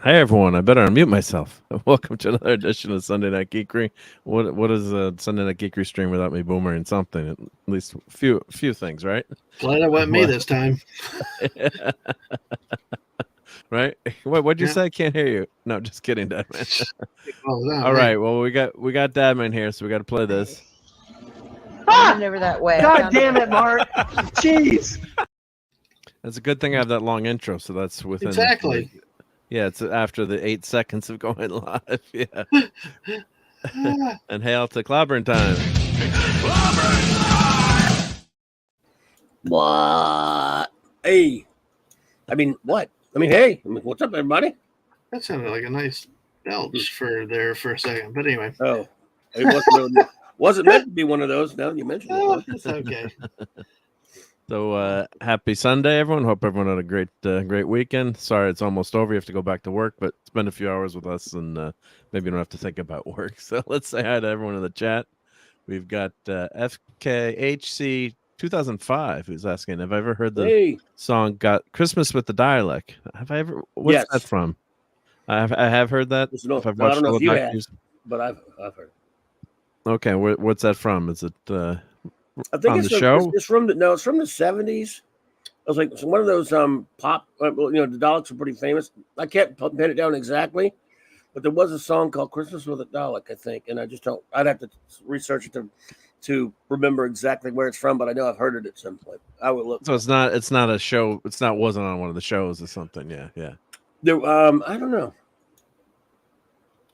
Hey everyone, I better unmute myself. Welcome to another edition of Sunday Night Geekery. What is a Sunday Night Geekery stream without me boomering something? At least a few things, right? Glad it wasn't me this time. Right? What'd you say? I can't hear you. No, just kidding, Dadman. All right. Well, we got Dadman here, so we got to play this. Never that way. God damn it, Mark! Jeez. That's a good thing I have that long intro, so that's within exactly. Yeah, it's after the 8 seconds of going live. Yeah. And hail to clobbering time. What? Hey. I mean, what? I mean, hey. What's up, everybody? That sounded like a nice belch for a second. But anyway. Oh. It wasn't meant to be one of those. Now you mentioned it. It's okay. So happy Sunday, everyone. Hope everyone had a great weekend. Sorry it's almost over. You have to go back to work, but spend a few hours with us, and maybe you don't have to think about work. So let's say hi to everyone in the chat. We've got FKHC 2005 who's asking, have I ever heard the song "Got Christmas with the Dialect"? Have I ever? What's that from? I have heard that. I don't know if you have, but I've heard it. Okay, what's that from? Is it? I think it's the show. It's from the 70s. I was like one of those pop. The Daleks are pretty famous. I can't pin it down exactly, but there was a song called "Christmas with a Dalek," I think, and I just don't. I'd have to research it to remember exactly where it's from, but I know I've heard it at some point. I would look. So it's not a show. Wasn't on one of the shows or something. Yeah. There, I don't know.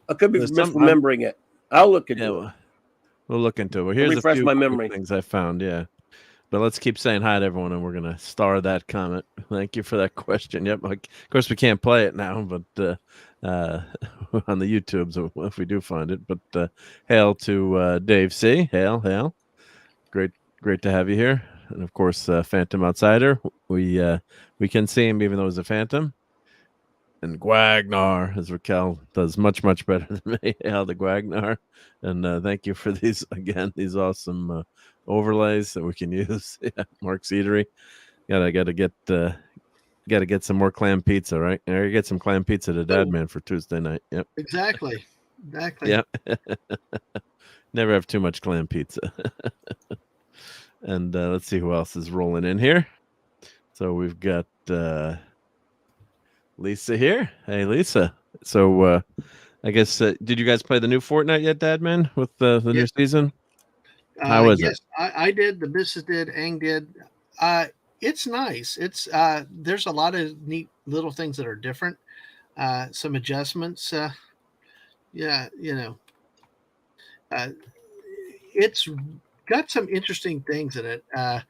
I could be misremembering it. I'll look into it. We'll look into it. Well, here's a few things I found. Yeah, but let's keep saying hi to everyone, and we're gonna star that comment. Thank you for that question. Yep. Of course, we can't play it now, but on the YouTubes if we do find it. But hail to Dave C. Hail. Great to have you here, and of course, Phantom Outsider. We can see him even though he's a phantom. And Gwagnar, as Raquel does much better than me. Hail to Gwagnar. And thank you for these awesome overlays that we can use. Yeah, Marc's Eatery. Gotta get some more clam pizza, right? I gotta get some clam pizza to Dadman for Tuesday night. Yep. Exactly. Yep. Never have too much clam pizza. And let's see who else is rolling in here. So we've got Lisa here. Hey, Lisa. So I guess, did you guys play the new Fortnite yet, Dadman, with the new season? How was it? I did. The missus did. Ang did. It's nice. It's there's a lot of neat little things that are different. Some adjustments. It's got some interesting things in it that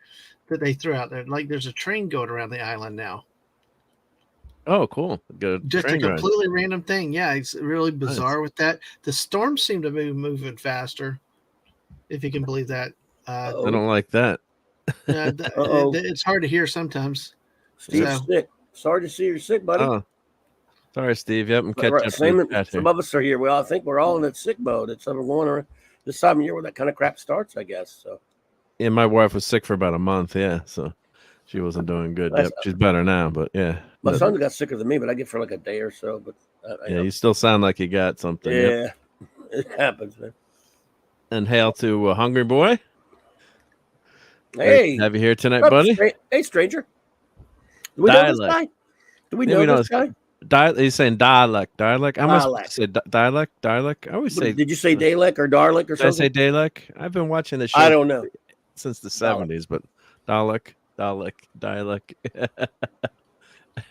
they threw out there. Like there's a train going around the island now. Oh, cool. Just a completely random thing. Yeah, it's really bizarre with that. The storms seem to be moving faster, if you can believe that. I don't like that. It's hard to hear sometimes. Steve's sick. Sorry to see you're sick, buddy. Oh. Sorry, Steve. Yep, I'm catching up. Some of us are here. I think we're all in that sick mode. It's going around this time of year where that kind of crap starts, I guess. So. Yeah, my wife was sick for about a month. Yeah, so she wasn't doing good. Yep, she's better now, but yeah. My son got sicker than me, but I get for like a day or so. But you still sound like you got something. Yeah, it happens, man. And hail to Hungry Boy. Hey, have you here tonight, buddy? Hey, stranger. Do we know this guy? Do we know this guy? He's saying dialect. I must say dialect. I always say. Did you say Dalek or Darlick or something? Did I say Dalek? I've been watching the show. I don't know since the 70s, but Dalek.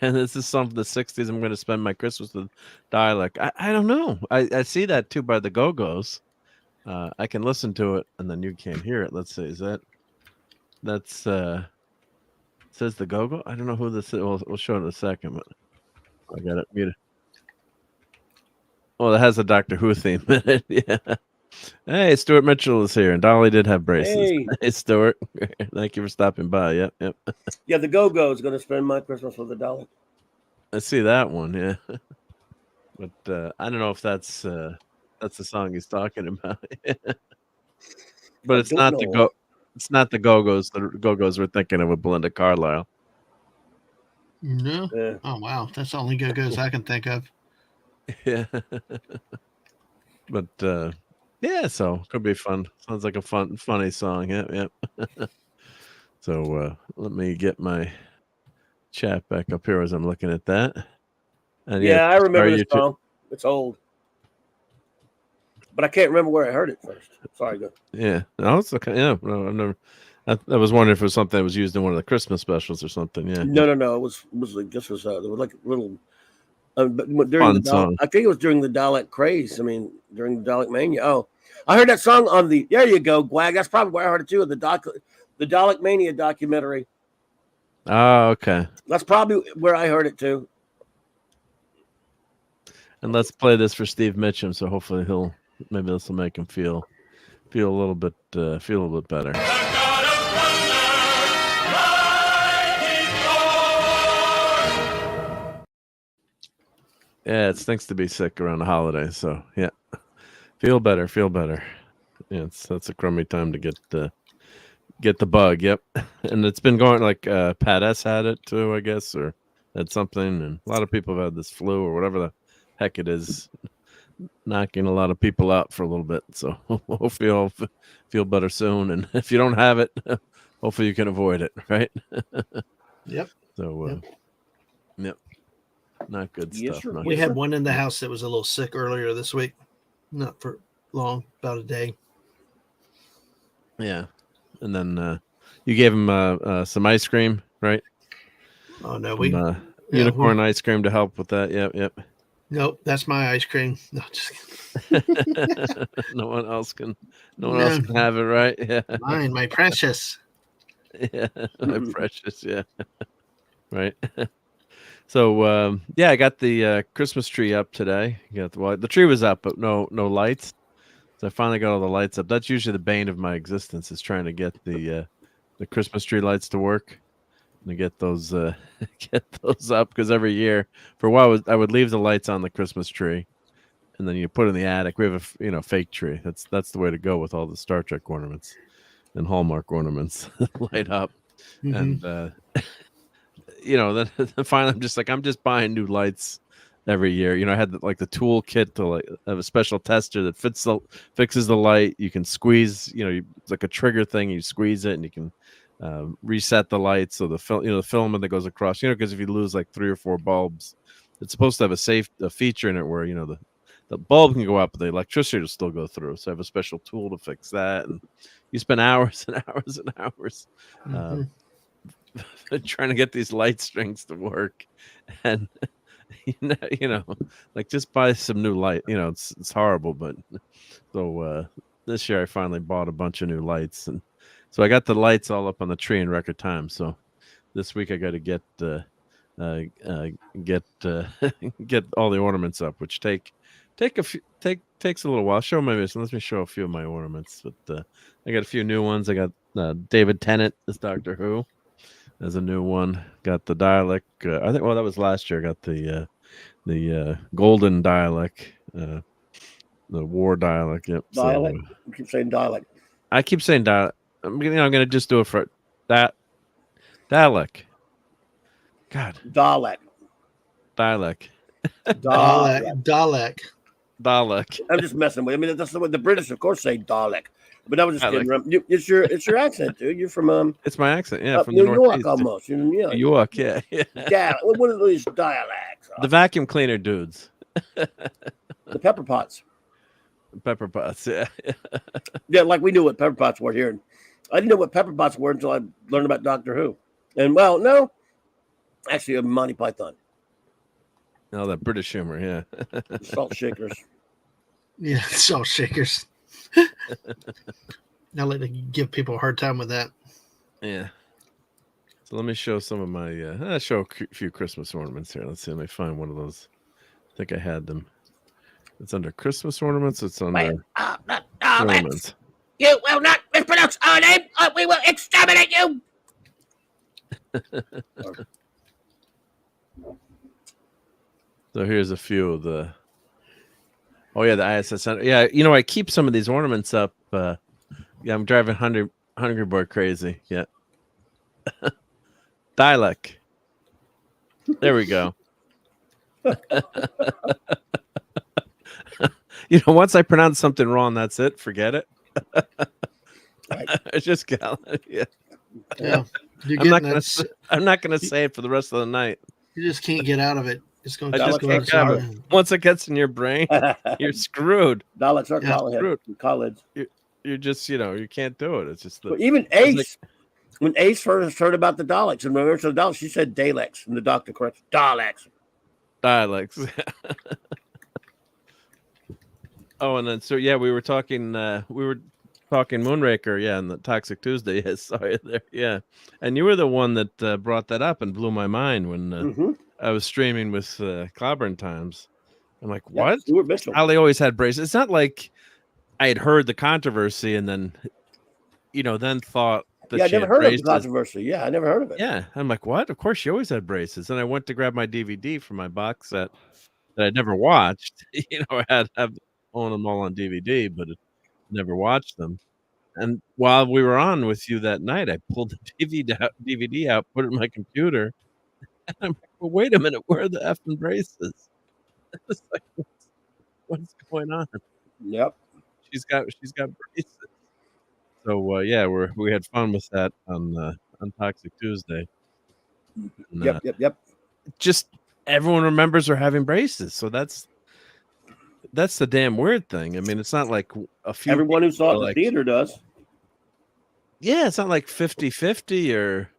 And this is some of the 60s. I'm going to spend my Christmas with dialect. I don't know. I see that too by the Go-Go's. I can listen to it, and then you can't hear it. Let's see. Is that's says the Go-Go? I don't know who this is. We'll show it in a second, but I got it muted. Well, it has a Doctor Who theme in it. Yeah. Hey, Stuart Mitchell is here, and Dolly did have braces. Hey, Stuart. Thank you for stopping by. Yep. Yeah, the Go-Go is going to spend my Christmas with the Dolly. I see that one, yeah. But I don't know if that's the song he's talking about. But it's not the Go-Go's. The Go-Go's we're thinking of with Belinda Carlisle. No. Yeah. Oh wow, that's the only Go-Go's I can think of. Yeah. But yeah, so could be fun. Sounds like a funny song. Yep. So let me get my chat back up here as I'm looking at that. And yeah, I remember this song. It's old, but I can't remember where I heard it first. Sorry, go. Yeah, no, it's okay. Yeah, no, I've never. I was wondering if it was something that was used in one of the Christmas specials or something. Yeah. No. It was like this was there was like a little. But during Fun song. I think it was during the Dalek craze. I mean, during the Dalek mania. Oh, I heard that song on the. There you go, Gwag. That's probably where I heard it too. The Dalek Mania documentary. Oh, okay. That's probably where I heard it too. And let's play this for Steve Mitchum, so hopefully maybe this will make him feel a little bit better. Yeah, it stinks to be sick around the holidays, so yeah, feel better. Yeah, that's a crummy time to get the bug. Yep, and it's been going like Pat S had it too, I guess, or had something, and a lot of people have had this flu or whatever the heck it is, knocking a lot of people out for a little bit. So hopefully you'll feel better soon, and if you don't have it, hopefully you can avoid it. Right? Yep. So yep. Not good stuff. Sir. We had one in the house that was a little sick earlier this week. Not for long, about a day. Yeah. And then you gave him some ice cream, right? Oh, no. Unicorn ice cream to help with that. Yep. Nope, that's my ice cream. No, just kidding. No one else can have it, right? Yeah. Mine, my precious. Yeah, my precious, yeah. Right. So I got the Christmas tree up today. The tree was up, but no lights. So I finally got all the lights up. That's usually the bane of my existence, is trying to get the Christmas tree lights to work and to get those up, because every year for a while I would leave the lights on the Christmas tree, and then you put it in the attic. We have a fake tree. That's the way to go with all the Star Trek ornaments and Hallmark ornaments. Light up. Mm-hmm. And then finally I'm just buying new lights every year. I had the tool kit to have a special tester that fixes the light. You can squeeze, it's like a trigger thing. You squeeze it and you can reset the light. So the filament that goes across, because if you lose like 3 or 4 bulbs, it's supposed to have a feature in it where, the bulb can go up, but the electricity will still go through. So I have a special tool to fix that. And you spend hours and hours and hours trying to get these light strings to work. And just buy some new light. It's horrible, but so this year I finally bought a bunch of new lights, and so I got the lights all up on the tree in record time. So this week I got to get get all the ornaments up, which takes a little while. Let me show a few of my ornaments. But I got a few new ones. I got David Tennant as Doctor Who. There's a new one. Got the Dalek. I think. Well, that was last year. Got the golden Dalek, the war Dalek. Yep. Dalek. You keep saying Dalek. I keep saying Dalek. I'm gonna just do it for that. Dalek. God. Dalek. Dalek. Dalek. I'm just messing with you. I mean, that's what the British, of course, say Dalek. But I was just kidding. It's your accent, dude. You're from It's my accent, yeah, from New the York Northeast. almost. New York, yeah. What are these dialects? The vacuum cleaner dudes. The pepper pots. Pepper pots, yeah. Yeah, like we knew what pepper pots were here. I didn't know what pepper pots were until I learned about Doctor Who. And no, actually, Monty Python. Oh, that British humor, yeah. Salt shakers. Yeah, salt shakers. Now let me give people a hard time with that. Yeah. So let me show some of my. I'll show a few Christmas ornaments here. Let's see. Let me find one of those. I think I had them. It's under Christmas ornaments. It's under ornaments. You will not mispronounce our name, or we will exterminate you. So here's a few of the. Oh yeah, the ISS Center. Yeah, I keep some of these ornaments up. Yeah, I'm driving Hungry Boy crazy. Yeah. Dalek. There we go. once I pronounce something wrong, that's it. Forget it. Right. It's just yeah. Yeah. I'm not gonna say it for the rest of the night. You just can't get out of it. It's going to just can't get out of it. Once it gets in your brain, you're screwed. Daleks are college. You're just, you can't do it. It's just even Ace. When Ace first heard about the Daleks and remember the Daleks, she said Daleks, and the doctor corrects Daleks. Oh, and then we were talking Moonraker, and the Toxic Tuesday. Yes, sorry there, yeah. And you were the one that brought that up and blew my mind when I was streaming with Clobberin Times. I'm like, what? Stuart Mitchell. Ali always had braces. It's not like I had heard the controversy and then, then thought that I never heard of the controversy. Yeah, I never heard of it. Yeah, I'm like, what? Of course, she always had braces. And I went to grab my DVD from my box set that I'd never watched. I had own them all on DVD, but never watched them. And while we were on with you that night, I pulled the DVD out, put it in my computer. And I'm like, well, wait a minute, where are the effing braces? It's like, what's going on? Yep. She's got braces. So we had fun with that on Toxic Tuesday. And, yep. Just everyone remembers her having braces, so that's the damn weird thing. I mean, it's not like a few. Everyone who saw it in the theater does. Yeah, it's not like 50-50 or,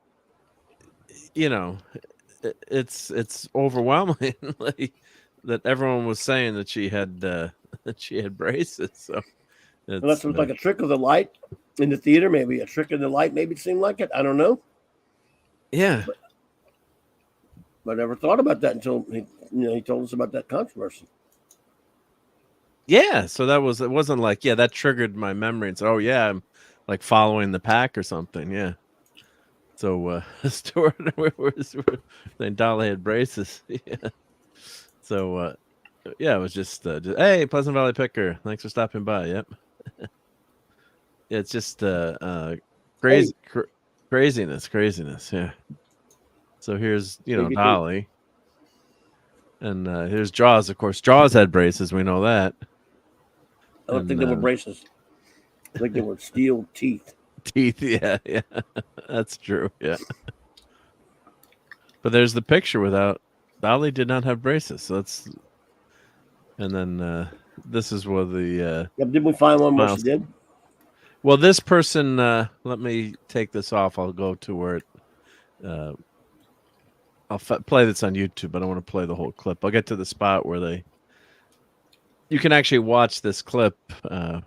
it's overwhelming that everyone was saying that she had braces. So unless it was like a trick of the light in the theater, maybe a trick of the light, maybe it seemed like it. I don't know. Yeah. But I never thought about that until he told us about that controversy. Yeah, so it wasn't like, that triggered my memory and said, oh yeah, I'm like following the pack or something. Yeah. So Stuart, then Dolly had braces. Yeah. So it was just hey, Pleasant Valley Picker, thanks for stopping by. Yep. It's just craziness. Yeah. So here's Dolly, and here's Jaws. Of course, Jaws had braces. We know that. I don't think they were braces. I think they were steel teeth. Yeah, that's true. Yeah, but there's the picture without Dolly did not have braces. So and then this is where the did we find one where she did? Well, this person. Let me take this off. I'll go to where it. I'll play this on YouTube, but I want to play the whole clip. I'll get to the spot where you can actually watch this clip on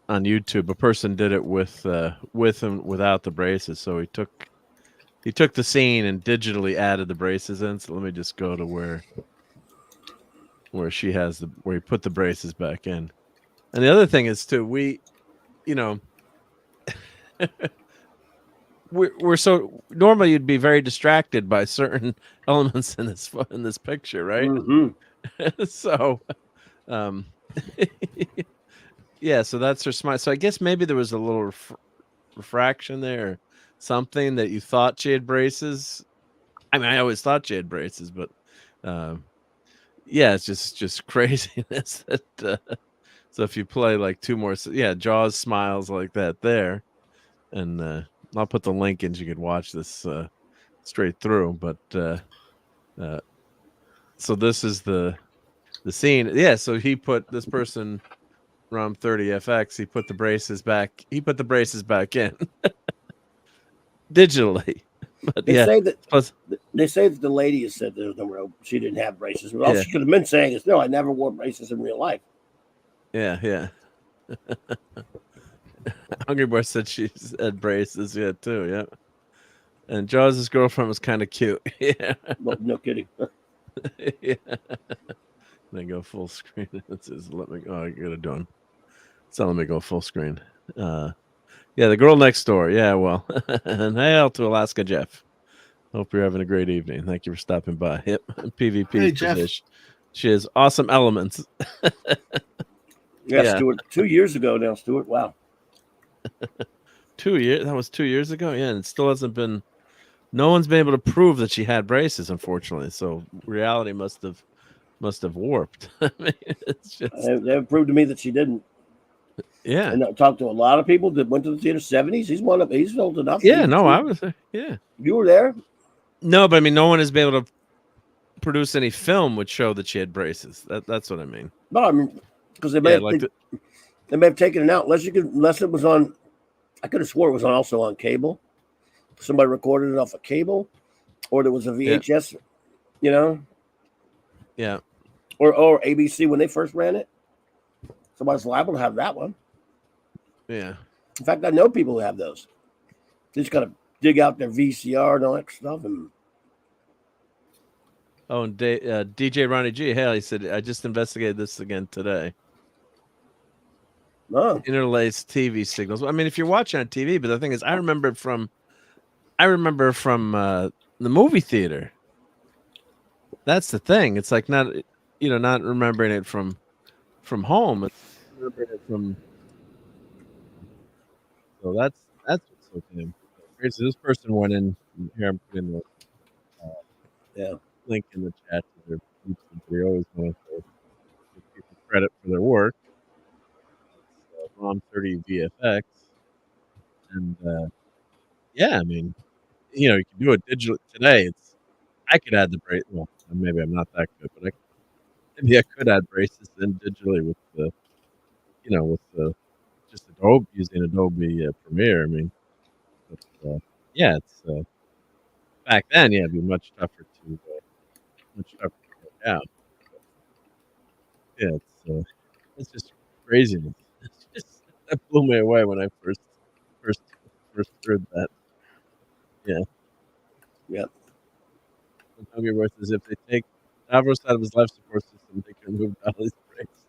YouTube. A person did it with and without the braces. So he took the scene and digitally added the braces in. So let me just go to where she has where he put the braces back in. And the other thing is too, we're so normally you'd be very distracted by certain elements in this picture, right? Mm-hmm. So so that's her smile. So I guess maybe there was a little refraction there, or something that you thought she had braces. I mean, I always thought she had braces, but it's just craziness that so if you play like two more, Jaws smiles like that there, and I'll put the link in so you could watch this straight through. But so this is the scene. Yeah, so he put this person ROM 30FX. He put the braces back. He put the braces back in digitally. But they say that the lady has said there's no she didn't have braces. But all she could have been saying is, no, I never wore braces in real life. Yeah. Hungry Boy said she had braces, too, yeah. And Jaws' girlfriend was kind of cute. Yeah. Well, no kidding. Yeah. Then go full screen. It says, let me go. I gotta do it. So let me go full screen. The girl next door. Yeah, well. And hail to Alaska Jeff. Hope you're having a great evening. Thank you for stopping by. Yep. PvP position. She has awesome elements. Yeah, Stuart. 2 years ago now, Stuart. Wow. 2 years. That was 2 years ago. Yeah, and it still hasn't been. No one's been able to prove that she had braces, unfortunately. So reality must have must have warped. I mean, it's just They've proved to me that she didn't. yeah. And I talked to a lot of people that went to the theater 70s. He's old enough. Yeah, no, I was yeah. You were there? No, but I mean, no one has been able to produce any film would show that she had braces. That's what I mean. No, I mean, because they may have taken it out unless it was on. I could have swore it was also on cable. Somebody recorded it off a cable, or there was a VHS. Yeah. You know. Yeah. Or ABC when they first ran it. Somebody's liable to have that one. Yeah. In fact, I know people who have those. They just gotta dig out their VCR and all that stuff. And DJ Ronnie G. Haley said, "I just investigated this again today." Oh. Interlaced TV signals. I mean, if you're watching on TV, but the thing is, I remember from the movie theater. That's the thing. It's like not remembering it from home. It's remembering it from. So that's what's so damn crazy. This person went in here. I'm putting the link in the chat to their YouTube. They always want to give people credit for their work. Rom 30 VFX, and I mean, you can do it digitally today. I could add the brace. Well, maybe I'm not that good, but maybe I could add braces in digitally with just Adobe, using Adobe Premiere. I mean, but, it's back then. Yeah, it'd be much tougher to work out. Yeah, it's just craziness. That blew me away when I first heard that. Yeah. Yep. Hungry Voice says if they take Davros out of his life support system, they can remove Dolly's braces.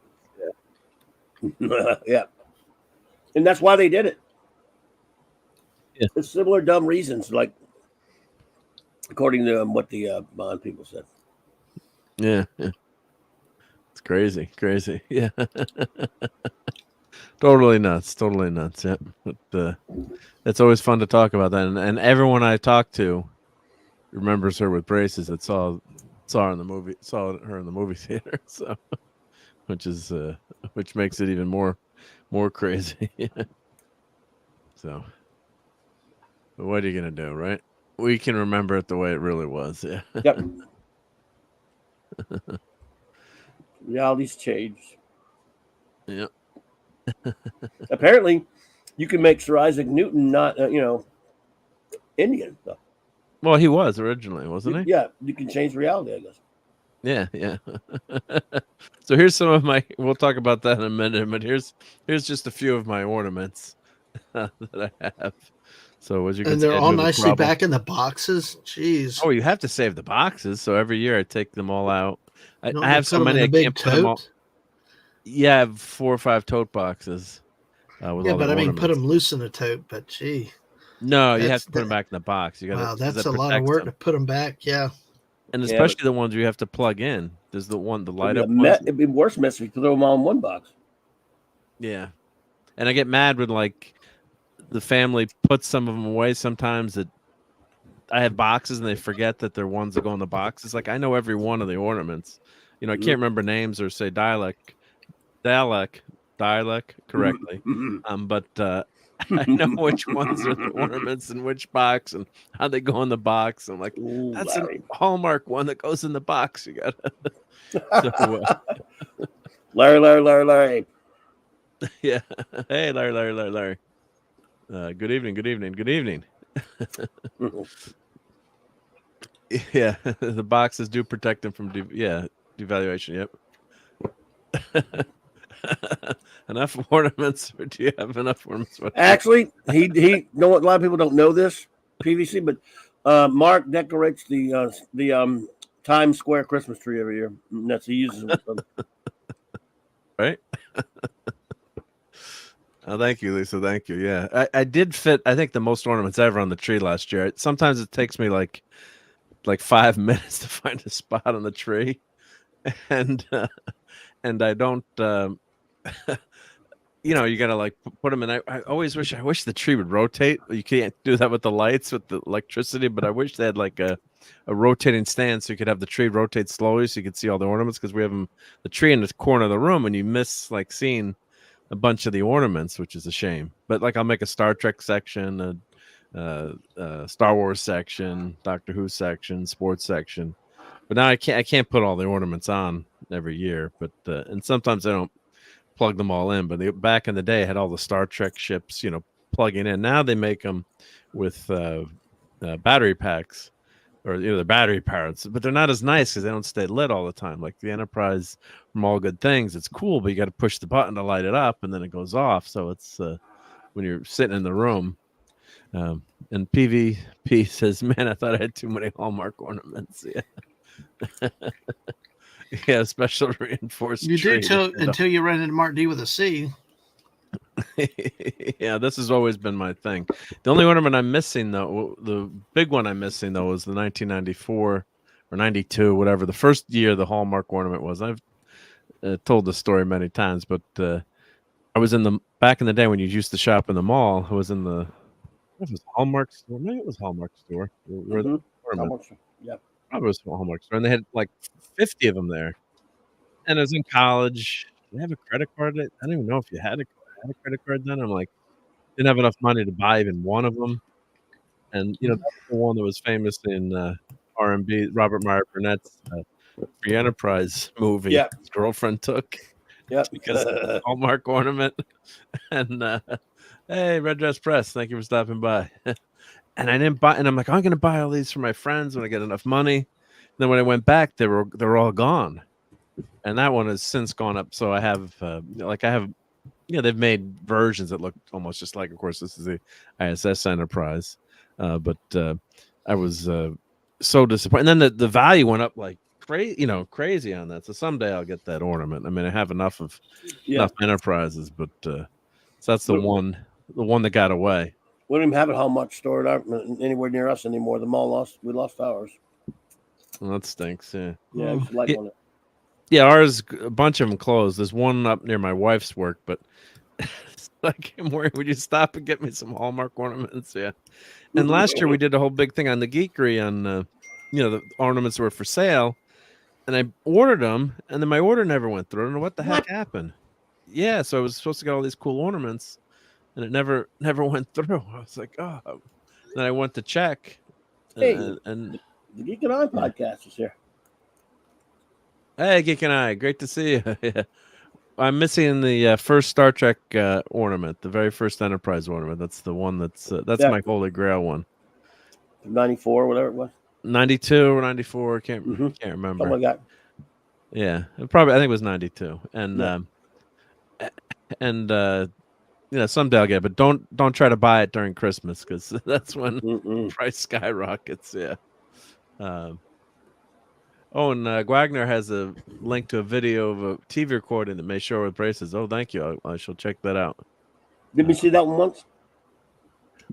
Yeah. Yeah. And that's why they did it. Yeah. For similar dumb reasons, like according to what the Bond people said. Yeah. It's crazy. Yeah. Totally nuts. Yeah. But it's always fun to talk about that. And everyone I talk to remembers her with braces that saw her in the movie theater. So which makes it even more crazy. So but what are you gonna do, right? We can remember it the way it really was. Yeah. Yep. Reality's changed. Yep. Apparently, you can make Sir Isaac Newton not, Indian. So. Well, he was originally, wasn't he? Yeah, you can change reality, I guess. Yeah. So here's some of my. We'll talk about that in a minute, but here's just a few of my ornaments that I have. So as you can and see, they're all nicely back in the boxes. Jeez. Oh, you have to save the boxes. So every year I take them all out. I Don't have so many I can't put them all. Yeah, I have 4 or 5 tote boxes. With all but the I mean, ornaments. put them loose in a tote. But gee, no, you have to put them back in the box. You got wow, that's a lot of work to put them back. Yeah, and especially the ones you have to plug in. There's the light up. It'd be worse mess if you throw them all in one box. Yeah, and I get mad when like the family puts some of them away. Sometimes that I have boxes and they forget that they're ones that go in the box. It's like I know every one of the ornaments. I can't remember names or say dialect correctly. But I know which ones are the ornaments in which box and how they go in the box. I'm like, that's a Hallmark one that goes in the box. You gotta. Larry. Yeah. Hey, Larry. Good evening. Yeah, the boxes do protect them from devaluation. Yep. Enough ornaments, or do you have enough ornaments? Actually, he know what, a lot of people don't know this PVC, but Marc decorates the Times Square Christmas tree every year. And that's he uses them. Right. Oh, thank you, Lisa. Thank you. Yeah, I did fit. I think the most ornaments ever on the tree last year. Sometimes it takes me like 5 minutes to find a spot on the tree, and I don't. You gotta like put them in. I always wish the tree would rotate. You can't do that with the lights with the electricity, but I wish they had like a a rotating stand so you could have the tree rotate slowly so you could see all the ornaments, because we have the tree in the corner of the room and you miss like seeing a bunch of the ornaments, which is a shame. But like I'll make a Star Trek section, a Star Wars section, Doctor Who section, sports section. But now I can't put all the ornaments on every year. But and sometimes I don't plug them all in. But back in the day, I had all the Star Trek ships, plugging in. Now they make them with battery packs, or they're battery powered, but they're not as nice because they don't stay lit all the time. Like the Enterprise from All Good Things, it's cool, but you got to push the button to light it up, and then it goes off. So it's when you're sitting in the room. And PvP says, "Man, I thought I had too many Hallmark ornaments." Yeah, yeah, special reinforced. You do until you run into Marc D with a C. Yeah, this has always been my thing. The only ornament I'm missing, though, the big one I'm missing, though, was the 1994 or 92, whatever the first year the Hallmark ornament was. I've told the story many times, but I was back in the day when you used to shop in the mall. I was in the Hallmark store. Maybe it was Hallmark store. Hallmark store. Yep. Probably was Hallmark store, and they had like 50 of them there. And I was in college. Did I have a credit card? I don't even know if you had a credit card then. I'm like, didn't have enough money to buy even one of them. And that's the one that was famous in R&B, Robert Meyer Burnett's Free Enterprise movie. Yep. His girlfriend took. Yep. Because of the Hallmark ornament. And hey, Red Dress Press, thank you for stopping by. And I didn't buy, and I'm like, I'm gonna buy all these for my friends when I get enough money. And then when I went back, they were all gone. And that one has since gone up. So I have they've made versions that look almost just like, of course, this is the ISS Enterprise. But I was so disappointed. And then the value went up like crazy on that. So someday I'll get that ornament. I mean, I have enough Enterprises, but so that's the one that got away. We don't even have it how much stored up anywhere near us anymore. The mall we lost ours. Well, that stinks. Yeah. Yeah, I used to like one. Yeah, ours, a bunch of them closed. There's one up near my wife's work, but like, I'm worried. Would you stop and get me some Hallmark ornaments? Yeah. And last year we did a whole big thing on the Geekery on, the ornaments were for sale, and I ordered them, and then my order never went through. I don't know what the heck happened. Yeah, so I was supposed to get all these cool ornaments, and it never went through. I was like, oh. Then I went to check, and the Geek and I podcast is here. Hey, Geek and I, great to see you. Yeah. I'm missing the first Star Trek ornament, the very first Enterprise ornament. That's the one that's my Holy Grail one. 94, whatever it was. 92 or 94, can't remember. Oh my God. Yeah, I think it was 92. And someday I'll get it, but don't try to buy it during Christmas, because that's when price skyrockets. Yeah. And Wagner has a link to a video of a TV recording that may show with braces. Oh, thank you. I shall check that out. Did we see that one once?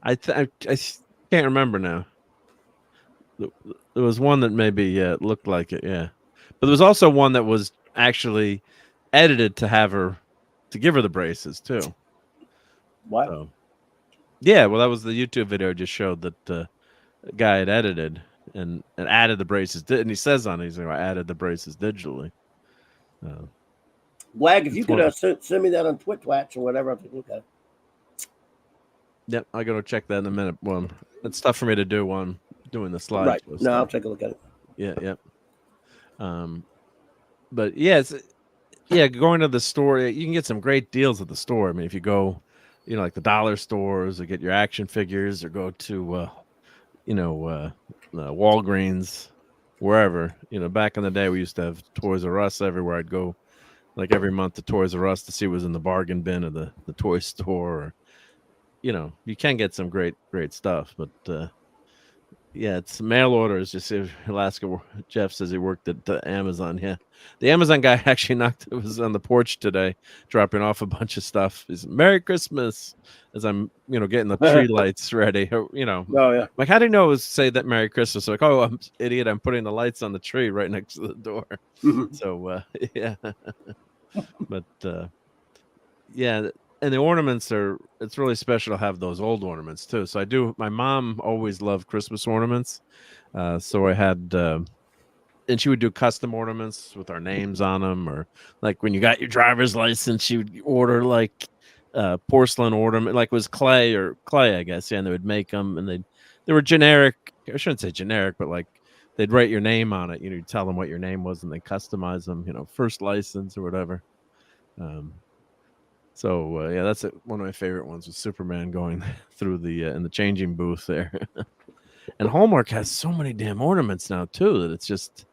I can't remember now. There was one that maybe looked like it, yeah. But there was also one that was actually edited to give her the braces too. What? So, yeah, well, that was the YouTube video just showed that the guy had edited and added the braces. And he says on it, he's like, I added the braces digitally. Wag, if you could send me that on Twitch or whatever, I'll take a look at it. Yep, I'll go check that in a minute. Well, it's tough for me to do while I'm doing the slides. Right. No, I'll take a look at it. Yeah, yep. But yeah, going to the store, you can get some great deals at the store. I mean, if you go, like the dollar stores, or get your action figures, or go to, Walgreens, wherever. Back in the day, we used to have Toys R Us everywhere. I'd go like every month to Toys R Us to see what was in the bargain bin of the toy store. Or, you can get some great stuff, but yeah, it's mail orders. Just Alaska. Jeff says he worked at Amazon. Yeah, the Amazon guy actually was on the porch today, dropping off a bunch of stuff. He's Merry Christmas as I'm, getting the tree lights ready. Oh yeah. Like, how do you know it was say that Merry Christmas? Like, oh, I'm idiot. I'm putting the lights on the tree right next to the door. So yeah, but yeah. and the ornaments it's really special to have those old ornaments too. So my mom always loved Christmas ornaments. So I had, and she would do custom ornaments with our names on them, or like when you got your driver's license, she would order like porcelain ornament, like it was clay, I guess. Yeah, and they would make them, and they were generic. I shouldn't say generic, but like they'd write your name on it. You tell them what your name was, and they customize them. First license or whatever. So yeah, that's one of my favorite ones with Superman going through the in the changing booth there. And Hallmark has so many damn ornaments now too that it's just,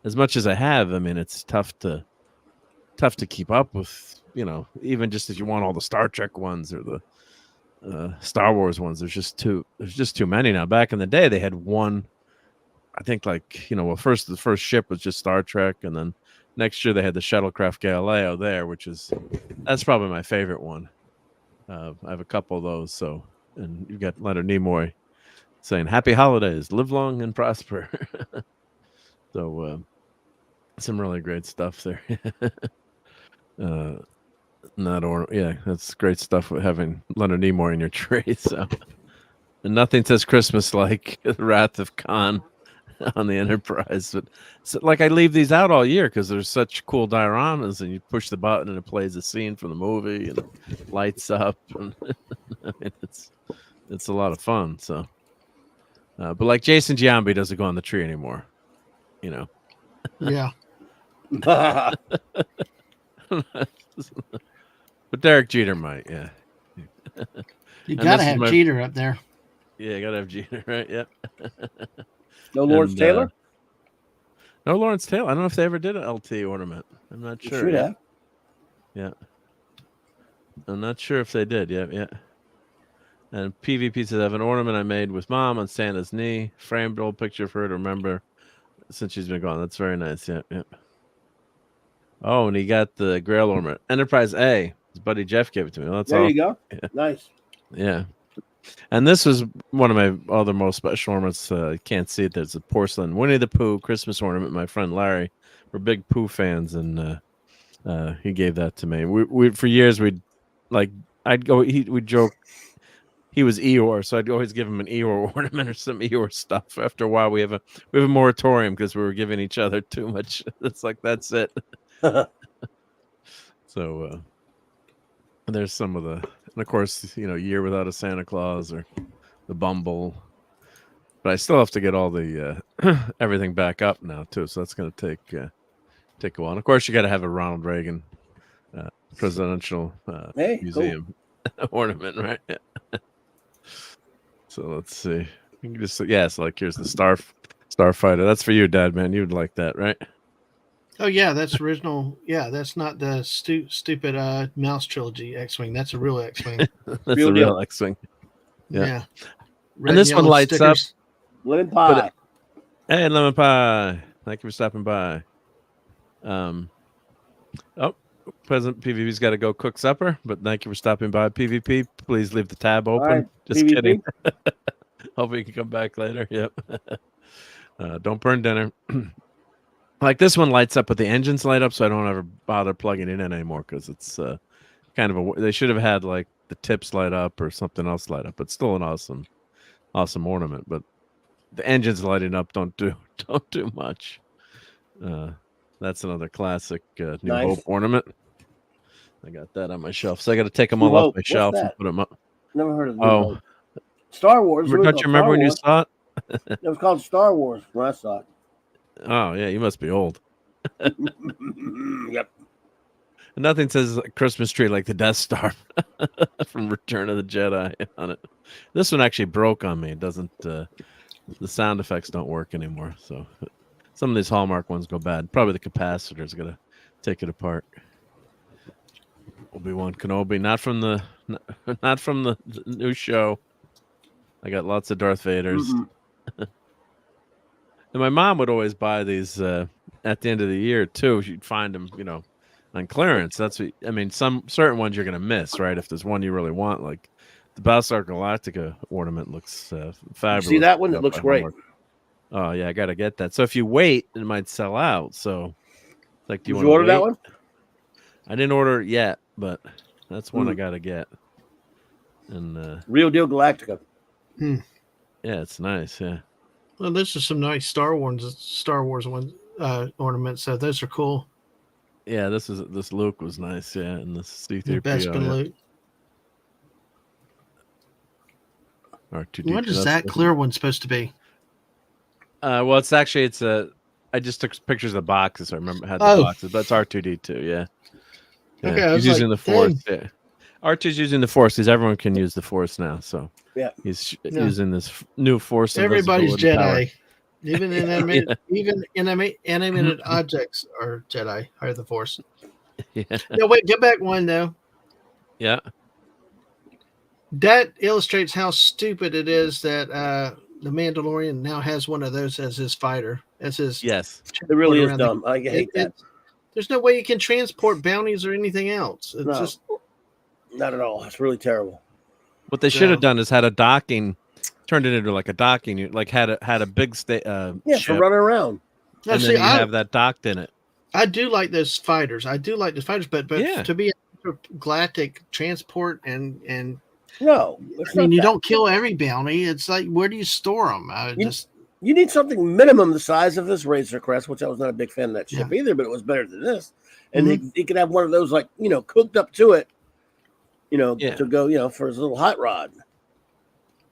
as much as I have, I mean, it's tough to keep up with. Even just if you want all the Star Trek ones or the Star Wars ones, there's just too many now. Back in the day, they had one. I think the first ship was just Star Trek, and then next year they had the shuttlecraft Galileo there, that's probably my favorite one. I have a couple of those. So, and you've got Leonard Nimoy saying "Happy Holidays, live long and prosper." So, some really great stuff there. That's great stuff with having Leonard Nimoy in your tree. So, and nothing says Christmas like the Wrath of Khan on the Enterprise. But like I leave these out all year because there's such cool dioramas, and you push the button and it plays a scene from the movie and it lights up, and I mean it's a lot of fun. So, but like Jason Giambi doesn't go on the tree anymore, Yeah. But Derek Jeter might, yeah. You gotta have Jeter up there. Yeah, you gotta have Jeter, right? Yep. No Lawrence Taylor? No Lawrence Taylor. I don't know if they ever did an LT ornament. I'm not sure. Should have. Yeah. I'm not sure if they did. Yeah. And PvP says, I have an ornament I made with Mom on Santa's knee. Framed old picture for her to remember since she's been gone. That's very nice. Yeah. Oh, and he got the Grail ornament. Enterprise A. His buddy Jeff gave it to me. Well, there you go. Yeah. Nice. Yeah. And this was one of my other most special ornaments. You can't see it. There's a porcelain Winnie the Pooh Christmas ornament. My friend Larry, we're big Pooh fans, and he gave that to me. We for years we'd joke. He was Eeyore, so I'd always give him an Eeyore ornament or some Eeyore stuff. After a while, we have a moratorium because we were giving each other too much. It's like that's it. So there's some of the, and of course, Year Without a Santa Claus or the Bumble. But I still have to get all the everything back up now too. So that's going to take a while. And of course, you got to have a Ronald Reagan presidential museum ornament, right? Yeah. So let's see. You can just so like here's the Starfighter. That's for you, Dad, man. You'd like that, right? Oh yeah, that's original. Yeah, that's not the stupid Mouse trilogy X-wing. That's a real X-wing. That's a real X-wing. Yeah. Red And this one lights stickers. up. Lemon pie. Hey, lemon pie. Thank you for stopping by. President PvP's got to go cook supper, but thank you for stopping by. PvP, please leave the tab open. Right, just PvP. kidding. Hope you can come back later. Yep. Don't burn dinner. Like this one lights up, but the engines light up, so I don't ever bother plugging it in anymore because it's kind of they should have had like the tips light up or something else light up. But still an awesome ornament. But the engines lighting up don't do much. That's another classic New Hope ornament. I got that on my shelf, so I got to take them all off my shelf and put them up. Never heard of New Hope. Star Wars. Don't you remember when you saw it? It was called Star Wars when I saw it. Oh yeah, you must be old. Yep. And nothing says a Christmas tree like the Death Star from Return of the Jedi on it. This one actually broke on me. It doesn't. The sound effects don't work anymore. So some of these Hallmark ones go bad. Probably the capacitor's gonna take it apart. Obi-Wan Kenobi, not from the new show. I got lots of Darth Vaders. Mm-hmm. And my mom would always buy these at the end of the year too. She'd find them, on clearance. That's what I mean. Some certain ones you're gonna miss, right? If there's one you really want, like the Battlestar Galactica ornament looks fabulous. See that one? It looks great. Oh yeah, I gotta get that. So if you wait, it might sell out. So, like, do you want to order wait? that one? I didn't order it yet, but That's one I gotta get. And Real deal Galactica. Hmm. Yeah, it's nice. Yeah. Well, this is some nice Star Wars ones ornaments. So those are cool. Yeah, this Luke was nice. Yeah, and the C-3PO. Bespin Luke. R2D2. What is that clear one supposed to be? Well, it's I just took pictures of the boxes. So I remember I had the boxes, but it's R2D2. Yeah. Okay, he's using the Force. Yeah. R2's using the Force because everyone can use the Force now. So yeah, he's using this new Force. Everybody's Jedi. Power. Even in animated objects are Jedi. Are the Force? Yeah. No, wait. Get back one though. Yeah. That illustrates how stupid it is that the Mandalorian now has one of those as his fighter. As his yes, it really is dumb. I hate that. There's no way you can transport bounties or anything else. It's just not at all. It's really terrible. What they should have done is had a docking, turned it into like a docking unit, like had a big ship for running around. And then you have that docked in it. I do like those fighters. But to be a galactic transport and no, I mean you don't kill every bounty. It's like where do you store them? You need something minimum the size of this Razor Crest, which I was not a big fan of that ship either, but it was better than this. And he could have one of those like cooked up to it, to go for his little hot rod.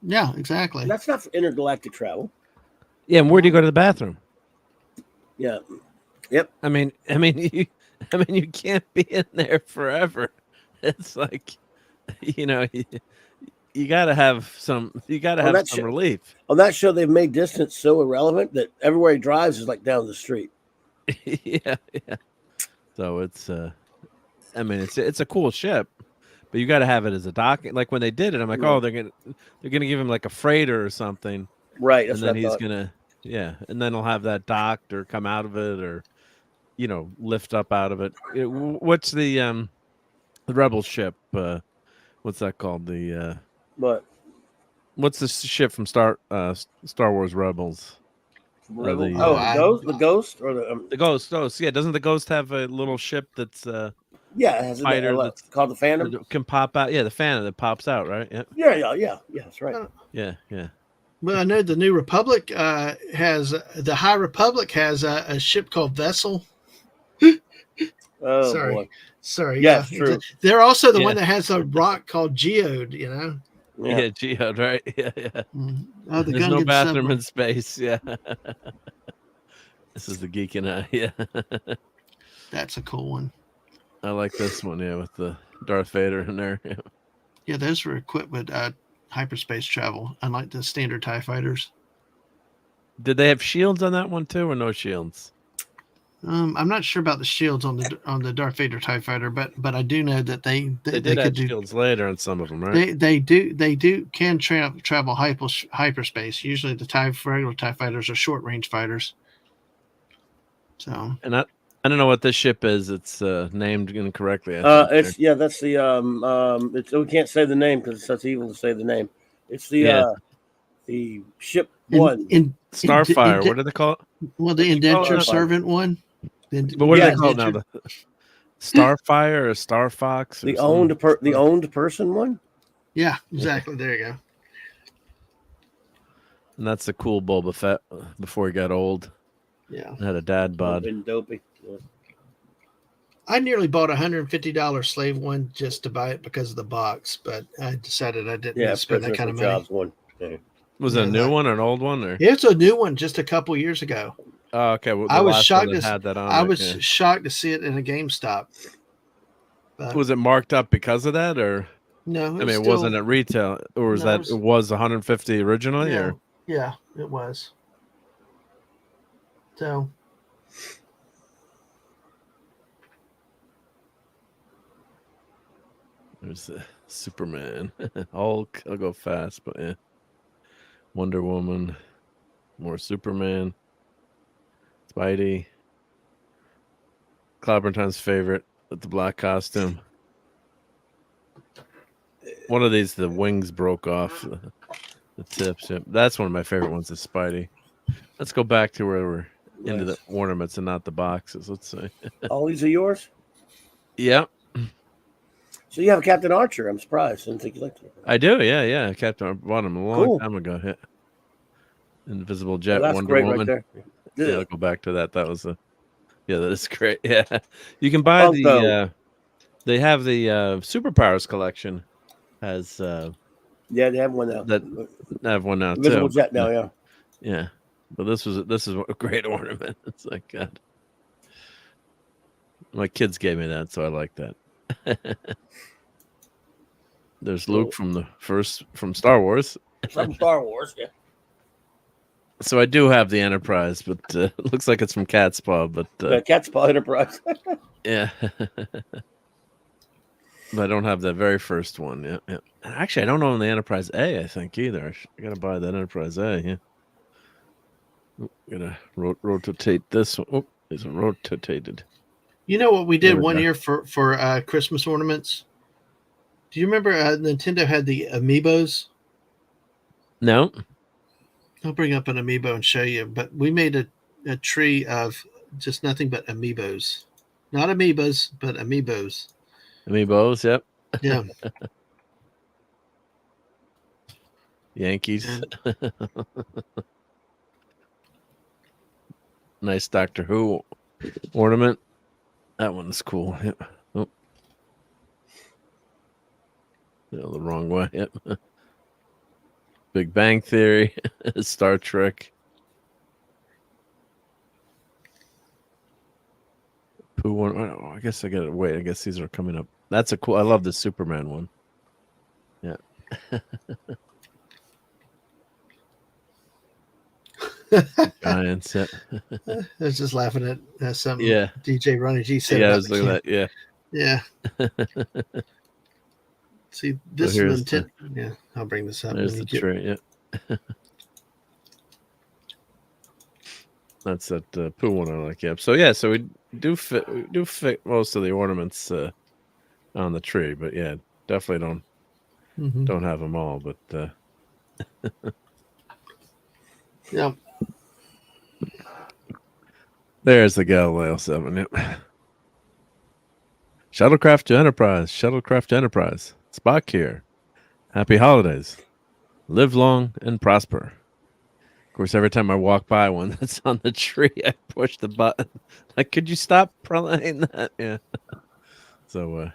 Yeah, exactly. And that's not for intergalactic travel. Yeah, and where do you go to the bathroom? Yeah. Yep. I mean, you can't be in there forever. It's like, you got to have some. You got to have some relief. On that show, they've made distance so irrelevant that everywhere he drives is like down the street. Yeah. So it's, it's a cool ship, but you got to have it as a docking. Like when they did it, I'm like, oh, they're gonna give him like a freighter or something, right? And then he's gonna, and then he'll have that docked or come out of it or, lift up out of it. What's the Rebel ship? What's that called? The what? What's the ship from Star Wars Rebels? The Ghost or the Ghost. Yeah, doesn't the Ghost have a little ship that's it has a fighter that's called the Phantom? That can pop out. Yeah, the Phantom that pops out, right? Yeah, that's right. Yeah. Well, I know the New Republic has the High Republic has a ship called Vessel. Oh, boy. Sorry. Yeah, true. They're also the one that has a rock called Geode, Yeah, Geode, right? Yeah. Oh, there's no bathroom in space. Yeah. This is the Geek and I. Yeah. That's a cool one. I like this one. Yeah, with the Darth Vader in there. Yeah, those were equipped with hyperspace travel, unlike the standard TIE fighters. Did they have shields on that one too, or no shields? I'm not sure about the shields on the Darth Vader TIE fighter, but I do know that they did have shields later on some of them, right? They can travel hyperspace. Usually the regular TIE fighters are short range fighters. So and I don't know what this ship is. It's named incorrectly. That's the we can't say the name because it's such evil to say the name. It's the ship one Starfire. What do they call it? Well, the indenture servant one. But what do they call it now? The Starfire or Star Fox? Or the owned person one? Yeah, exactly. There you go. And that's the cool Boba Fett before he got old. Yeah. Had a dad bod. Been dopey. Yeah. I nearly bought $150 slave one just to buy it because of the box, but I decided I didn't spend that kind of money. One. Yeah. Was it a new one or an old one? Or? It's a new one just a couple years ago. Oh, okay. Well, I was shocked shocked to see it in a GameStop. Was it marked up because of that, or no? It wasn't at retail, or was it was 150 originally, or yeah, it was. So there's Superman, Hulk. I'll go fast, but yeah, Wonder Woman, more Superman. Spidey, Clobbertine's favorite with the black costume. One of these, the wings broke off the tips. Yep. That's one of my favorite ones, is Spidey. Let's go back to where we're into the ornaments and not the boxes. Let's see. All these are yours? Yeah. So you have a Captain Archer. I'm surprised. I didn't think you liked it. I do. Yeah. Captain bought him a long time ago. Yeah. Invisible Jet, that's Wonder great Woman. Right there. Yeah, I'll go back to that. That was that is great. Yeah, you can buy they have the Superpowers collection. Has yeah, they have one now. I have one now Invisible too. Jet now, yeah. Yeah, but this is a great ornament. It's like God. My kids gave me that, so I like that. There's Luke from Star Wars. From Star Wars, yeah. So I do have the Enterprise, but it looks like it's from Cat's Paw. But Cat's Paw Enterprise. Yeah. But I don't have that very first one. Yeah. Actually, I don't own the Enterprise A, I think, either. I got to buy that Enterprise A, yeah. Gotta rotate this one. Oh, it's rotated. You know what we did one year for Christmas ornaments? Do you remember Nintendo had the Amiibos? No. I'll bring up an Amiibo and show you. But we made a tree of just nothing but Amiibos. Not Amoebas, but Amiibos. Amiibos, yep. Yeah. Yankees. Nice Doctor Who ornament. That one's cool. Yep. Oh. The wrong way. Yep. Big Bang Theory. Star Trek. Pooh one. Oh, I guess I gotta wait. I guess these are coming up. That's a cool. I love the Superman one. Yeah. Giants. Yeah. I was just laughing at something. Yeah. DJ Ronnie G said. Yeah, I was looking at that. Yeah. Yeah. See, this is Nintendo. Yeah, I'll bring this up. There's the tree. Yeah. That's that Pooh one I like. Yep. So yeah, so we do fit most of the ornaments on the tree, but yeah, definitely don't have them all. But yeah, there's the Galileo 7. Yep. Shuttlecraft to Enterprise. Spock here. Happy holidays. Live long and prosper. Of course, every time I walk by one that's on the tree, I push the button. Like, could you stop playing that? Yeah. So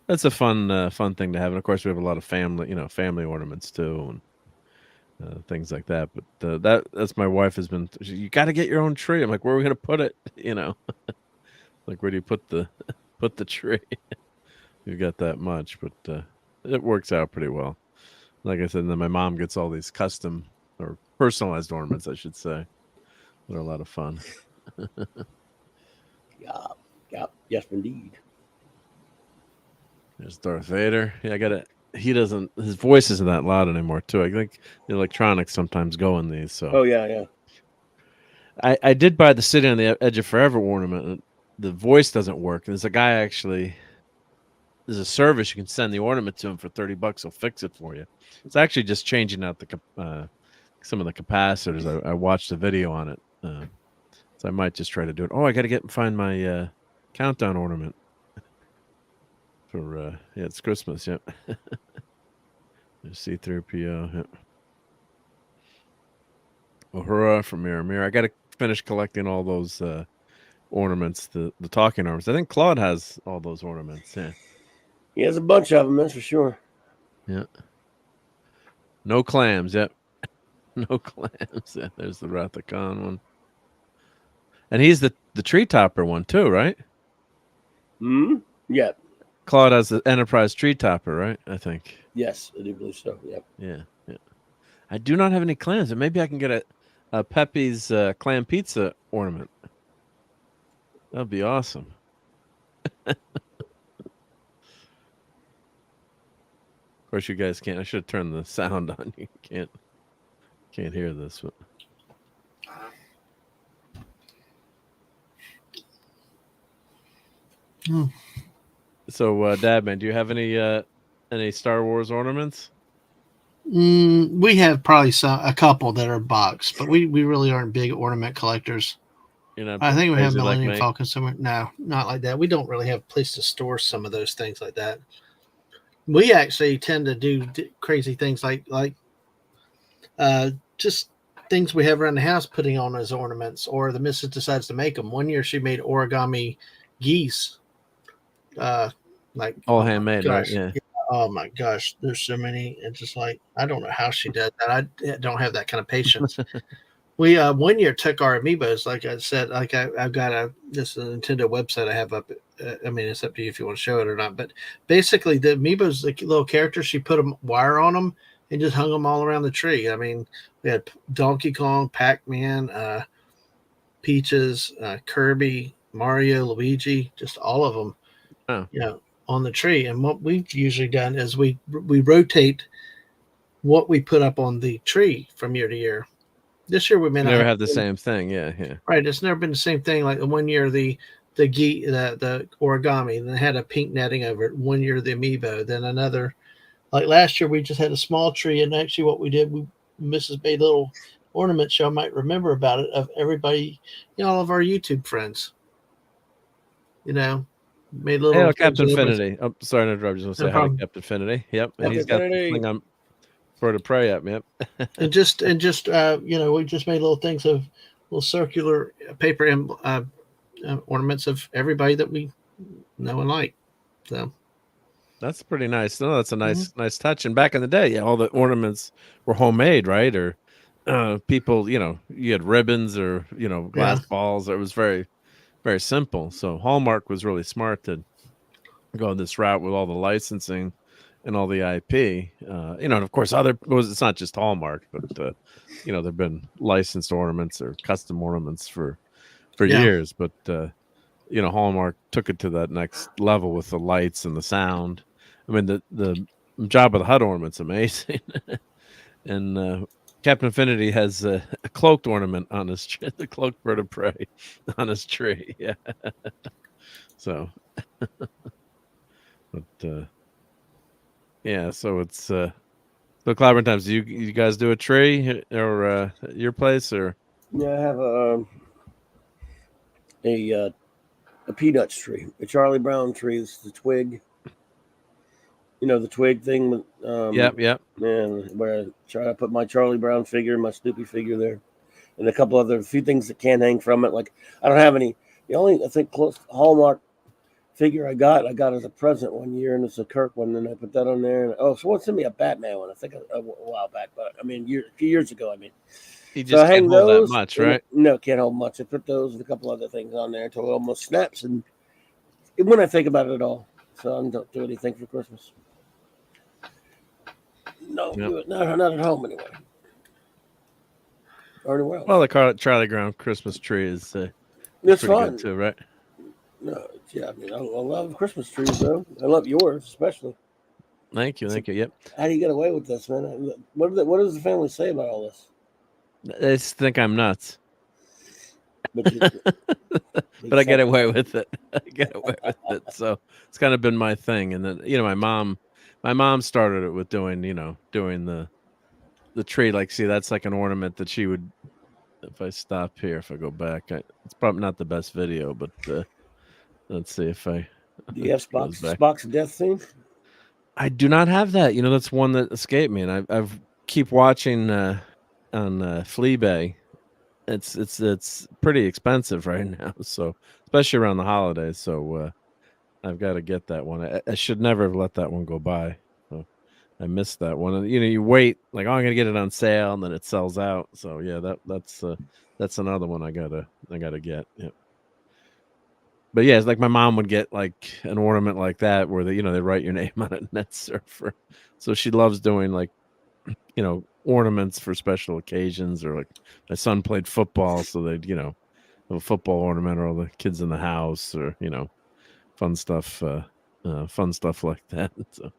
that's a fun thing to have. And of course, we have a lot of family ornaments too, and things like that. But that's my wife has been. You got to get your own tree. I'm like, where are we gonna put it? Like, where do you put the tree? You've got that much, but it works out pretty well. Like I said, and then my mom gets all these custom or personalized ornaments, I should say. They're a lot of fun. Yeah, yes, indeed. There's Darth Vader. Yeah, his voice isn't that loud anymore, too. I think the electronics sometimes go in these. So. Oh, yeah. I did buy the City on the Edge of Forever ornament. And the voice doesn't work. There's a guy there's a service you can send the ornament to him for $30. He'll fix it for you. It's actually just changing out some of the capacitors. I watched a video on it, so I might just try to do it. Oh, I got to find my countdown ornament for it's Christmas. Yep. C-3PO. Yep. Uhura from Mirror. I got to finish collecting all those ornaments, the talking ornaments. I think Claude has all those ornaments. Yeah. He has a bunch of them, that's for sure. Yeah. No clams, yep. No clams. Yeah, there's the Wrath of Khan one. And he's the tree topper one too, right? Yeah. Claude has the Enterprise tree topper, right? I think. Yes, I do believe so. Yep. Yeah. I do not have any clams, and maybe I can get a Pepe's clam pizza ornament. That'd be awesome. Of course, you guys can't. I should have turned the sound on. You can't hear this. But. So, Dad, man, do you have any Star Wars ornaments? We have probably a couple that are boxed, but we really aren't big ornament collectors. I think we have Millennium like Falcon somewhere. No, not like that. We don't really have a place to store some of those things like that. We actually tend to do crazy things like just things we have around the house, putting on as ornaments, or the missus decides to make them. One year she made origami geese, like all handmade, right? Yeah. Oh my gosh, there's so many. It's just like, I don't know how she did that. I don't have that kind of patience. We one year took our amiibos, like I said, like I've got this Nintendo website I have up. I mean, it's up to you if you want to show it or not. But basically, the amiibos, the little characters, she put a wire on them and just hung them all around the tree. I mean, we had Donkey Kong, Pac-Man, Peaches, Kirby, Mario, Luigi, just all of them. Oh. On the tree. And what we've usually done is we rotate what we put up on the tree from year to year. This year we may never have the same thing. Yeah. Right. It's never been the same thing. Like one year the origami, and then had a pink netting over it. One year the amiibo, then another. Like last year we just had a small tree, and actually what we did, Mrs. made little ornaments y'all might remember about it, of everybody, all of our YouTube friends. Made little. Hey, Captain Infinity. Oh, sorry to interrupt. Just want to say hi to Captain Infinity. Yep, and he's got the thing on for to pray up. Yep. and just we just made little things of little circular paper ornaments of everybody that we know and like. So that's pretty nice. No, that's a nice touch. And back in the day, all the ornaments were homemade, right? Or people, you had ribbons or glass balls. It was very, very simple. So Hallmark was really smart to go this route with all the licensing and all the IP. And of course, it's not just Hallmark, but there've been licensed ornaments or custom ornaments for years. But Hallmark took it to that next level with the lights and the sound. I mean, the Jabba the Hutt ornament's amazing. And Captain Infinity has a cloaked ornament on his tree, the cloaked bird of prey on his tree. Yeah. So, but yeah, so it's so Clobbering Times. Do you guys do a tree or your place or? Yeah, I have a peanuts tree, a Charlie Brown tree. It's the twig. The twig thing with yep. And where I try to put my Charlie Brown figure, my Snoopy figure there, and a few things that can hang from it. Like I don't have any. The only I think close Hallmark figure I got as a present one year, and it's a Kirk one, and I put that on there. And someone sent me a Batman one. I think a while back, but I mean a few years ago. I mean, you just can't hold that much, right? No, can't hold much. I put those and a couple other things on there until it almost snaps. And when I think about it at all, so I don't do anything for Christmas. No, not at home anyway. Or anywhere else. Well, the Charlie Brown Christmas tree is it's fun too, right? No, yeah. I mean, I love Christmas trees, though. I love yours, especially. Thank you. Yep. How do you get away with this, man? What does the family say about all this? They just think I'm nuts. But I get away with it. So it's kind of been my thing. And then my mom started it with doing the tree. Like, see, that's like an ornament that she would. If I stop here, if I go back, it's probably not the best video, but let's see if I. Do you have Spock's death scene? I do not have that. That's one that escaped me, and I've keep watching on Fleabay. It's pretty expensive right now, so especially around the holidays. So I've got to get that one. I should never have let that one go by. So I missed that one. And you wait like, I'm gonna get it on sale, and then it sells out. So yeah, that's another one I gotta get. Yeah. But yeah, it's like my mom would get like an ornament like that where they write your name on it, Net Surfer. So she loves doing like ornaments for special occasions, or like my son played football, so they'd have a football ornament, or all the kids in the house, or fun stuff like that. So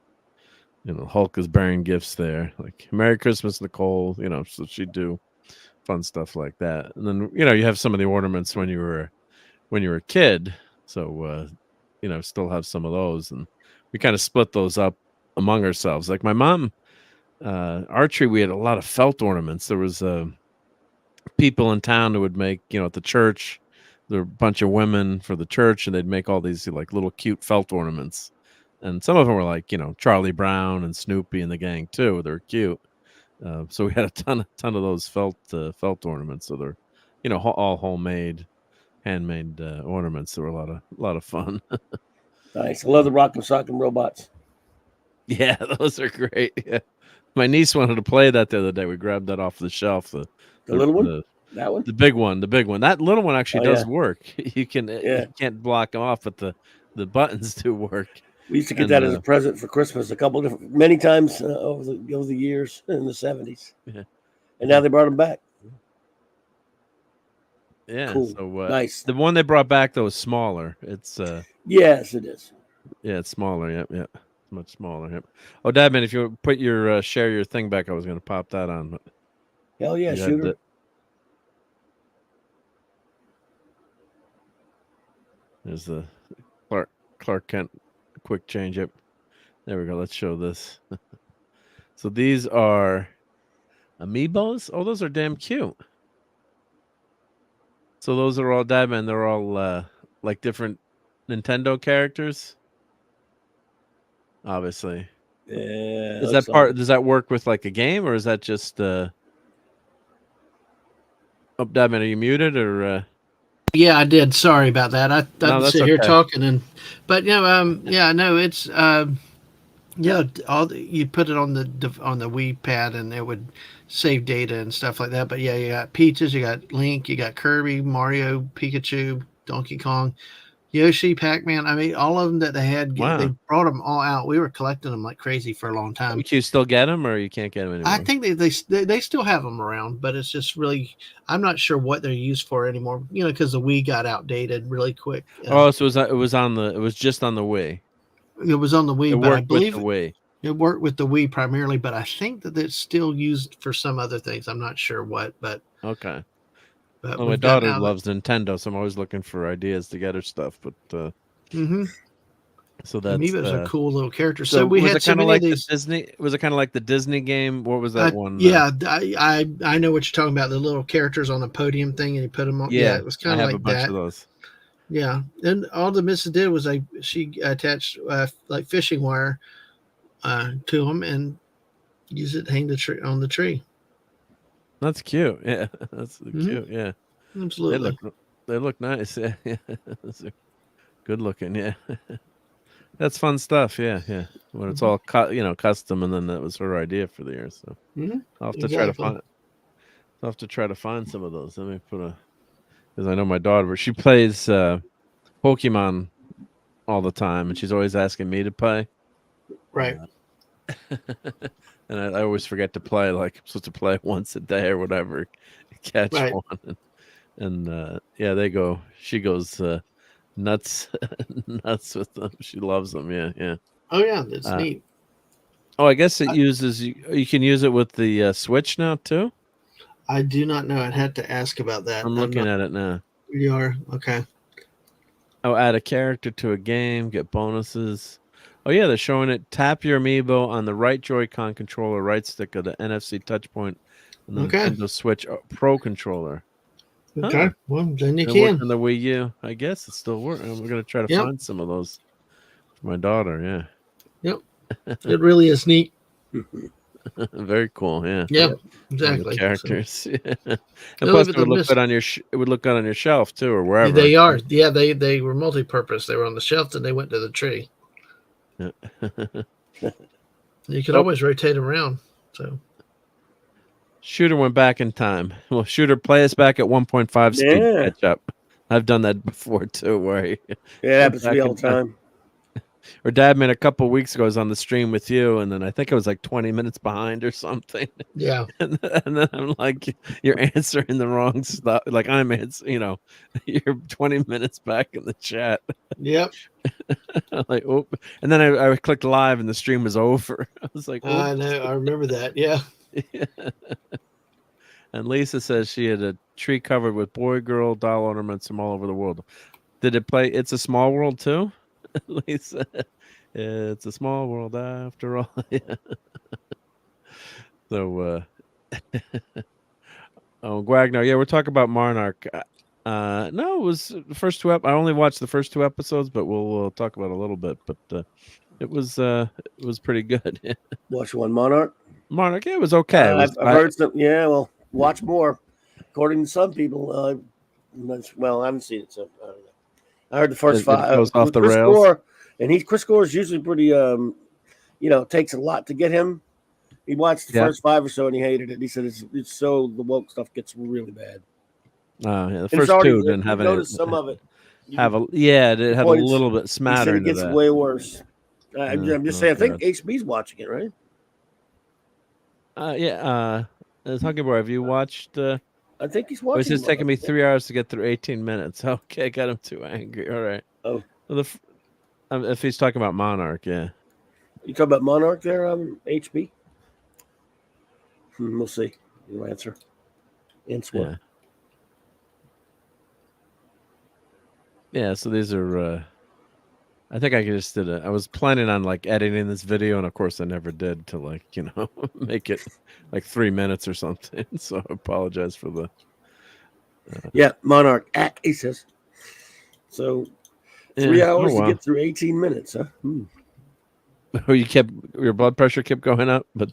Hulk is bearing gifts there, like Merry Christmas, Nicole. So she'd do fun stuff like that. And then you have some of the ornaments when you were a kid, so still have some of those, and we kind of split those up among ourselves. Like my mom, our tree, we had a lot of felt ornaments. There was people in town who would make, at the church, there were a bunch of women for the church, and they'd make all these like little cute felt ornaments, and some of them were like Charlie Brown and Snoopy and the gang too. They're cute. So we had a ton of those felt ornaments. So they're all homemade, handmade ornaments. They were a lot of fun. Nice. I love the rock and sock and robots. Yeah, those are great. Yeah. My niece wanted to play that the other day. We grabbed that off the shelf. The little one? That one? The big one. That little one actually does work. You can't block them off, but the buttons do work. We used to get that as a present for Christmas many times over the years in the 70s. Yeah. And now they brought them back. Yeah. Cool. So nice. The one they brought back though is smaller. It's yes, it is. Yeah, it's smaller. Yep. Much smaller. Yep. Oh, Dadman, if you put your share your thing back, I was going to pop that on. But hell yeah, shooter. There's the Clark Kent quick change. Yep. There we go. Let's show this. So these are amiibos. Oh, those are damn cute. So those are all Dadman. They're all like different Nintendo characters. Obviously. Yeah. Does that work with like a game, or is that just oh, Dadman, are you muted or Yeah, I did. Sorry about that. I sit here talking but it's you put it on the Wii pad and it would save data and stuff like that. But yeah, you got Peaches, you got Link, you got Kirby, Mario, Pikachu, Donkey Kong, Yoshi, Pac-Man. I mean, all of them that they had, they brought them all out. We were collecting them like crazy for a long time. Can you still get them, or you can't get them anymore? I think they still have them around, but it's just really, I'm not sure what they're used for anymore. Because the Wii got outdated really quick. So it was just on the Wii. It was on the Wii, but I believe it worked with the Wii primarily. But I think that it's still used for some other things. I'm not sure what, but okay. Well, my daughter loves Nintendo, so I'm always looking for ideas to get her stuff. But so that's Amiibos are cool little characters. So we had so many like of these. Disney. Was it kind of like the Disney game? What was that one? Yeah, I know what you're talking about. The little characters on the podium thing, and you put them on. Yeah, it was kind of like that. I have a bunch of those. Yeah, and all the missus did was she attached like fishing wire to them and use it to hang on the tree. That's cute. Yeah, that's cute. Yeah, absolutely. They look nice. Yeah, good looking. Yeah, that's fun stuff. Yeah. When it's all custom, and then that was her idea for the year. So I'll have to try to find. I'll have to try to find some of those. Let me because I know my daughter, she plays Pokemon all the time, and she's always asking me to play. Right. And I always forget to play. Like I'm supposed to play once a day or whatever, catch one. And they go. She goes nuts with them. She loves them. Yeah. Oh yeah, that's neat. Oh, I guess it uses you can use it with the Switch now too. I do not know. I'd have to ask about that. I'm looking at it now. You are okay. Oh, add a character to a game, get bonuses. Oh yeah, they're showing it. Tap your amiibo on the right Joy-Con controller, right stick of the NFC touchpoint, and the Nintendo Switch Pro controller. Okay, well then you can. On the Wii U, I guess it's still working. We're gonna try to find some of those for my daughter. Yeah. Yep. It really is neat. Very cool. Yeah. Yeah. Exactly. Characters. So. Yeah. And plus, it would look good on your. It would look good on your shelf too, or wherever. They are. Yeah. They were multi-purpose. They were on the shelf, and they went to the tree. Yeah. You could always rotate them around. So. Shooter went back in time. Well, Shooter, play us back at 1.5 speed catch up. I've done that before too. Where it happens to me all the time. Or Dadman a couple of weeks ago was on the stream with you, and then I think I was like 20 minutes behind or something. Yeah. And then I'm like, you're answering the wrong stuff. Like I'm answering, you're 20 minutes back in the chat. Yep. I'm like, oh, and then I clicked live and the stream was over. I was like, I know. I remember that. Yeah. And Lisa says she had a tree covered with boy, girl, doll ornaments from all over the world. Did it play It's a Small World too? Lisa, it's a small world after all. So, Guagno, we're talking about Monarch. No, it was the first two. I only watched the first 2 episodes, but we'll talk about it a little bit. But it was pretty good. Watch one Monarch. Monarch, it was okay. I've heard some. Yeah, well, watch more. According to some people, well, I haven't seen it, so I don't know. I heard the first 5. It goes off the Chris rails. Gore, and Chris Gore is usually pretty. Takes a lot to get him. He watched the first 5 or so, and he hated it. He said it's so the woke stuff gets really bad. The first 2 didn't have any. Noticed some of it. It had a little bit smattering. It gets way worse. I'm just saying. I think HB's watching it, right? Talking about, have you watched? I think he's watching. It's just taking me 3 hours to get through 18 minutes. Okay, got him too angry. All right. Oh, well, if he's talking about Monarch, yeah. You talking about Monarch there, HB? We'll see. Your answer. Yeah. Yeah. So these are. I think I just did it. I was planning on editing this video, and of course I never did to make it 3 minutes or something. So I apologize for the. Monarch. He says. So 3 hours to get through 18 minutes, huh? Oh, your blood pressure kept going up, but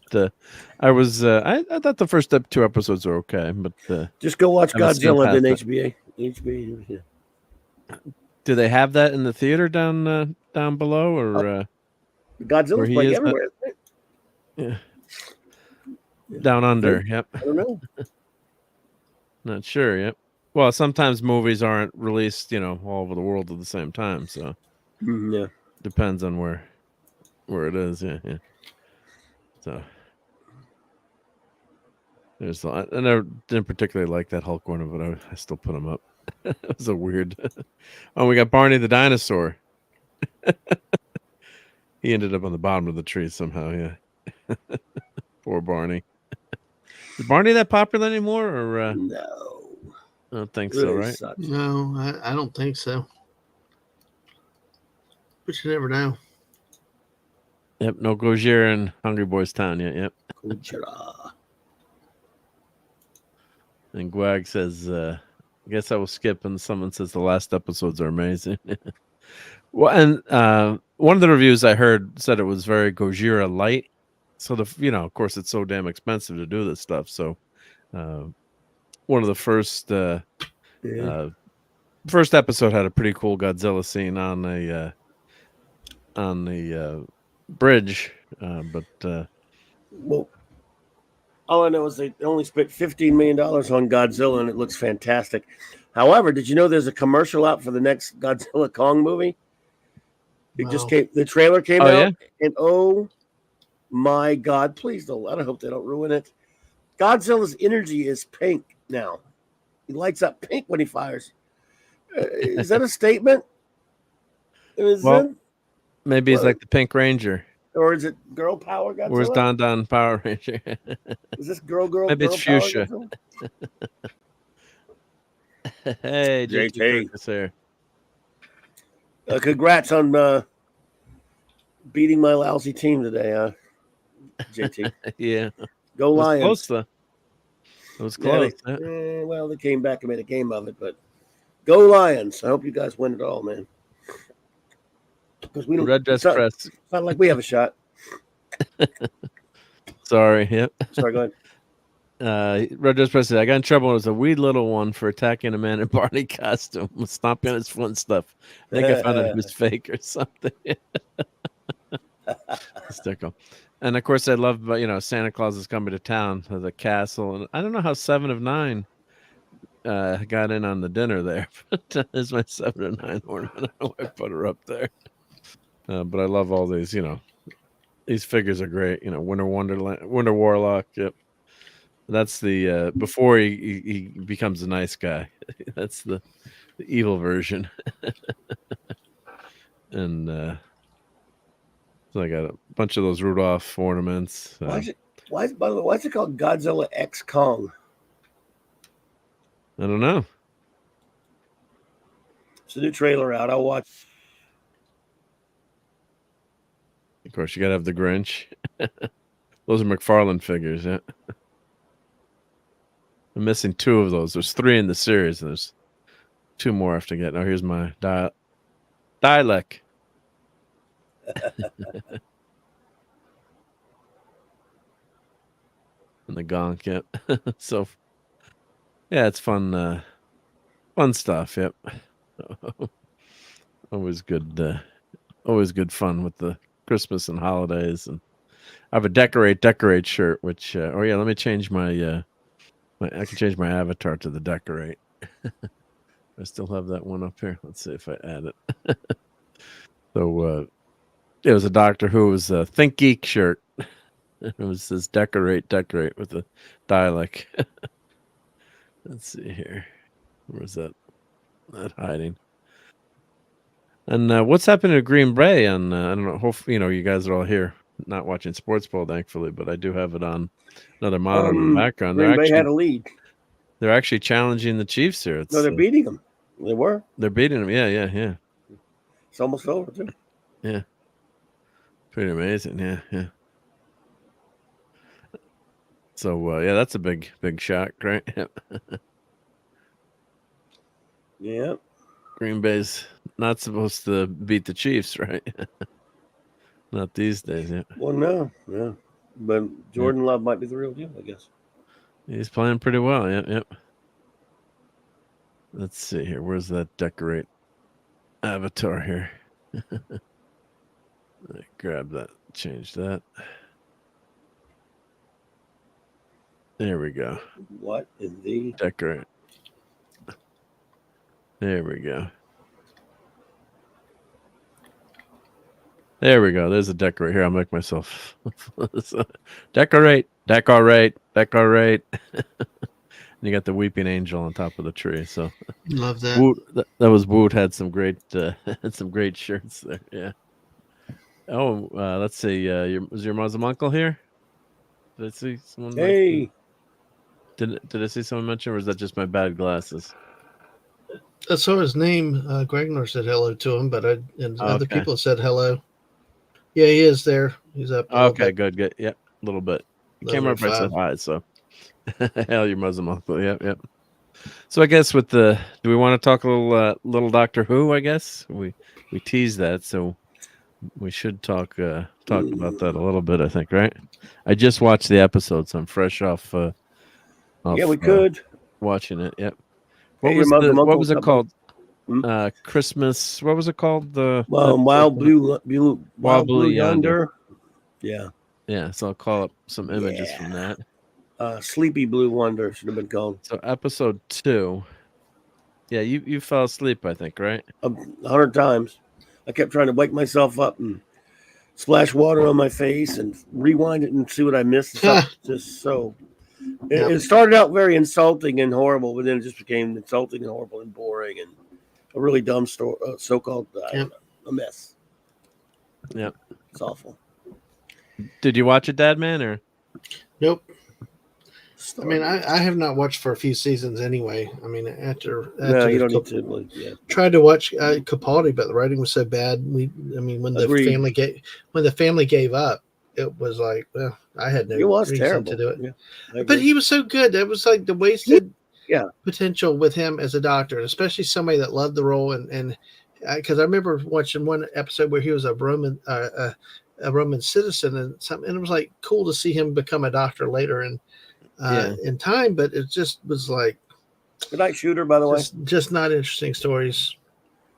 I was I thought the first 2 episodes were okay, but just go watch Godzilla then HBO. Yeah. Do they have that in the theater down below, or Godzilla's playing everywhere? Yeah. Down under. Yep. I don't know. Not sure. Yep. Well, sometimes movies aren't released, all over the world at the same time, so yeah, depends on where it is. Yeah. So there's I never didn't particularly like that Hulk one, but I still put him up. It was a weird. Oh, we got Barney the dinosaur. He ended up on the bottom of the tree somehow. Yeah. Poor Barney. Is Barney that popular anymore, or no? I don't think so, right? Sucks. No, I don't think so. But you never know. Yep, no Gojira in Hungry Boys Town yet. Yep. Gojira. And Gwag says, I guess I will skip, and someone says the last episodes are amazing. Well, and one of the reviews I heard said it was very Gojira light. So of course, it's so damn expensive to do this stuff. So, one of the first episode had a pretty cool Godzilla scene on the bridge, but well, all I know is they only spent $15 million on Godzilla, and it looks fantastic. However, did you know there's a commercial out for the next Godzilla Kong movie? It just came. The trailer came out, and oh my God! Please don't. I hope they don't ruin it. Godzilla's energy is pink now. He lights up pink when he fires. Is that a statement? Maybe he's like the Pink Ranger. Or is it girl power Godzilla? Where's Don Power Ranger? Is this girl? Maybe it's fuchsia. Hey, JT. Sir. Congrats on beating my lousy team today, JT. Yeah. Go Lions. Close, though. It was close. Well, they came back and made a game of it, but go Lions. I hope you guys win it all, man. Because we don't. Red Dress Press. It's not like we have a shot. Sorry. Yep. Sorry, go ahead. Red Dress Press said, I got in trouble. It was a wee little one for attacking a man in Barney costume, stomping on his foot and stuff. I think I found out it was fake or something. Stickle. And of course, I love, Santa Claus is coming to town, the castle. And I don't know how 7 of 9 got in on the dinner there. But there's my 7 of 9 ornament. I know I put her up there. But I love all these, these figures are great. Winter Wonderland, Winter Warlock. Yep. That's the before he becomes a nice guy. That's the evil version. And so I got a bunch of those Rudolph ornaments. By the way, why is it called Godzilla X Kong? I don't know. It's a new trailer out. I'll watch. Of course, you got to have the Grinch. Those are McFarlane figures, yeah. I'm missing 2 of those. There's 3 in the series. And there's 2 more I have to get. Oh, here's my Dialect. And the gonk, yep. So, yeah, it's fun. Fun stuff. Yep. Always good. Always good fun with the Christmas and holidays. And I have a decorate shirt. Which, oh yeah, let me change my. I can change my avatar to the decorate. I still have that one up here. Let's see if I add it. So it was a Doctor Who. It was a Think Geek shirt. It was this decorate with the dialect. Let's see here. Where was that? Not hiding. And what's happening to Green Bay? And I don't know. Hopefully, you guys are all here, not watching Sports Bowl, thankfully, but I do have it on another monitor in the background. Green Bay had a lead. They're actually challenging the Chiefs here. No, they're beating them. They were. They're beating them. Yeah. It's almost over too. Yeah. Pretty amazing. Yeah. So yeah, that's a big shock, right? Yeah. Green Bay's not supposed to beat the Chiefs, right? Not these days, yeah. Well, no. But Jordan Love might be the real deal, I guess. He's playing pretty well, yep. Let's see here. Where's that decorate avatar here? Grab that, change that. There we go. What in the decorate? There we go. There we go. There's a decorate here. I'll make myself decorate. And you got the weeping angel on top of the tree. So love that. Woot, that was Woot had some great shirts there. Yeah. Oh, let's see. Was your Muslim uncle here? Did I see someone? Hey. Did I see someone mention, or was that just my bad glasses? I saw his name. Gregor said hello to him, but other people said hello. Yeah, he is there. He's up. Okay, good. Yep, a little bit. Came up right said hi, so hell, your Muslim uncle. Yep. So I guess do we want to talk a little Doctor Who? I guess we teased that, so we should talk about that a little bit. I think, right? I just watched the episode, so I'm fresh off. Yeah, we could watching it. Yep. What was it called? Christmas. What was it called? Wild Blue Yonder. Yeah. So I'll call up some images from that. Sleepy Blue Wonder should have been called. So episode 2. Yeah, you fell asleep, I think, right? 100 times. I kept trying to wake myself up and splash water on my face and rewind it and see what I missed. Just so. It started out very insulting and horrible, but then it just became insulting and horrible and boring and a really dumb story, so-called a mess. Yeah, it's awful. Did you watch it, Dad Man, or? Nope. I mean, I have not watched for a few seasons anyway. I mean, after you don't need to. Yeah. Tried to watch Capaldi, but the writing was so bad. When the family gave up, it was like, well, I had no reason to do it. Yeah, but he was so good. That was like the wasted potential with him as a doctor, especially somebody that loved the role. And because I remember watching one episode where he was a Roman citizen and something, and it was like cool to see him become a doctor later in time. But it just was like, good night, Shooter. By the way, just not interesting stories.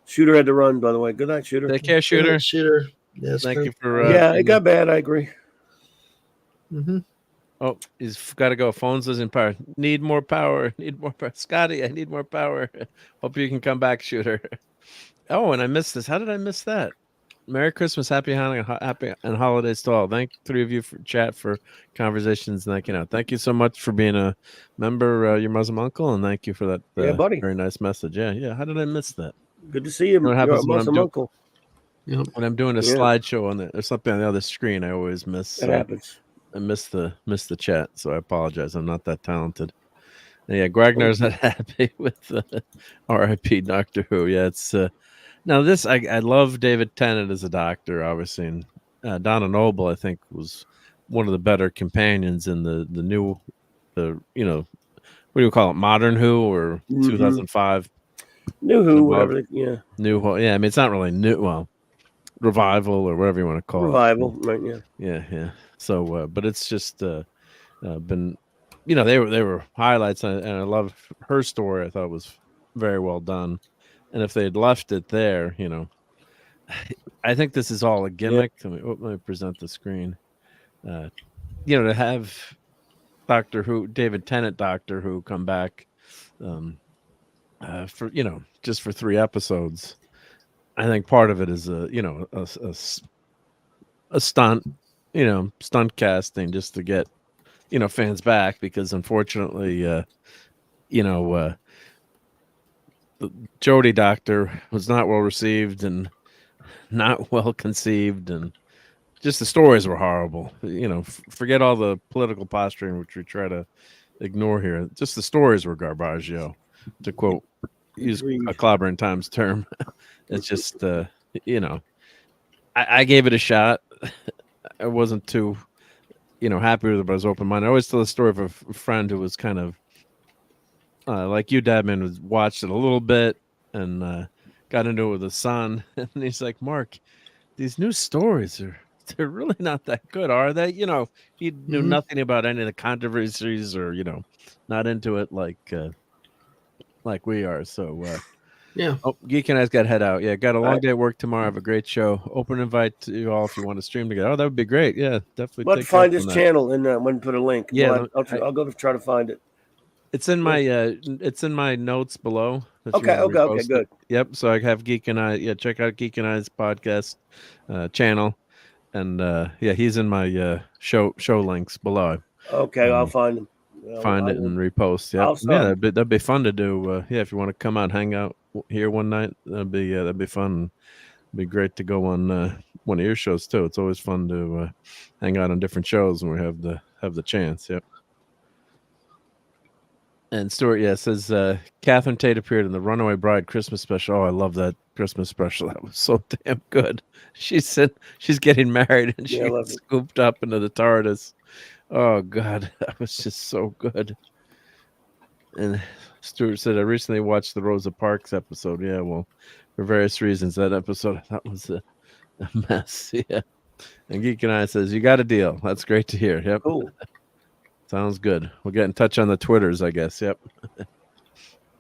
Shooter had to run. By the way, good night, Shooter. Take care, Shooter. Shooter. Yes, thank you for. It got bad. I agree. Mm-hmm. Oh, he's got to go. Phones losing power. Need more power. Scotty, I need more power. Hope you can come back, Shooter. Oh, and I missed this. How did I miss that? Merry Christmas, happy and holidays to all. Thank 3 of you for chat, for conversations, and thank you so much for being a member, your Muslim uncle, and thank you for that buddy. Very nice message. Yeah. How did I miss that? Good to see you. What happens when Muslim uncle? When I'm doing a slideshow there's something on the other screen, I always miss. That happens. I missed the chat, so I apologize. I'm not that talented. And yeah, Gragnar's not happy with R.I.P. Doctor Who. Yeah, it's now this. I love David Tennant as a doctor, obviously, and Donna Noble, I think, was one of the better companions in the new, what do you call it, modern Who or 2005. New Who, whatever. Yeah. New Who. Yeah, I mean, it's not really new. Well, revival or whatever you want to call revival, it. right? Yeah. Yeah. So, but it's just been, they were highlights, and I love her story. I thought it was very well done. And if they'd left it there, I think this is all a gimmick. Yeah. Let me present the screen. To have Doctor Who, David Tennant, Doctor Who, come back, for just for 3 episodes. I think part of it is a stunt, stunt casting just to get fans back, because unfortunately, the Jodie Doctor was not well received and not well conceived, and just the stories were horrible. Forget all the political posturing, which we try to ignore here. Just the stories were garbaggio, to quote, use a Clobbering Times term. It's just, I gave it a shot. I wasn't too, happy with it, but I was open-minded. I always tell the story of a friend who was kind of, like you, Dadman, watched it a little bit and got into it with his son. And he's like, Mark, these new stories they're really not that good, are they? He knew nothing about any of the controversies, or not into it like we are. So yeah. Oh, Geek and I's got to head out. Yeah, got a long day at work tomorrow. Have a great show. Open invite to you all if you want to stream together. Oh, that would be great. Yeah, definitely. Let's find his channel and when put a link. Yeah, I'll go to try to find it. It's in my notes below. Okay, good. Yep. So I have Geek and I. Yeah, check out Geek and I's podcast channel, and he's in my show links below. Okay, I'll find him. Find it and repost. Yeah, that'd be fun to do. If you want to come out and hang out here one night, that'd be fun. It'd be great to go on one of your shows too. It's always fun to hang out on different shows when we have the chance. Yep. And Stuart, says Catherine Tate appeared in the Runaway Bride Christmas special. Oh, I love that Christmas special. That was so damn good. She said she's getting married and she gets scooped up into the TARDIS. Oh God, that was just so good. And Stuart said, I recently watched the Rosa Parks episode. Yeah, well, for various reasons, that episode I thought was a mess. Yeah. And Geek and I says, you got a deal. That's great to hear. Yep. Cool. Sounds good. We'll get in touch on the Twitters, I guess. Yep.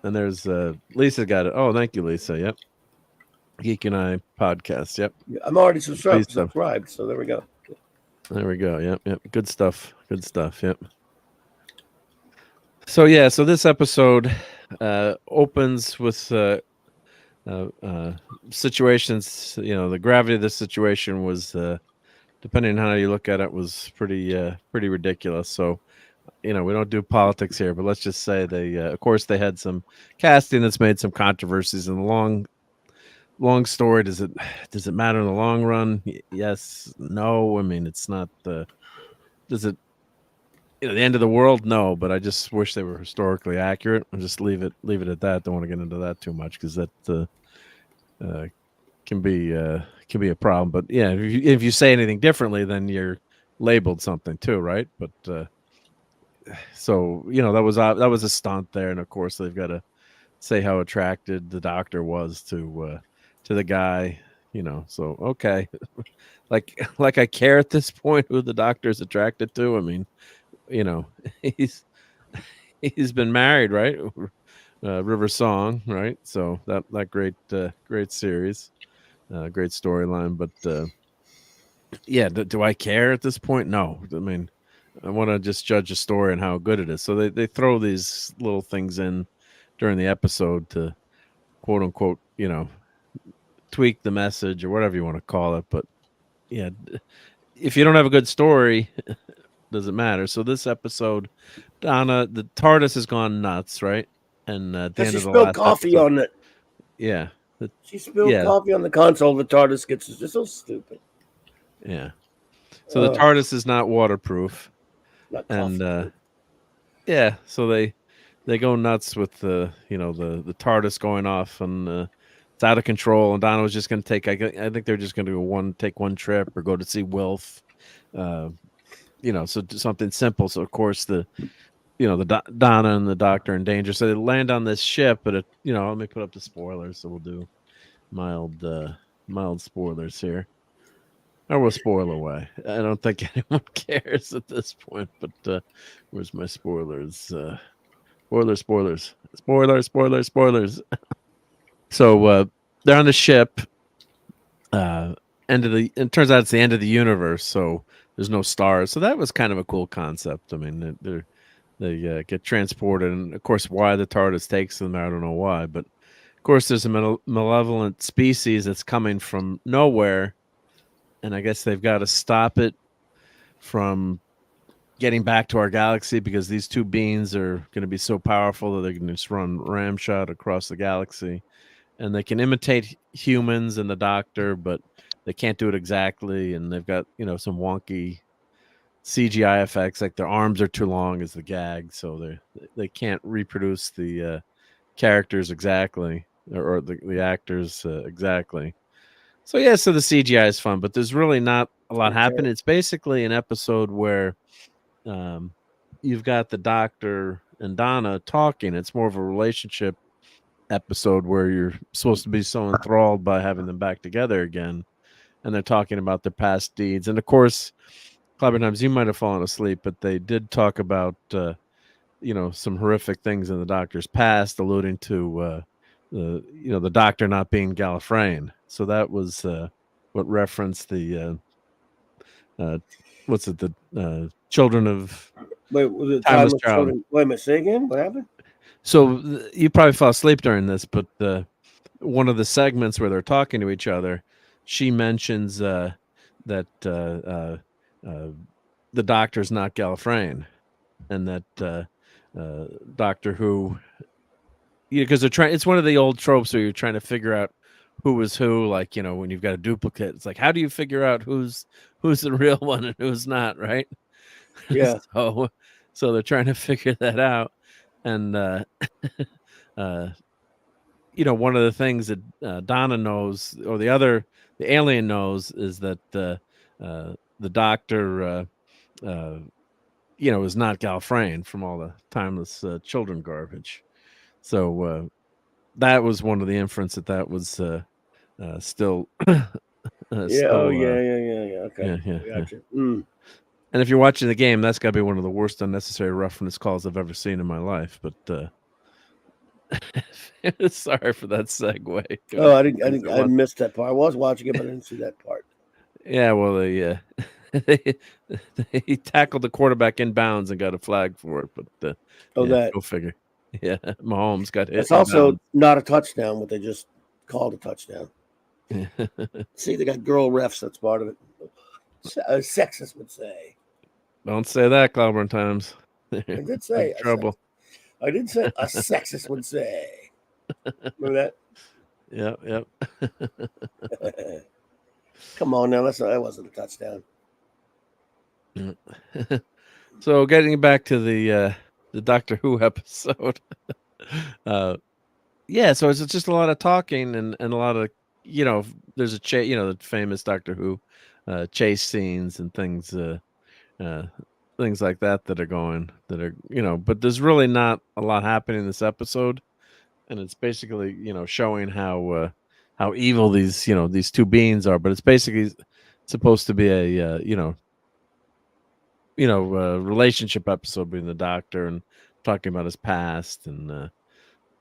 And there's Lisa got it. Oh, thank you, Lisa. Yep. Geek and I podcast. Yep. I'm already subscribed, so there we go. There we go. Yep. Good stuff. Yep. So this episode opens with situations. The gravity of this situation was, depending on how you look at it, was pretty ridiculous. So, we don't do politics here, but let's just say they, of course, they had some casting that's made some controversies in the long story. Does it matter in the long run? Yes. No. I mean, it's not does it, the end of the world? No, but I just wish they were historically accurate. I'll just leave it at that. Don't want to get into that too much, because that can be a problem. But yeah, if you say anything differently, then you're labeled something too, right? But so that was a stunt there, and of course they've got to say how attracted the Doctor was to the guy. So okay, like I care at this point who the Doctor is attracted to. I mean, he's been married, right? River Song, right? So that great series, great storyline. But do I care at this point? No. I mean, I want to just judge a story and how good it is. So they throw these little things in during the episode to quote unquote, tweak the message or whatever you want to call it. But yeah, if you don't have a good story, doesn't matter. So this episode, Donna, the TARDIS has gone nuts, right? And at the end of the last coffee episode, on it. Yeah. She spilled coffee on the console. The TARDIS gets it's just so stupid. Yeah. So the TARDIS is not waterproof. Not and so they go nuts with the TARDIS going off, and it's out of control. And Donna was just going to take. I think they're just going to take one trip or go to see Wilf. So something simple. So of course the Donna and the doctor in danger. So they land on this ship, but let me put up the spoilers. So we'll do mild spoilers here. Or we'll spoil away. I don't think anyone cares at this point, but where's my spoilers? Spoilers. So they're on the ship. It turns out it's the end of the universe, so there's no stars. So that was kind of a cool concept. I mean, they get transported, and of course, why the TARDIS takes them, I don't know why, but of course, there's a malevolent species that's coming from nowhere, and I guess they've got to stop it from getting back to our galaxy because these two beings are going to be so powerful that they can just run ramshot across the galaxy, and they can imitate humans and the Doctor, but they can't do it exactly, and they've got some wonky CGI effects, like their arms are too long as the gag, so they can't reproduce the characters exactly or the actors exactly. So so the CGI is fun, but there's really not a lot happening. It's basically an episode where you've got the Doctor and Donna talking. It's more of a relationship episode where you're supposed to be so enthralled by having them back together again, and they're talking about their past deeds. And of course, Clever Times, you might have fallen asleep, but they did talk about some horrific things in the Doctor's past, alluding to the Doctor not being Gallifreyan. So that was what referenced the what's it, the children of Timeless Child. Wait a minute, say again, what happened? So you probably fell asleep during this, but one of the segments where they're talking to each other, she mentions that the Doctor's not Gallifreyan, and that Doctor Who, because they're trying. It's one of the old tropes where you're trying to figure out who is who. Like when you've got a duplicate, it's like, how do you figure out who's the real one and who's not, right? Yeah. So they're trying to figure that out, and one of the things that Donna knows, or the alien knows, is that the Doctor is not Gallifreyan from all the timeless children garbage. So that was one of the inference that was still. Yeah. Okay. Yeah. Gotcha. Mm. And if you're watching the game, that's got to be one of the worst unnecessary roughness calls I've ever seen in my life. But sorry for that segue. Oh, I missed that part. I was watching it, but I didn't see that part. Yeah, well, he tackled the quarterback in bounds and got a flag for it. But go figure. Yeah, Mahomes got hit. It's also not a touchdown. What they just called a touchdown. See, they got girl refs. That's part of it. Sexist would say. Don't say that, Clever Times. I did say trouble. I did say a sexist would say. Remember that? Yep. Come on now, that wasn't a touchdown. So getting back to the Doctor Who episode. So it's just a lot of talking and a lot of there's the famous Doctor Who chase scenes and things like that are going, but there's really not a lot happening in this episode, and it's basically showing how evil these two beings are, but it's basically supposed to be a relationship episode between the Doctor and talking about his past, and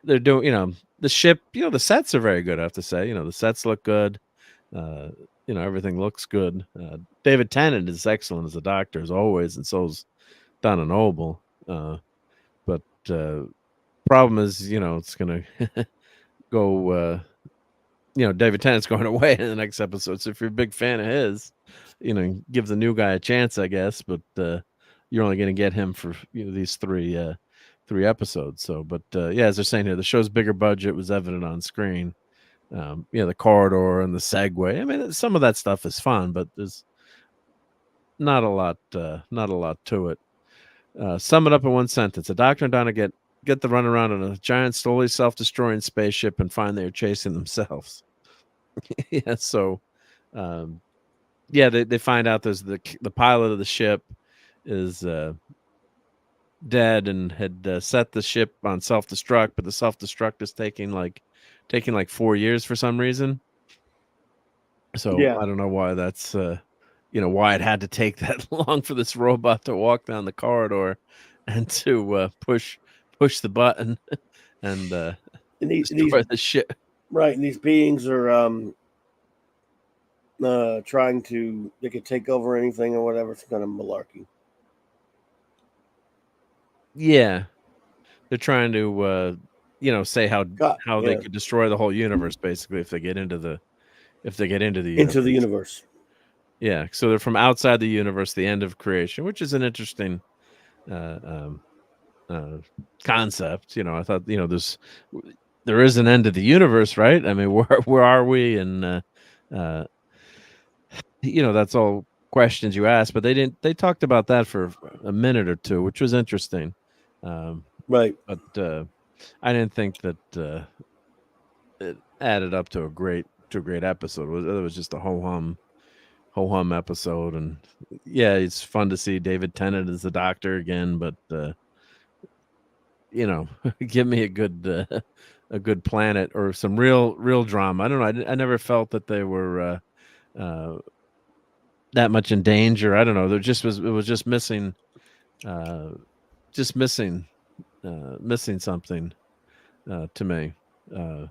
they're doing the ship, the sets are very good, I have to say. The sets look good. Everything looks good. David Tennant is excellent as the Doctor, as always, and so is Donna Noble. But problem is, it's going to go, David Tennant's going away in the next episode. So if you're a big fan of his, give the new guy a chance, I guess. But you're only going to get him for these three episodes. So, but as they're saying here, the show's bigger budget was evident on screen. The corridor and the segue. I mean, some of that stuff is fun, but there's not a lot to it. Sum it up in one sentence: the Doctor and Donna get the runaround on a giant, slowly self-destroying spaceship and find they are chasing themselves. So, they find out there's the pilot of the ship is dead and had set the ship on self-destruct, but the self-destruct is taking like 4 years for some reason. So Yeah. I don't know why that's why it had to take that long for this robot to walk down the corridor and to push the button and destroy the ship. Right, and these beings are trying to, they could take over anything or whatever. It's kind of malarkey. Yeah, they're trying to say how they could destroy the whole universe basically if they get into the universe. Yeah, so they're from outside the universe, the end of creation, which is an interesting concept. I thought there is an end to the universe, right? I mean, where are we? And that's all questions you ask, but they talked about that for a minute or two, which was interesting. Right. But I didn't think that it added up to a great episode. It was just a ho hum episode, and yeah, it's fun to see David Tennant as the Doctor again, but give me a good planet or some real drama. I don't know. I never felt that they were that much in danger. I don't know. It was just missing missing something to me. I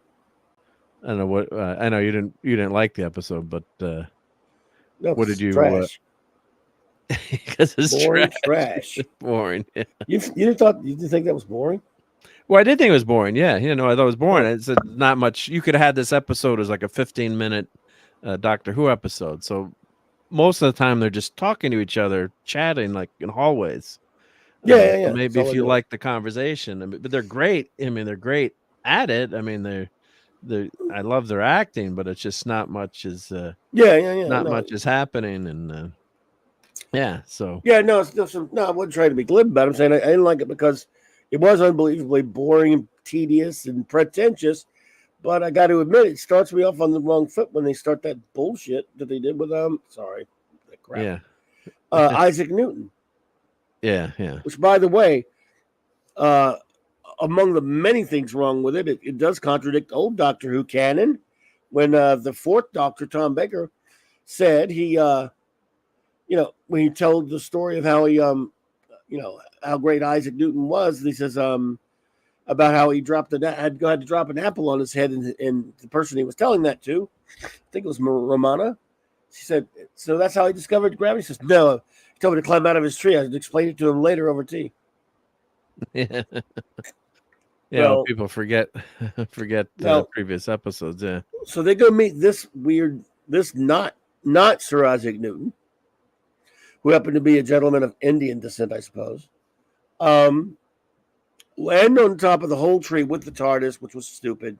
don't know what I know you didn't like the episode, but no, what did you? Trash. Because it's boring, trash. Boring. Yeah. You didn't think that was boring? Well, I did think it was boring. Yeah, I thought it was boring. It's not much. You could have had this episode as like a 15-minute Doctor Who episode. So most of the time they're just talking to each other, chatting like in hallways. Yeah. So maybe if you like the conversation, but they're great. I mean, they're great at it. I mean, I love their acting, but it's just not much is much is happening, and so no, I wasn't trying to be glib about it. I'm saying I didn't like it because it was unbelievably boring and tedious and pretentious. But I got to admit, it starts me off on the wrong foot when they start that bullshit that they did with Isaac Newton. Yeah. Which, by the way, among the many things wrong with it, it does contradict old Doctor Who canon when the fourth Doctor, Tom Baker, said he, when he told the story of how he, how great Isaac Newton was, and he says about how he had to drop an apple on his head, and the person he was telling that to, I think it was Romana, she said, so that's how he discovered gravity? He says, no, he told me to climb out of his tree. I explained it to him later over tea. Yeah. Yeah, people forget previous episodes. Yeah. So they go meet this not Sir Isaac Newton, who happened to be a gentleman of Indian descent, I suppose. Land on top of the whole tree with the TARDIS, which was stupid.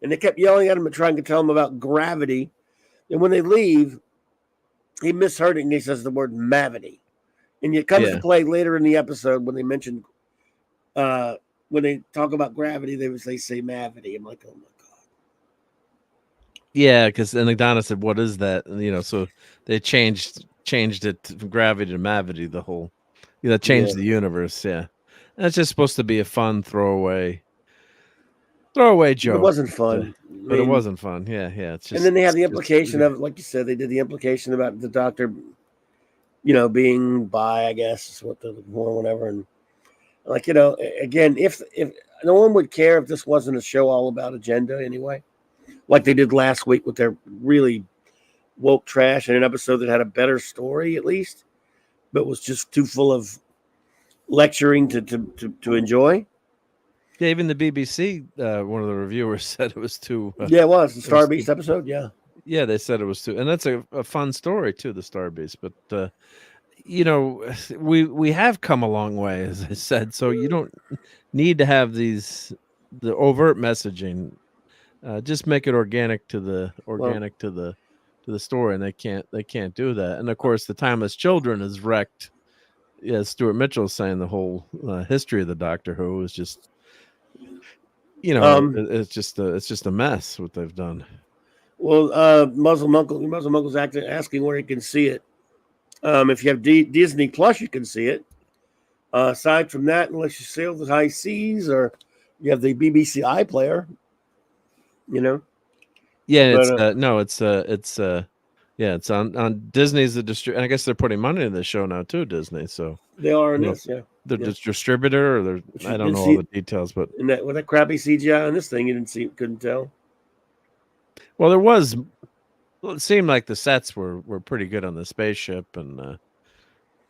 And they kept yelling at him and trying to tell him about gravity. And when they leave, he misheard it and he says the word mavity. And it comes to play later in the episode when they mention when they talk about gravity, they say mavity. I'm like, oh my god. Yeah, because and Donna said, "What is that?" And so they changed it from gravity to mavity. The whole, changed the universe. Yeah, and it's just supposed to be a fun throwaway joke. It wasn't fun, but it wasn't fun. Yeah. It's just, and then they have the implication of, like you said, they did the implication about the Doctor, being bi, I guess is what they're looking for, or whatever, and. Like, again, if no one would care if this wasn't a show all about agenda anyway, like they did last week with their really woke trash and an episode that had a better story at least, but was just too full of lecturing to enjoy. Yeah, even the BBC, one of the reviewers said it was too. It was the Star Beast episode. Yeah. Yeah, they said it was too, and that's a fun story too, the Star Beast, but. We have come a long way, as I said. So you don't need to have the overt messaging. Just make it organic to the story, and they can't do that. And of course, the Timeless Children is wrecked. Yeah, Stuart Mitchell is saying the whole history of the Doctor Who is just, it's just a mess what they've done. Well, Muslim Uncle's asking where he can see it. If you have Disney Plus, you can see it. Aside from that, unless you sail the high seas or you have the BBC iPlayer, you know. Yeah, But, it's on Disney's the distributor. I guess they're putting money in the show now too, Disney. So they are in you know, this, yeah. the Yeah. distributor, or they're I don't know all the details, but and that with that crappy CGI on this thing, couldn't tell. Well, it seemed like the sets were pretty good on the spaceship, and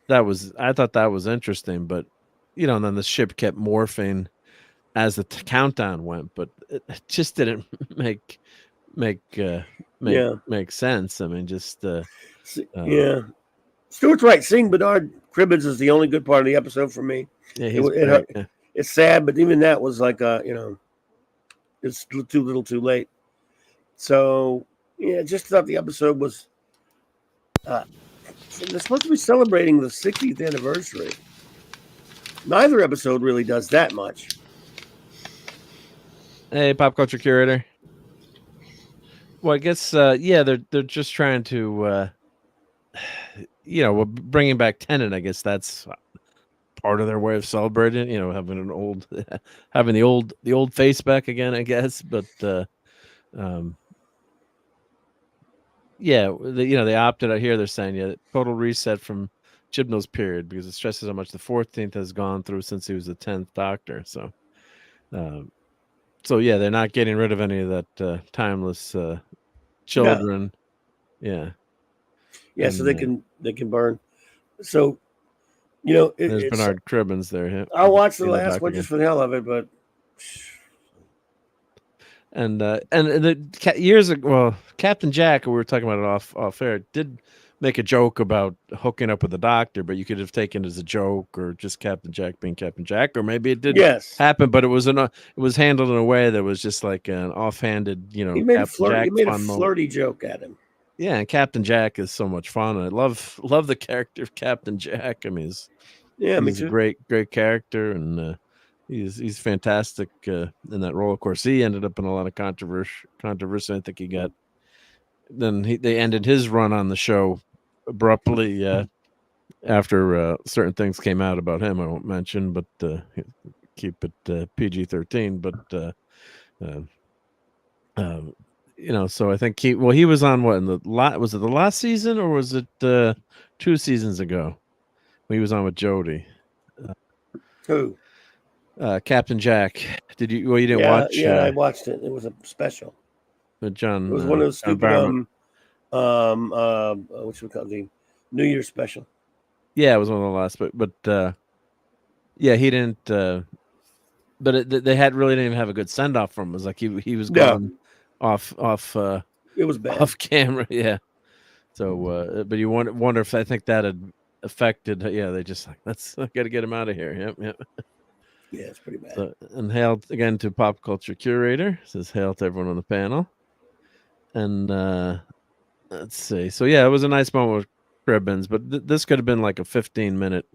I thought that was interesting, but and then the ship kept morphing as the countdown went, but it just didn't make sense. I mean, just yeah. Stuart's right. Seeing Bernard Cribbins is the only good part of the episode for me. Yeah, it's sad, but even that was like it's too little, too late. So yeah, just thought the episode was. They're supposed to be celebrating the 60th anniversary. Neither episode really does that much. Hey, pop culture curator. Well, I guess they're just trying to bringing back Tenet. I guess that's part of their way of celebrating. Having the old face back again. I guess, but they opted out here. They're saying total reset from Chibnall's period because it stresses how much the 14th has gone through since he was the 10th Doctor. So, they're not getting rid of any of that timeless children. Yeah. Yeah, so they can burn. So, there's Bernard Cribbins there. Yeah. I'll watch the last one just for the hell of it, but. And years ago, well, Captain Jack, we were talking about it off air, did make a joke about hooking up with the Doctor, but you could have taken it as a joke or just Captain Jack being Captain Jack, or maybe it didn't happen, but it was handled in a way that was just like an offhanded, he made a flirty joke at him. Yeah, and Captain Jack is so much fun. I love the character of Captain Jack. I mean, he's a great character, and he's fantastic in that role. Of course, he ended up in a lot of controversy. I think he got. Then they ended his run on the show abruptly after certain things came out about him. I won't mention, but keep it PG-13. But so I think he was on what was it the last season or was it 2 seasons ago? He was on with Jodie. Who? Captain Jack. Did you? Well, you didn't watch. Yeah, I watched it. It was a special. John. It was one of those stupid which we call the New Year's special. Yeah, it was one of the last, but he didn't. But they really didn't even have a good send off from him. It was like he was gone off. It was bad off camera. Yeah. So, but you wonder if I think that had affected. Yeah, they just like I got to get him out of here. Yep. Yeah, it's pretty bad. So, and hail again to Pop Culture Curator. Says hail to everyone on the panel. And let's see. So yeah, it was a nice moment with Cribbins, but this could have been like a 15-minute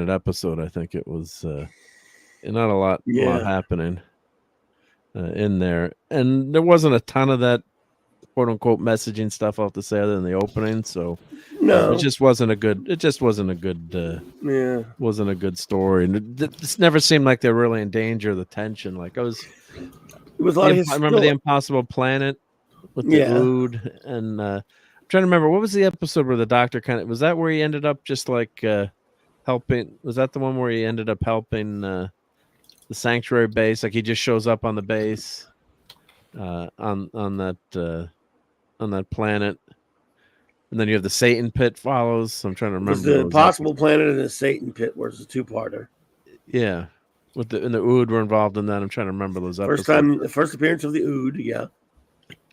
episode. I think it was not a lot happening in there, and there wasn't a ton of that quote unquote messaging stuff. I'll have to say, other than the opening. So no, it just wasn't a good. Wasn't a good story, and this never seemed like they're really in danger of the tension. Like it was a lot of I remember the Impossible Planet with the Ood, and I'm trying to remember what was the episode where the Doctor was that where he ended up just like helping? Was that the one where he ended up helping the Sanctuary base? Like he just shows up on the base on that planet, and then you have the Satan Pit follows. So I'm trying to remember. It was the Impossible Planet and the Satan Pit, where it's a 2-parter. Yeah. And the Ood were involved in that. I'm trying to remember those episodes. The first appearance of the Ood, yeah.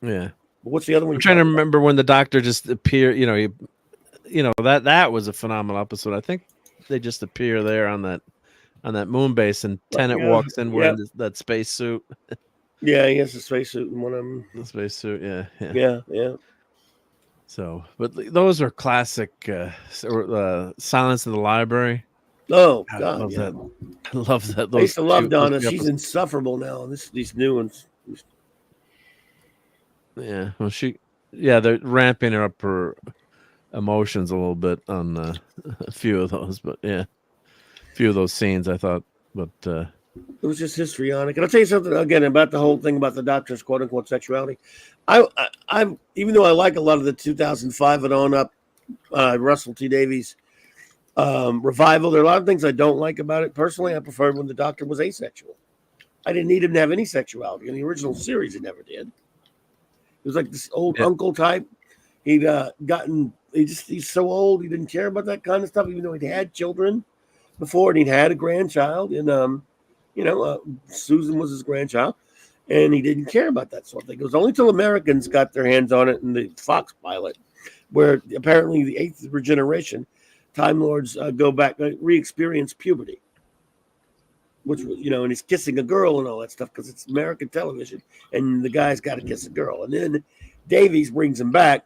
Yeah. What's the other one? I'm trying to remember when the Doctor just appeared. That was a phenomenal episode. I think they just appear there on that moon base, and Tennant walks in wearing that space suit. Yeah, he has a space suit in one of them. The space suit, yeah. So, but those are classic. Silence in the Library. Oh God, I love that. I used to love Donna. She's insufferable now. These new ones. Yeah, well, they're ramping her up her emotions a little bit on a few of those, but yeah. few of those scenes I thought, but it was just histrionic. And I'll tell you something again about the whole thing about the doctor's quote unquote sexuality. I'm even though I like a lot of the 2005 and on up Russell T Davies revival, there are a lot of things I don't like about it. Personally, I preferred when the Doctor was asexual. I didn't need him to have any sexuality in the original series. He never did. He was like this old uncle type. He's so old. He didn't care about that kind of stuff, even though he'd had children before and he'd had a grandchild. And, Susan was his grandchild. And he didn't care about that sort of thing. It was only till Americans got their hands on it in the Fox pilot, where apparently the 8th regeneration, Time Lords go back, re-experience puberty. Which was, and he's kissing a girl and all that stuff because it's American television, and the guy's got to kiss a girl. And then Davies brings him back.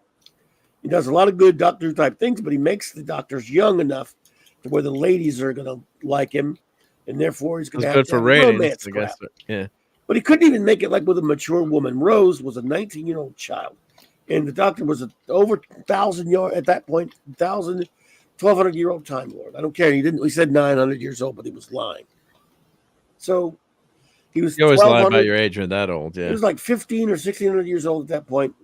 He does a lot of good Doctor type things, but he makes the Doctors young enough to where the ladies are going to like him, and therefore he's going to have good for ratings, romance I guess. Yeah, but he couldn't even make it like with a mature woman. Rose was a 19-year-old child, and the Doctor was over 1,000 year at that point, 1,200-year-old Time Lord. I don't care. He said 900 years old, but he was lying. So he was. You always lie about your age when that old. Yeah, he was like 15 or 1600 years old at that point,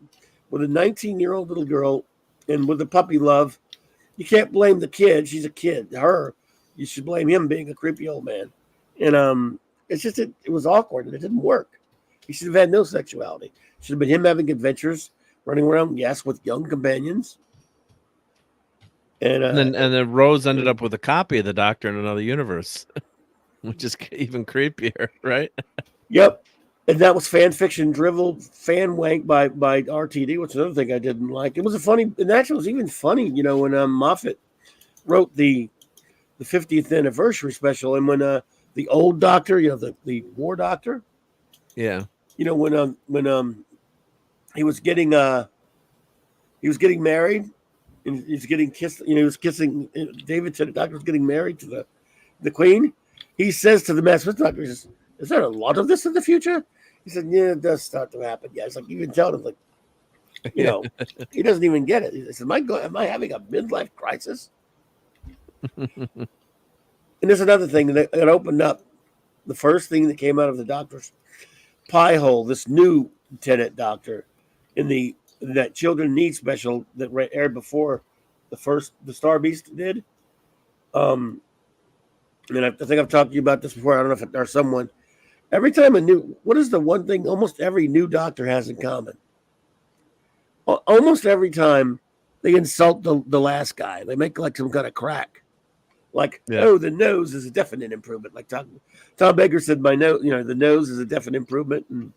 with a 19-year-old little girl, and with the puppy love. You can't blame the kid. She's a kid. Her, you should blame him being a creepy old man. And it's just it was awkward and it didn't work. He should have had no sexuality. It should have been him having adventures, running around, yes, with young companions. And then Rose ended up with a copy of the Doctor in another universe. Which is even creepier, right? Yep. And that was fan fiction drivel, fan wank by RTD, which is another thing I didn't like. It was and actually it was even funny, when Moffat wrote the 50th anniversary special, and when the old Doctor, the War Doctor. Yeah. When he was getting married, and he was getting kissed, he was kissing, David said the Doctor was getting married to the Queen. He says to the Master Doctor, he says, "Is there a lot of this in the future?" He said, "Yeah, it does start to happen." Yeah, it's like you can tell him, like, he doesn't even get it. He says, "Am I having a midlife crisis?" And there's another thing that opened up. The first thing that came out of the Doctor's pie hole, this new Lieutenant Doctor, in that Children Need special that aired before the Star Beast did. And I think I've talked to you about this before. I don't know if there's someone. Every time what is the one thing almost every new Doctor has in common? Almost every time they insult the last guy. They make like some kind of crack. Like, the nose is a definite improvement. Like Tom Baker said, my nose, the nose is a definite improvement. And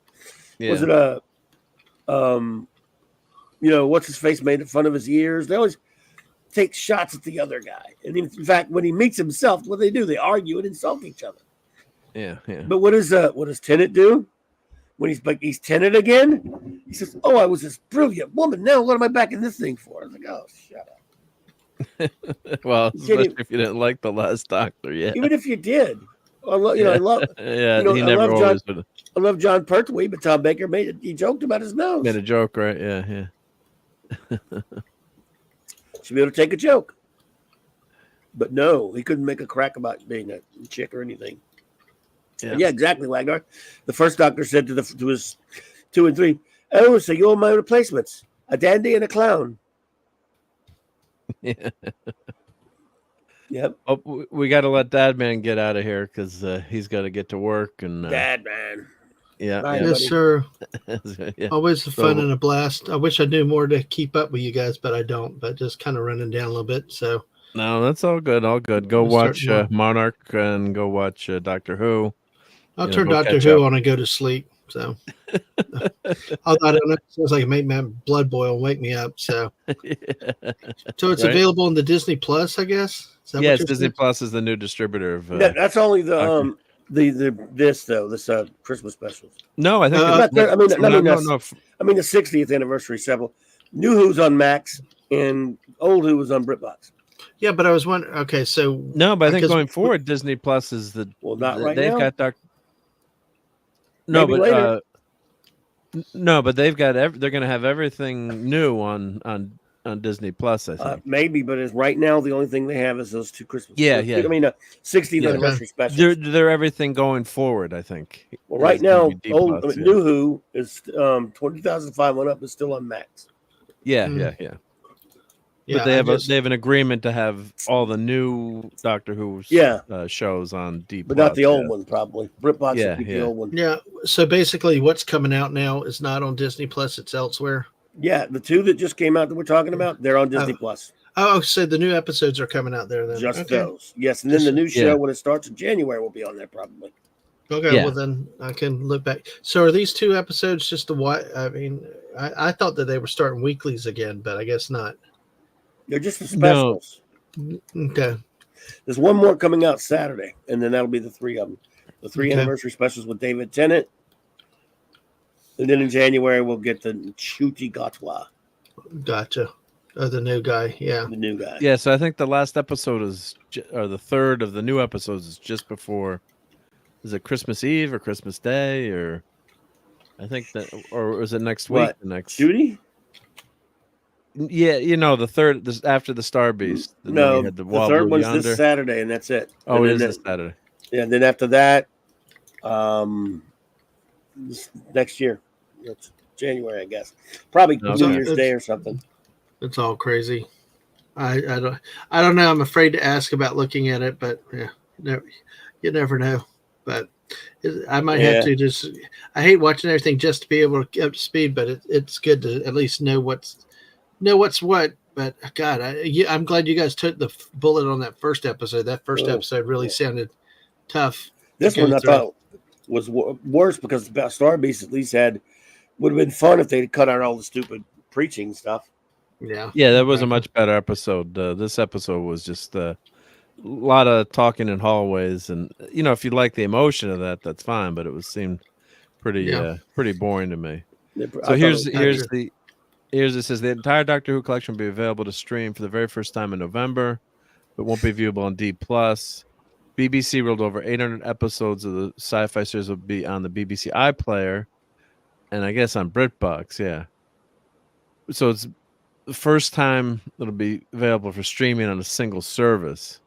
was it what's his face made fun of his ears? They always take shots at the other guy. And in fact, when he meets himself, what do? They argue and insult each other. Yeah. But what does Tennant do? When he's Tennant again, he says, "Oh, I was this brilliant woman. Now what am I back in this thing for?" I was like, "Oh, shut up." Well, especially if you didn't like the last Doctor, Even if you did. I love I love John Pertwee, but Tom Baker he joked about his nose. Made a joke, right? Yeah. Should be able to take a joke. But no, he couldn't make a crack about being a chick or anything. Yeah, exactly, Wagner. The first Doctor said to his 2 and 3, "Oh, so you're my replacements, a dandy and a clown." Yeah. Yep. Oh, we got to let Dad Man get out of here because he's got to get to work. And Dad Man. Yeah. Bye, yes, sir. Yeah. Always a fun and a blast. I wish I knew more to keep up with you guys, but I don't. But just kind of running down a little bit. So. No, that's all good. All good. Go watch Monarch and go watch Doctor Who. I'll turn Doctor Who on and go to sleep. So. I don't know. It sounds like it made my blood boil and wake me up. So. So it's available in the Disney Plus, I guess. Yes, Disney Plus is the new distributor of. That's only the this Christmas specials. No, I think no. I mean the 60th anniversary special. New Who's on Max and Old Who was on BritBox. Yeah, but I was wondering. Okay, so no, but I think going forward, Disney Plus is the not right they've now. Got no, maybe but later. No, but they've got they're going to have everything new on on Disney Plus. I think maybe, but as right now, the only thing they have is those 2 Christmas. Yeah. I mean, 60th anniversary specials. They're everything going forward. I think. Well, right now, New Who is 2005 up is still on Max. Yeah. But they have an agreement to have all the new Doctor Who shows on D+. But not the old one, probably. BritBox will keep the old one. Yeah. So basically, what's coming out now is not on Disney Plus; it's elsewhere. Yeah, the 2 that just came out that we're talking about, they're on Disney Plus. Oh, so the new episodes are coming out there then? Just those, yes. And then the new show when it starts in January will be on there probably. Okay, well then I can look back. So are these 2 episodes just I mean, I thought that they were starting weeklies again, but I guess not. They're just the specials. No. Okay. There's one more coming out Saturday, and then that'll be the 3 of them. The 3 anniversary specials with David Tennant. And then in January, we'll get the Ncuti Gatwa. Gotcha. Oh, the new guy. Yeah. The new guy. Yeah, so I think the last episode or the 3rd of the new episodes is just before. Is it Christmas Eve or Christmas Day? Or I think that, or is it next week? Next Ncuti? Yeah, the 3rd after the Star Beast. No, the 3rd one's this Saturday, and that's it. Oh, it is this Saturday. Yeah, and then after that, next year, it's January, I guess. Probably New Year's Day or something. It's all crazy. I don't know. I'm afraid to ask about looking at it, but you never know. But I might have to just. I hate watching everything just to be able to get up to speed, but it's good to at least know what's what. But God, I'm glad you guys took the bullet on that first episode. That first episode really sounded tough. This one I thought was worse because Star Beast at least would have been fun if they'd cut out all the stupid preaching stuff. Yeah, that was a much better episode. This episode was just a lot of talking in hallways, and if you like the emotion of that, that's fine. But it seemed pretty boring to me. So here's it says the entire Doctor Who collection will be available to stream for the very first time in November, but won't be viewable on D+. BBC rolled over 800 episodes of the sci-fi series will be on the BBC iPlayer, and I guess on BritBox. Yeah, so it's the first time it'll be available for streaming on a single service.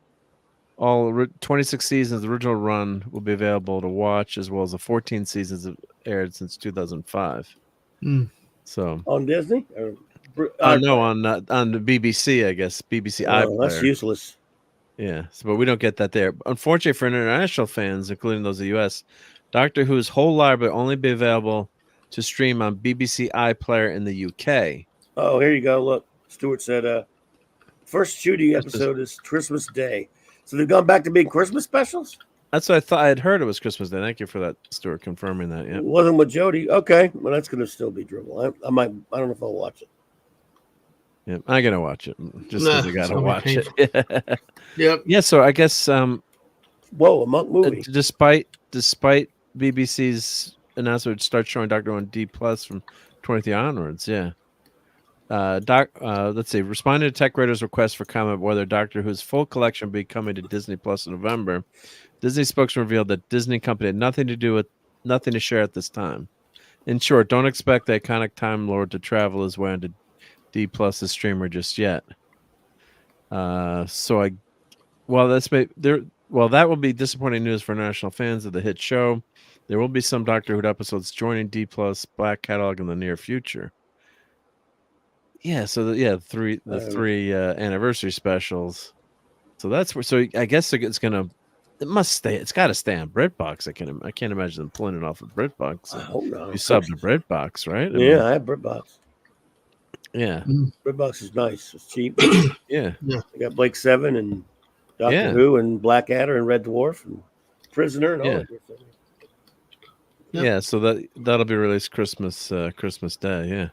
All 26 seasons of the original run will be available to watch, as well as the 14 seasons that aired since 2005. So on Disney? No, on the BBC, I guess. BBC iPlayer. That's useless. Yeah, but we don't get that there. Unfortunately for international fans, including those of the U.S., Doctor Who's whole library will only be available to stream on BBC iPlayer in the UK. Oh, here you go. Look, Stuart said, first Ncuti episode is Christmas Day. So they've gone back to being Christmas specials? That's what I thought. I had heard it was Christmas Day. Thank you for that, Stuart, confirming that. Yeah, it wasn't with Jodie. Okay, well, that's going to still be dribble. I don't know if I'll watch it. Yeah, I'm gonna watch it just because I gotta watch it. Yep. Yeah. So I guess a monk movie. Despite BBC's announcement to start showing Doctor Who on D+ from 20th onwards. Yeah. Let's see. Responding to Tech Radar's request for comment whether Doctor Who's full collection will be coming to Disney Plus in November, Disney spokesman revealed that Disney Company had nothing to share at this time. In short, don't expect the iconic Time Lord to travel his way onto D+'s streamer just yet. That will be disappointing news for international fans of the hit show. There will be some Doctor Who episodes joining D+ back catalog in the near future. Yeah, so the three anniversary specials. So that's where. So I guess it's gonna. It must stay. It's got to stay on BritBox. I can't imagine them pulling it off of BritBox. I hope not. You sub to BritBox, right? I have BritBox. Yeah, BritBox is nice. It's cheap. Yeah. I got Blake 7 and Doctor Who and Blackadder and Red Dwarf and Prisoner and all that good stuff. Yeah, so that'll be released Christmas Day. Yeah.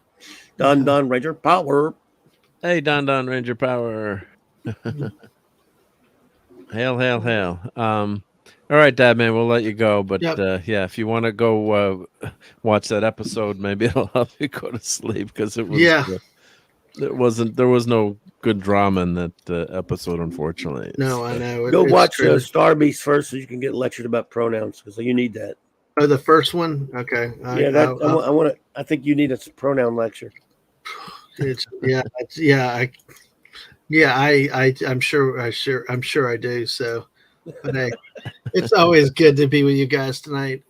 Don Ranger Power. Hey, Don Ranger Power. Hail, hail, hail. All right, Dad, man, we'll let you go. But if you want to go watch that episode, maybe it'll help you go to sleep because it was there was no good drama in that episode, unfortunately. No, I know. Go watch Star Beast first so you can get lectured about pronouns because you need that. Oh, the first one? Okay. I think you need a pronoun lecture. I'm sure I do. So, but hey, it's always good to be with you guys tonight.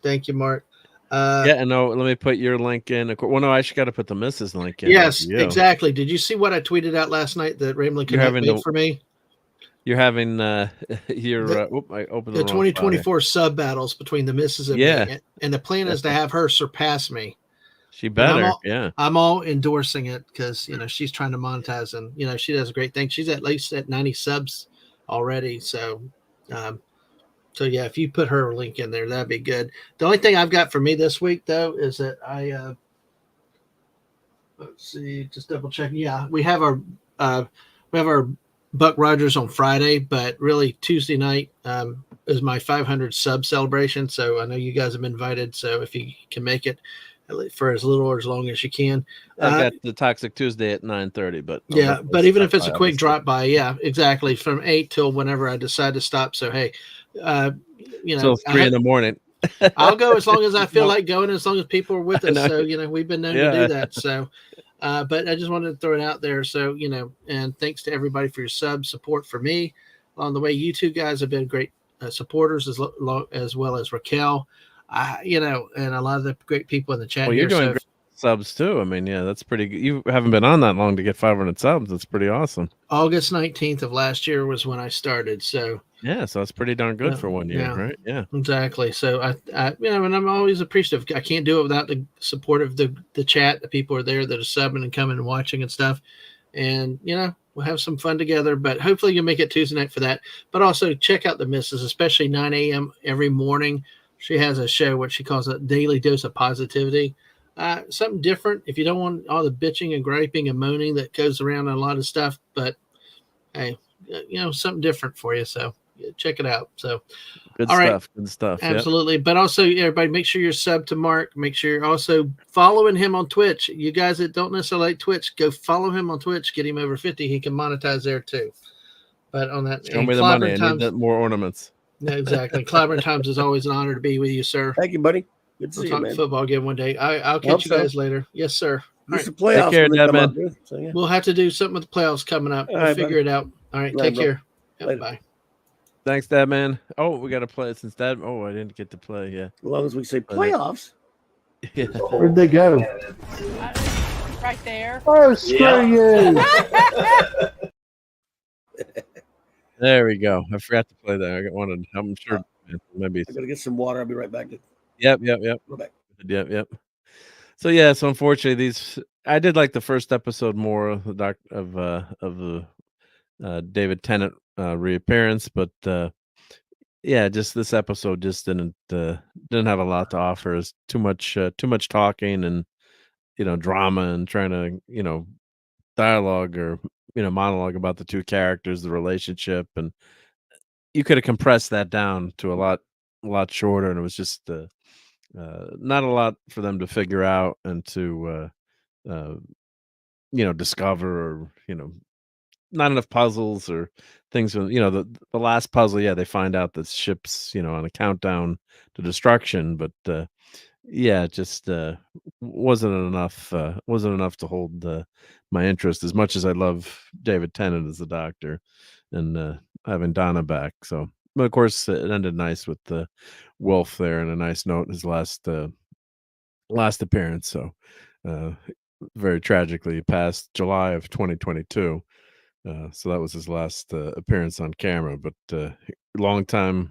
Thank you, Mark. And no, let me put your link in. Well, no, I actually got to put the Mrs. link in. Yes, exactly. Did you see what I tweeted out last night that Ramblin' Connect made for me? You're having I opened the 2024 sub battles between the Mrs. and me, and the plan is to have her surpass me. She better, I'm all endorsing it because she's trying to monetize, and she does a great thing. She's at least at 90 subs already, so yeah, if you put her link in there, that'd be good. The only thing I've got for me this week though is that I let's see, just double checking. Yeah, we have our Buck Rogers on Friday, but really Tuesday night is my 500 sub celebration. So I know you guys have been invited. So if you can make it for as little or as long as you can. I've got the Toxic Tuesday at 9:30, but but even if it's a quick drop by, exactly, from 8 till whenever I decide to stop. So hey, till 3 in the morning. I'll go as long as I feel like going, as long as people are with us. So we've been known to do that. So. But I just wanted to throw it out there. So, and thanks to everybody for your support for me along the way. You two guys have been great supporters as well as Raquel, and a lot of the great people in the chat. Well, you're doing great subs too. I mean, that's pretty good. You haven't been on that long to get 500 subs. That's pretty awesome. August 19th of last year was when I started. So so that's pretty darn good for 1 year, right? Yeah, exactly. So I and I'm always appreciative. I can't do it without the support of the chat. The people are there that are subbing and coming and watching and stuff. And we'll have some fun together. But hopefully you'll make it Tuesday night for that. But also check out the Mrs., especially 9 a.m. every morning. She has a show what she calls a daily dose of positivity. Something different. If you don't want all the bitching and griping and moaning that goes around on a lot of stuff, but hey, something different for you. So check it out. So good stuff. Absolutely. Yep. But also everybody make sure you're sub to Mark. Make sure you're also following him on Twitch. You guys that don't necessarily like Twitch, go follow him on Twitch. Get him over 50. He can monetize there too. But on that, show me the money. I need more ornaments. Yeah, exactly. Clobbering Times is always an honor to be with you, sir. Thank you, buddy. Good to see you, man. Football again one day. I'll catch you guys later. Yes, sir. All right. The playoffs. Take care, Dad, man. We'll have to do something with the playoffs coming up. We'll figure it out. All right. Take care. Bye. Thanks, Dad, man. Oh, we got to play it since Dad. Oh, I didn't get to play. Yeah. As long as we say playoffs. Yeah. Where'd they go? Right there. Oh, screw you. There we go. I forgot to play that. I got one. I'm sure. Maybe I gotta get some water. I'll be right back. Yep. Go back. Yep. So unfortunately, I did like the first episode more of the David Tennant reappearance, but just this episode just didn't have a lot to offer. It's too much talking and drama and trying to dialogue or monologue about the two characters, the relationship, and you could have compressed that down to a lot shorter, and it was just not a lot for them to figure out and to discover, or not enough puzzles or things. The last puzzle, they find out that ship's on a countdown to destruction, but just wasn't enough to hold my interest, as much as I love David Tennant as the Doctor and having Donna back. So, but of course, it ended nice with the Wolf there, and a nice note in his last appearance. So very tragically, he passed July of 2022. So that was his last appearance on camera, but long time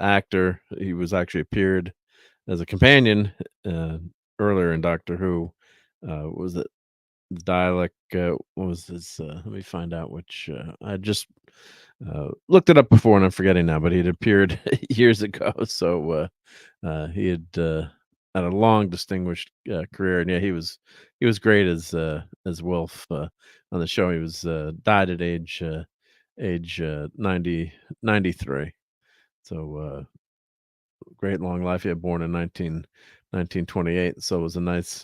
actor. He was actually appeared as a companion earlier in Doctor Who. Was it the Dalek? What was his? Let me find out which. I just looked it up before and I'm forgetting now, but he had appeared years ago. So he had a long, distinguished career, and he was great as Wilf on the show. He was died at age 93. So great long life. He had born in 1928. So it was a nice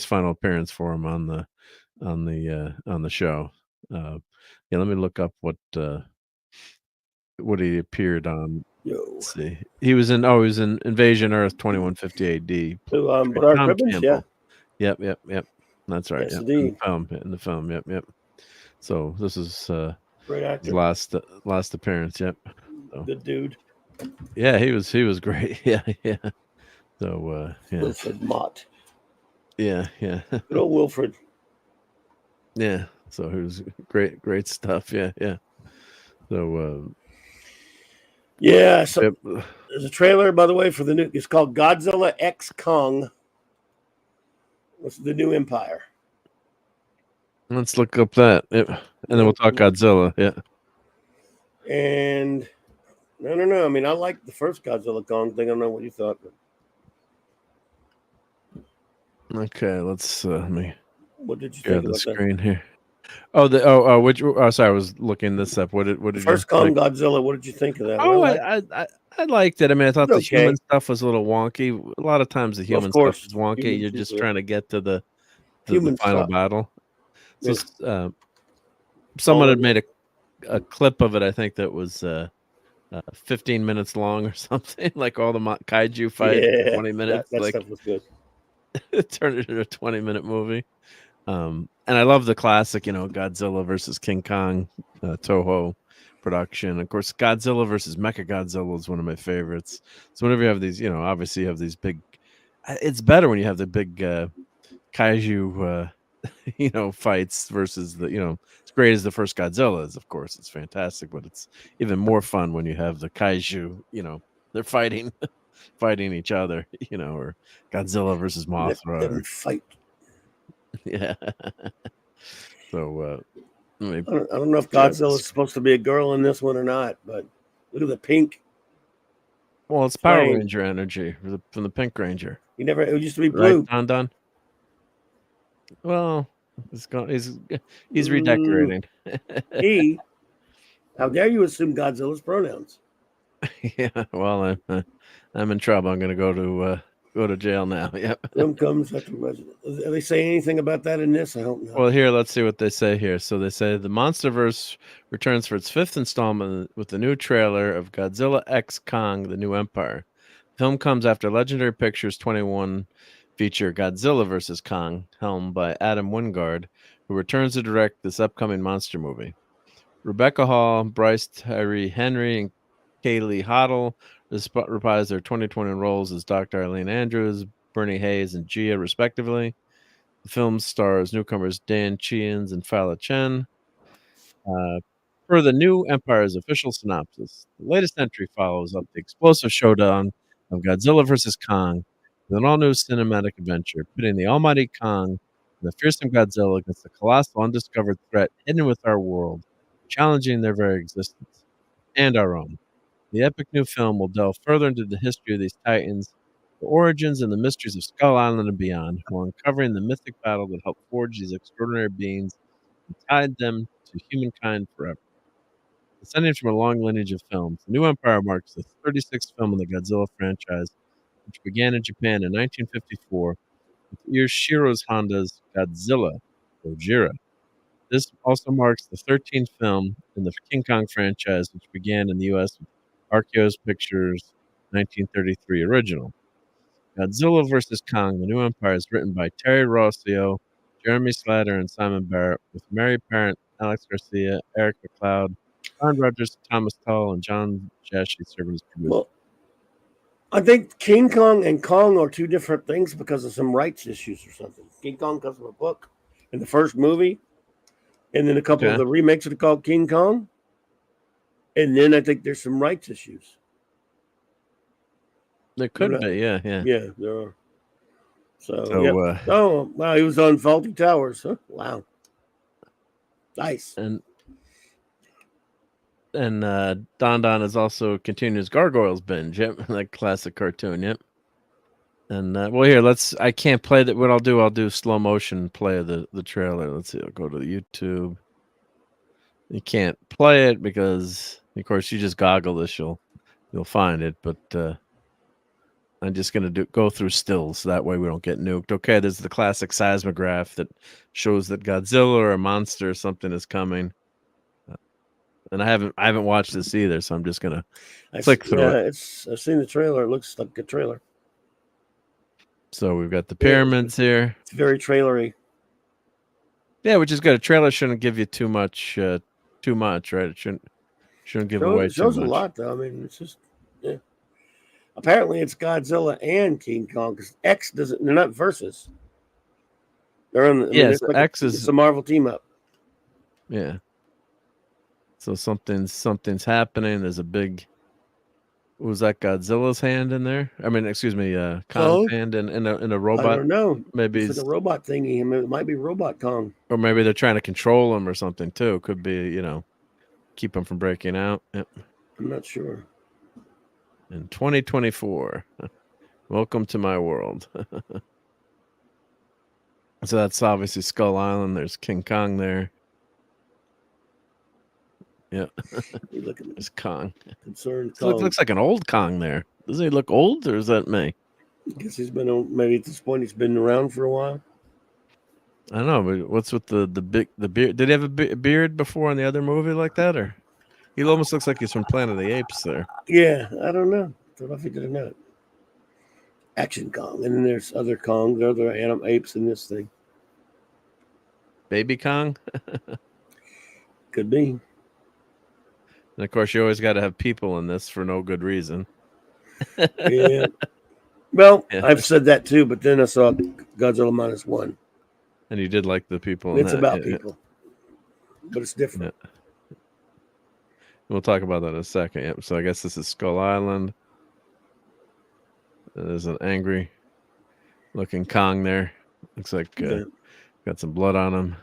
final appearance for him on the show. Let me look up what he appeared on. Let's see. He was in Invasion Earth 2150 AD. Bernard Cribbins, Yep. That's right. Yes, Yep. indeed. In the film. Yep. So this is Great actor. his last appearance. Yep. So, Good dude. yeah, he was great. Yeah. So yeah. Wilfred Mott. Yeah. Good old Wilfred. Yeah. So he was great stuff. Yeah. So yeah. So yep. there's a trailer, by the way, for the new. It's called Godzilla X Kong. What's the new Empire? Let's look up that. Yep. And then we'll talk Godzilla. Yeah. And I don't know. I mean, I like the first Godzilla Kong thing. I don't know what you thought. But... Okay, let's let me. What did you share think the about screen here? Oh, which? Oh, sorry, I was looking this up. What did first you Kong like? Godzilla? What did you think of that? Oh, I liked it. I mean, I thought the human stuff was a little wonky. A lot of times the human stuff is wonky. You're just trying to get to the final battle. So someone had made a clip of it. I think that was 15 minutes long or something. Like all the kaiju fight, 20 minutes. That like stuff was good. It turned it into a 20-minute movie. And I love the classic, Godzilla versus King Kong, Toho production. Of course, Godzilla versus Mechagodzilla is one of my favorites. So whenever you have these, obviously you have these big. It's better when you have the big kaiju, fights versus the, it's great as the first Godzilla is. Of course, it's fantastic, but it's even more fun when you have the kaiju. They're fighting each other. Or Godzilla versus Mothra. Let them fight. Yeah. So I don't know if Godzilla is supposed to be a girl in this one or not, but look at the pink. Well, it's Power Ranger energy from the Pink Ranger. It used to be blue. Right, Don. Well, he's redecorating. How dare you assume Godzilla's pronouns? Yeah, well, I'm in trouble. I'm going to go to jail now. Yep. Them comes after Resident. Are they saying anything about that in this? I hope not. Well, here, let's see what they say here. So they say the MonsterVerse returns for its 5th installment with the new trailer of Godzilla X Kong: The New Empire. The film comes after Legendary Pictures 21 feature Godzilla vs. Kong, helmed by Adam Wingard, who returns to direct this upcoming monster movie. Rebecca Hall, Bryce Tyree Henry, and Kaylee Hoddle reprised their 2020 roles as Dr. Eileen Andrews, Bernie Hayes, and Gia, respectively. The film stars newcomers Dan Chians and Fala Chen. Per the new Empire's official synopsis, the latest entry follows up the explosive showdown of Godzilla vs. Kong with an all-new cinematic adventure pitting the almighty Kong and the fearsome Godzilla against the colossal undiscovered threat hidden within our world, challenging their very existence and our own. The epic new film will delve further into the history of these titans, the origins and the mysteries of Skull Island and beyond, while uncovering the mythic battle that helped forge these extraordinary beings and tied them to humankind forever. Descending from a long lineage of films, The New Empire marks the 36th film in the Godzilla franchise, which began in Japan in 1954 with Yoshiro Honda's Godzilla, Gojira. This also marks the 13th film in the King Kong franchise, which began in the U.S. with Archaeos Pictures' 1933 original. Godzilla vs. Kong: The New Empire is written by Terry Rossio, Jeremy Slater, and Simon Barrett, with Mary Parent, Alex Garcia, Eric McLeod, Ron Rogers, Thomas Tull, and John Jashi serving as producers. Well, I think King Kong and Kong are two different things because of some rights issues or something. King Kong comes from a book in the first movie, and then a couple of the remakes are called King Kong. And then I think there's some rights issues. There could be, yeah. Yeah, there are. So oh, wow, he was on Faulty Towers. Huh? Wow. Nice. And Don is also continuing his Gargoyles binge, yep, that classic cartoon, yep. And well, here, I can't play that. What I'll do slow motion play of the trailer. Let's see, I'll go to the YouTube. You can't play it because, of course, you just goggle this, you'll find it. But I'm just gonna go through stills, so that way we don't get nuked. Okay, there's the classic seismograph that shows that Godzilla or a monster or something is coming. And I haven't watched this either, so I'm just gonna click through it. I've seen the trailer. It looks like a trailer. So we've got the pyramids here. It's very trailery. Yeah, which is good. A trailer shouldn't give you too much, right? It shouldn't give away too much. Shows a lot, though. I mean, it's just, yeah. Apparently, it's Godzilla and King Kong because X doesn't. They're not versus. They're on. Yes, X is it's a Marvel team up. Yeah. So something's happening. There's a big. Was that Godzilla's hand in there? I mean, excuse me, Kong's hand in a robot. I don't know. Maybe it's like a robot thingy. I mean, it might be Robot Kong. Or maybe they're trying to control him or something too. Could be, keep him from breaking out. Yep. I'm not sure. In 2024, welcome to my world. So that's obviously Skull Island. There's King Kong there. Yeah. There's Kong. Concerned Kong. Looks like an old Kong there. Doesn't he look old, or is that me? I guess he's been, maybe at this point he's been around for a while. I don't know, but what's with the beard? Did he have a beard before in the other movie like that, or he almost looks like he's from Planet of the Apes there? Yeah, I don't know. I don't know if he did or not. Action Kong, and then there's other Kongs, other animal apes in this thing. Baby Kong? Could be. And of course, you always got to have people in this for no good reason. Yeah. Well, yeah. I've said that too, but then I saw Godzilla -1. And you did like the people in it's that. About people. But it's different. Yeah. We'll talk about that in a second. Yep. So I guess this is Skull Island. There's an angry looking Kong there. Looks like got some blood on him.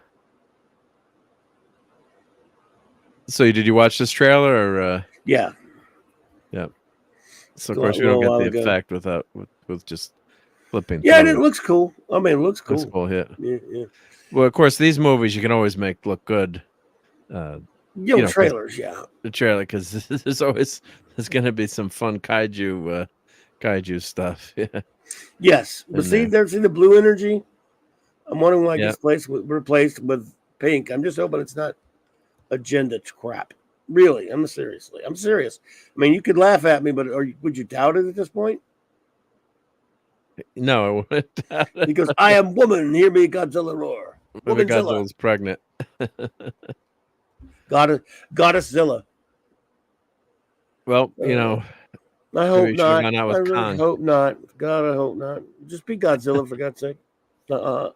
So did you watch this trailer or yeah. Yeah. So of course you don't get the effect with just flipping. Yeah, and it looks cool. I mean, it looks cool. Looks cool, yeah. Yeah. Well, of course, these movies you can always make look good. Trailers, yeah. The trailer, because there's going to be some fun kaiju stuff. Yeah. Yes, but see the blue energy. I'm wondering why this place was replaced with pink. I'm just hoping it's not agenda crap. Really, I'm serious. I mean, you could laugh at me, but would you doubt it at this point? No, I wouldn't doubt it. Because I am woman, hear me Godzilla roar. Maybe Godzilla's pregnant. Goddess Zilla. Well, I hope not. I really hope not. God, I hope not. Just be Godzilla for God's sake. Oh,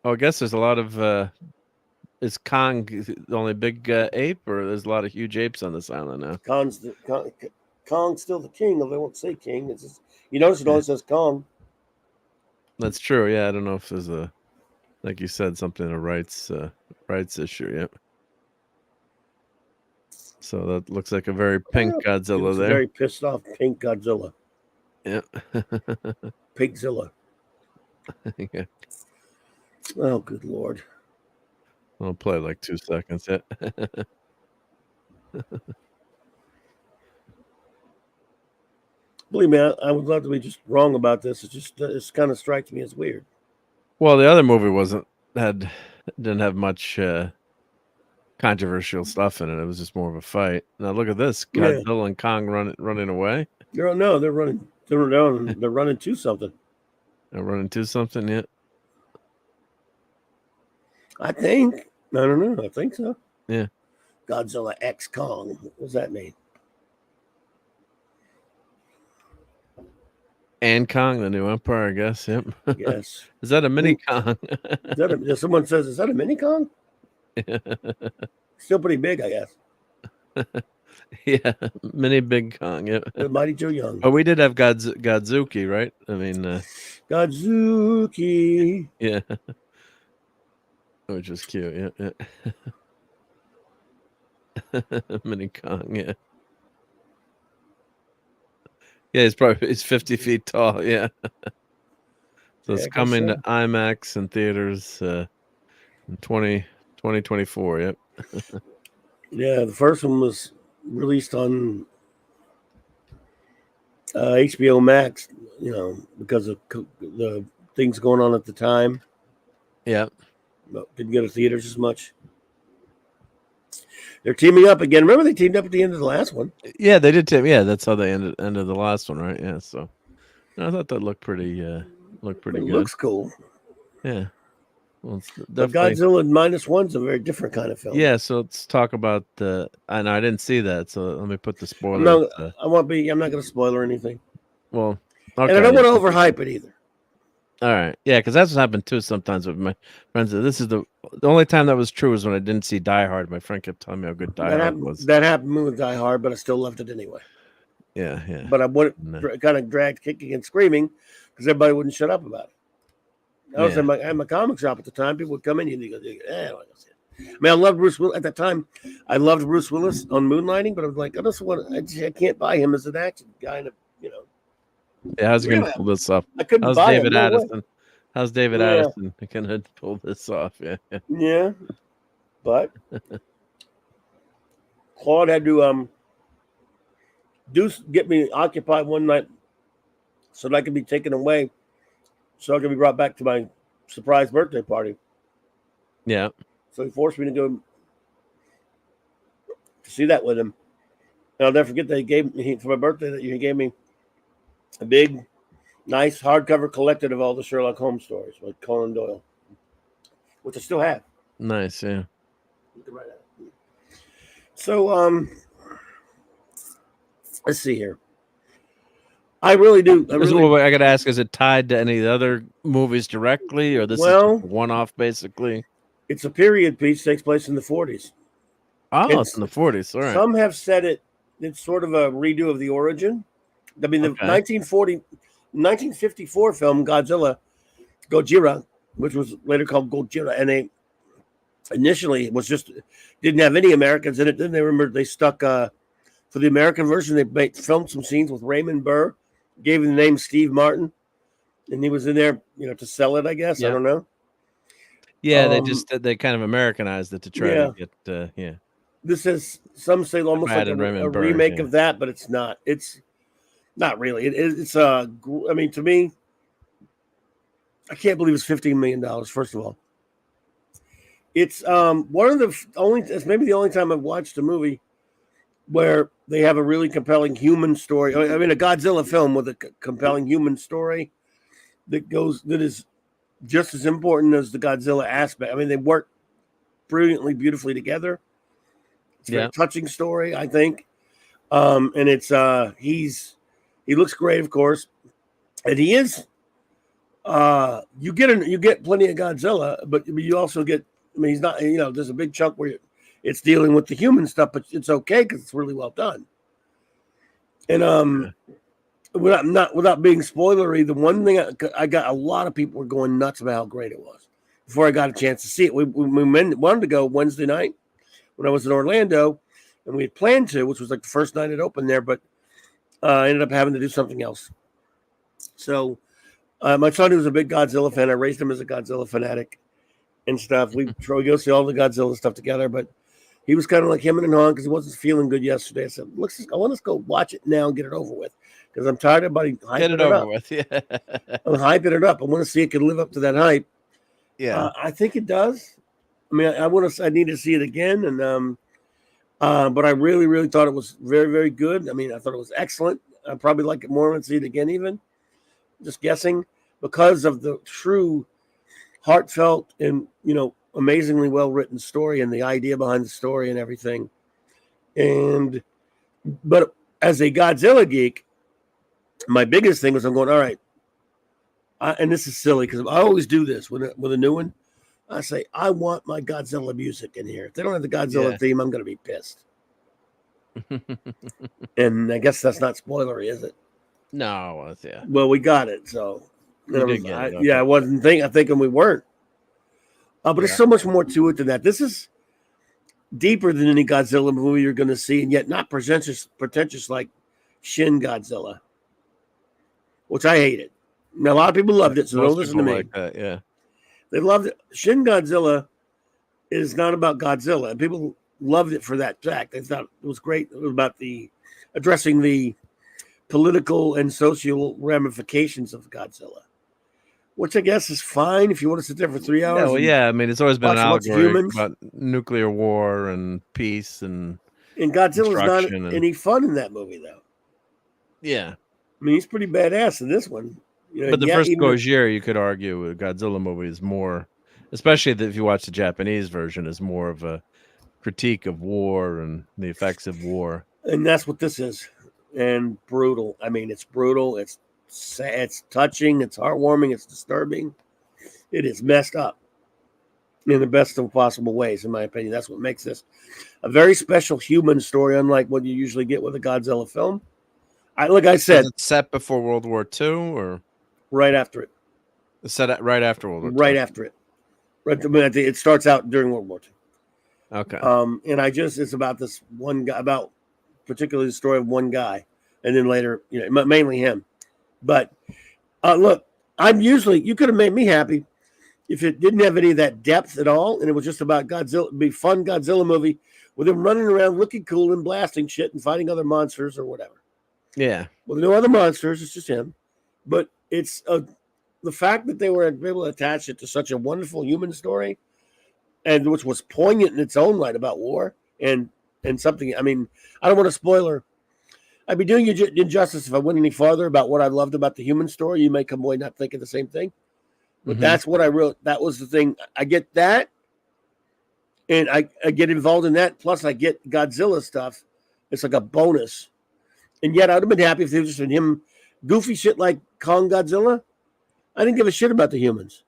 I guess there's a lot of. Is Kong the only big ape, or there's a lot of huge apes on this island now? Kong's still the king, although they won't say king. It's just, you notice it always says Kong. That's true. Yeah, I don't know if there's like you said, something a rights issue. Yep. So that looks like a very pink Godzilla there. Very pissed off pink Godzilla. Yeah. Pinkzilla. Yeah. Oh, good Lord. I'll play like 2 seconds. Yeah. Believe me, I would love to be just wrong about this. It's kind of strikes me as weird. Well, the other movie didn't have much controversial stuff in it. It was just more of a fight. Now look at this: Godzilla and Kong running away. They're running. They're running to something. They're running to something. Yeah. I think. I don't know. I think so. Yeah. Godzilla X Kong. What does that mean? And Kong, the new empire, I guess. Yep. Yes. Is that a mini Kong? Someone says, is that a mini Kong? Still pretty big, I guess. Yeah. Mini big Kong. Yep. The Mighty Joe Young. Oh, we did have Godzuki, right? I mean. Godzuki. Yeah. Which was cute. Yeah. Mini Kong. Yeah. Yeah, he's 50 feet tall. Yeah. So it's coming to IMAX and theaters in 2024. Yep. Yeah, the first one was released on HBO Max, because of the things going on at the time. Yeah. But didn't go to theaters as much. They're teaming up again. Remember they teamed up at the end of the last one? Yeah, they did team. Yeah, that's how they ended the last one, right? Yeah, so I thought that looked pretty looked pretty good. Looks cool. Yeah. Well, it's But definitely Godzilla -1's a very different kind of film. Yeah, so let's talk about the. I know I didn't see that, so let me put the I'm spoilers. not going to spoil or anything. Well, and I don't want to overhype it either. All right, yeah, because that's what happened too sometimes with my friends. This is the only time that was true was when I didn't see Die Hard. My friend kept telling me how good Die Hard was. That happened with Die Hard, but I still loved it anyway. Yeah, yeah. But I kind of dragged kicking and screaming because everybody wouldn't shut up about it. I was at my comic shop at the time. People would come in and you go, I mean, I loved Bruce Willis at that time. I loved Bruce Willis on Moonlighting, but I was like, I can't buy him as an action guy. And yeah, how's he gonna pull this off? I couldn't how's buy David him. Addison? How's David Addison gonna pull this off? Yeah. But Claude had to get me occupied one night so that I could be taken away, so I could be brought back to my surprise birthday party. Yeah. So he forced me to go to see that with him. And I'll never forget that he gave me, for my birthday that year, he gave me a big, nice hardcover collection of all the Sherlock Holmes stories with Conan Doyle, which I still have. Nice, yeah. So, let's see here. I really do. I got to ask: is it tied to any of the other movies directly, or this is just one-off, basically? It's a period piece. Takes place in the 40s. Oh, it's in the 40s. All right. Some have said it's sort of a redo of the origin. I mean, the 1954 film Gojira, which was later called Gojira, and initially it was didn't have any Americans in it. Then they stuck for the American version. They filmed some scenes with Raymond Burr, gave him the name Steve Martin, and he was in there, to sell it. I guess I don't know. Yeah, they kind of Americanized it to try to get This is some say almost like a remake of that, but it's not. It's not really. It's I mean, to me, I can't believe it's $15 million. First of all, it's one of the only. It's maybe the only time I've watched a movie where they have a really compelling human story. I mean, a Godzilla film with a compelling human story that is just as important as the Godzilla aspect. I mean, they work brilliantly, beautifully together. It's a very touching story, I think. And it's he looks great, of course, and he is. You get plenty of Godzilla, but you also get. I mean, he's not. There's a big chunk where it's dealing with the human stuff, but it's okay because it's really well done. And without being spoilery, the one thing I got a lot of people were going nuts about how great it was before I got a chance to see it. We wanted to go Wednesday night when I was in Orlando, and we had planned to, which was like the first night it opened there, but I ended up having to do something else. So my son, who's a big Godzilla fan, I raised him as a Godzilla fanatic and stuff. We go see all the Godzilla stuff together, but he was kind of like him and Han because he wasn't feeling good yesterday. I said, I want us to go watch it now and get it over with because I'm tired of hyping get it over with. Yeah, I'm hyping it up. I want to see it can live up to that hype. Yeah, I think it does. I mean, I need to see it again, and but I really, really thought it was very, very good. I mean, I thought it was excellent. I probably like it more and see it again, even just guessing because of the true heartfelt and amazingly well written story and the idea behind the story and everything. But as a Godzilla geek, my biggest thing was I'm going, all right. And this is silly because I always do this with a new one. I say, I want my Godzilla music in here. If they don't have the Godzilla theme, I'm going to be pissed. And I guess that's not spoilery, is it? No, Well, we got it, so I wasn't thinking we weren't. But there's so much more to it than that. This is deeper than any Godzilla movie you're going to see, and yet not pretentious like Shin Godzilla, which I hated. Now, a lot of people loved it, so don't listen to me. Like that, yeah. They loved it. Shin Godzilla is not about Godzilla, and people loved it for that fact. They thought it was great. It was about addressing the political and social ramifications of Godzilla, which I guess is fine if you want to sit there for 3 hours. I mean, it's always been an allegory about nuclear war and peace and Godzilla's not any fun in that movie, though. Yeah. I mean, he's pretty badass in this one. But the first Gojira, you could argue, a Godzilla movie is more, especially if you watch the Japanese version, is more of a critique of war and the effects of war. And that's what this is. And brutal. I mean, it's brutal. It's sad, it's touching. It's heartwarming. It's disturbing. It is messed up in the best of possible ways, in my opinion. That's what makes this a very special human story, unlike what you usually get with a Godzilla film. Like I said, is it set before World War II or right after it? It's set right after World War II. Right after it. It starts out during World War II. Okay. And it's about this one guy, about particularly the story of one guy, and then later, mainly him. But look, you could have made me happy if it didn't have any of that depth at all, and it was just about Godzilla. It'd be a fun Godzilla movie with him running around looking cool and blasting shit and fighting other monsters or whatever. Yeah. Well, no other monsters. It's just him. But it's the fact that they were able to attach it to such a wonderful human story, and which was poignant in its own right about war and something. I mean, I don't want to spoiler. I'd be doing you injustice if I went any farther about what I loved about the human story. You may come away not thinking the same thing. But that's what that was the thing. I get that. And I get involved in that. Plus, I get Godzilla stuff. It's like a bonus. And yet, I would have been happy if they were just him goofy shit like Kong Godzilla. I didn't give a shit about the humans.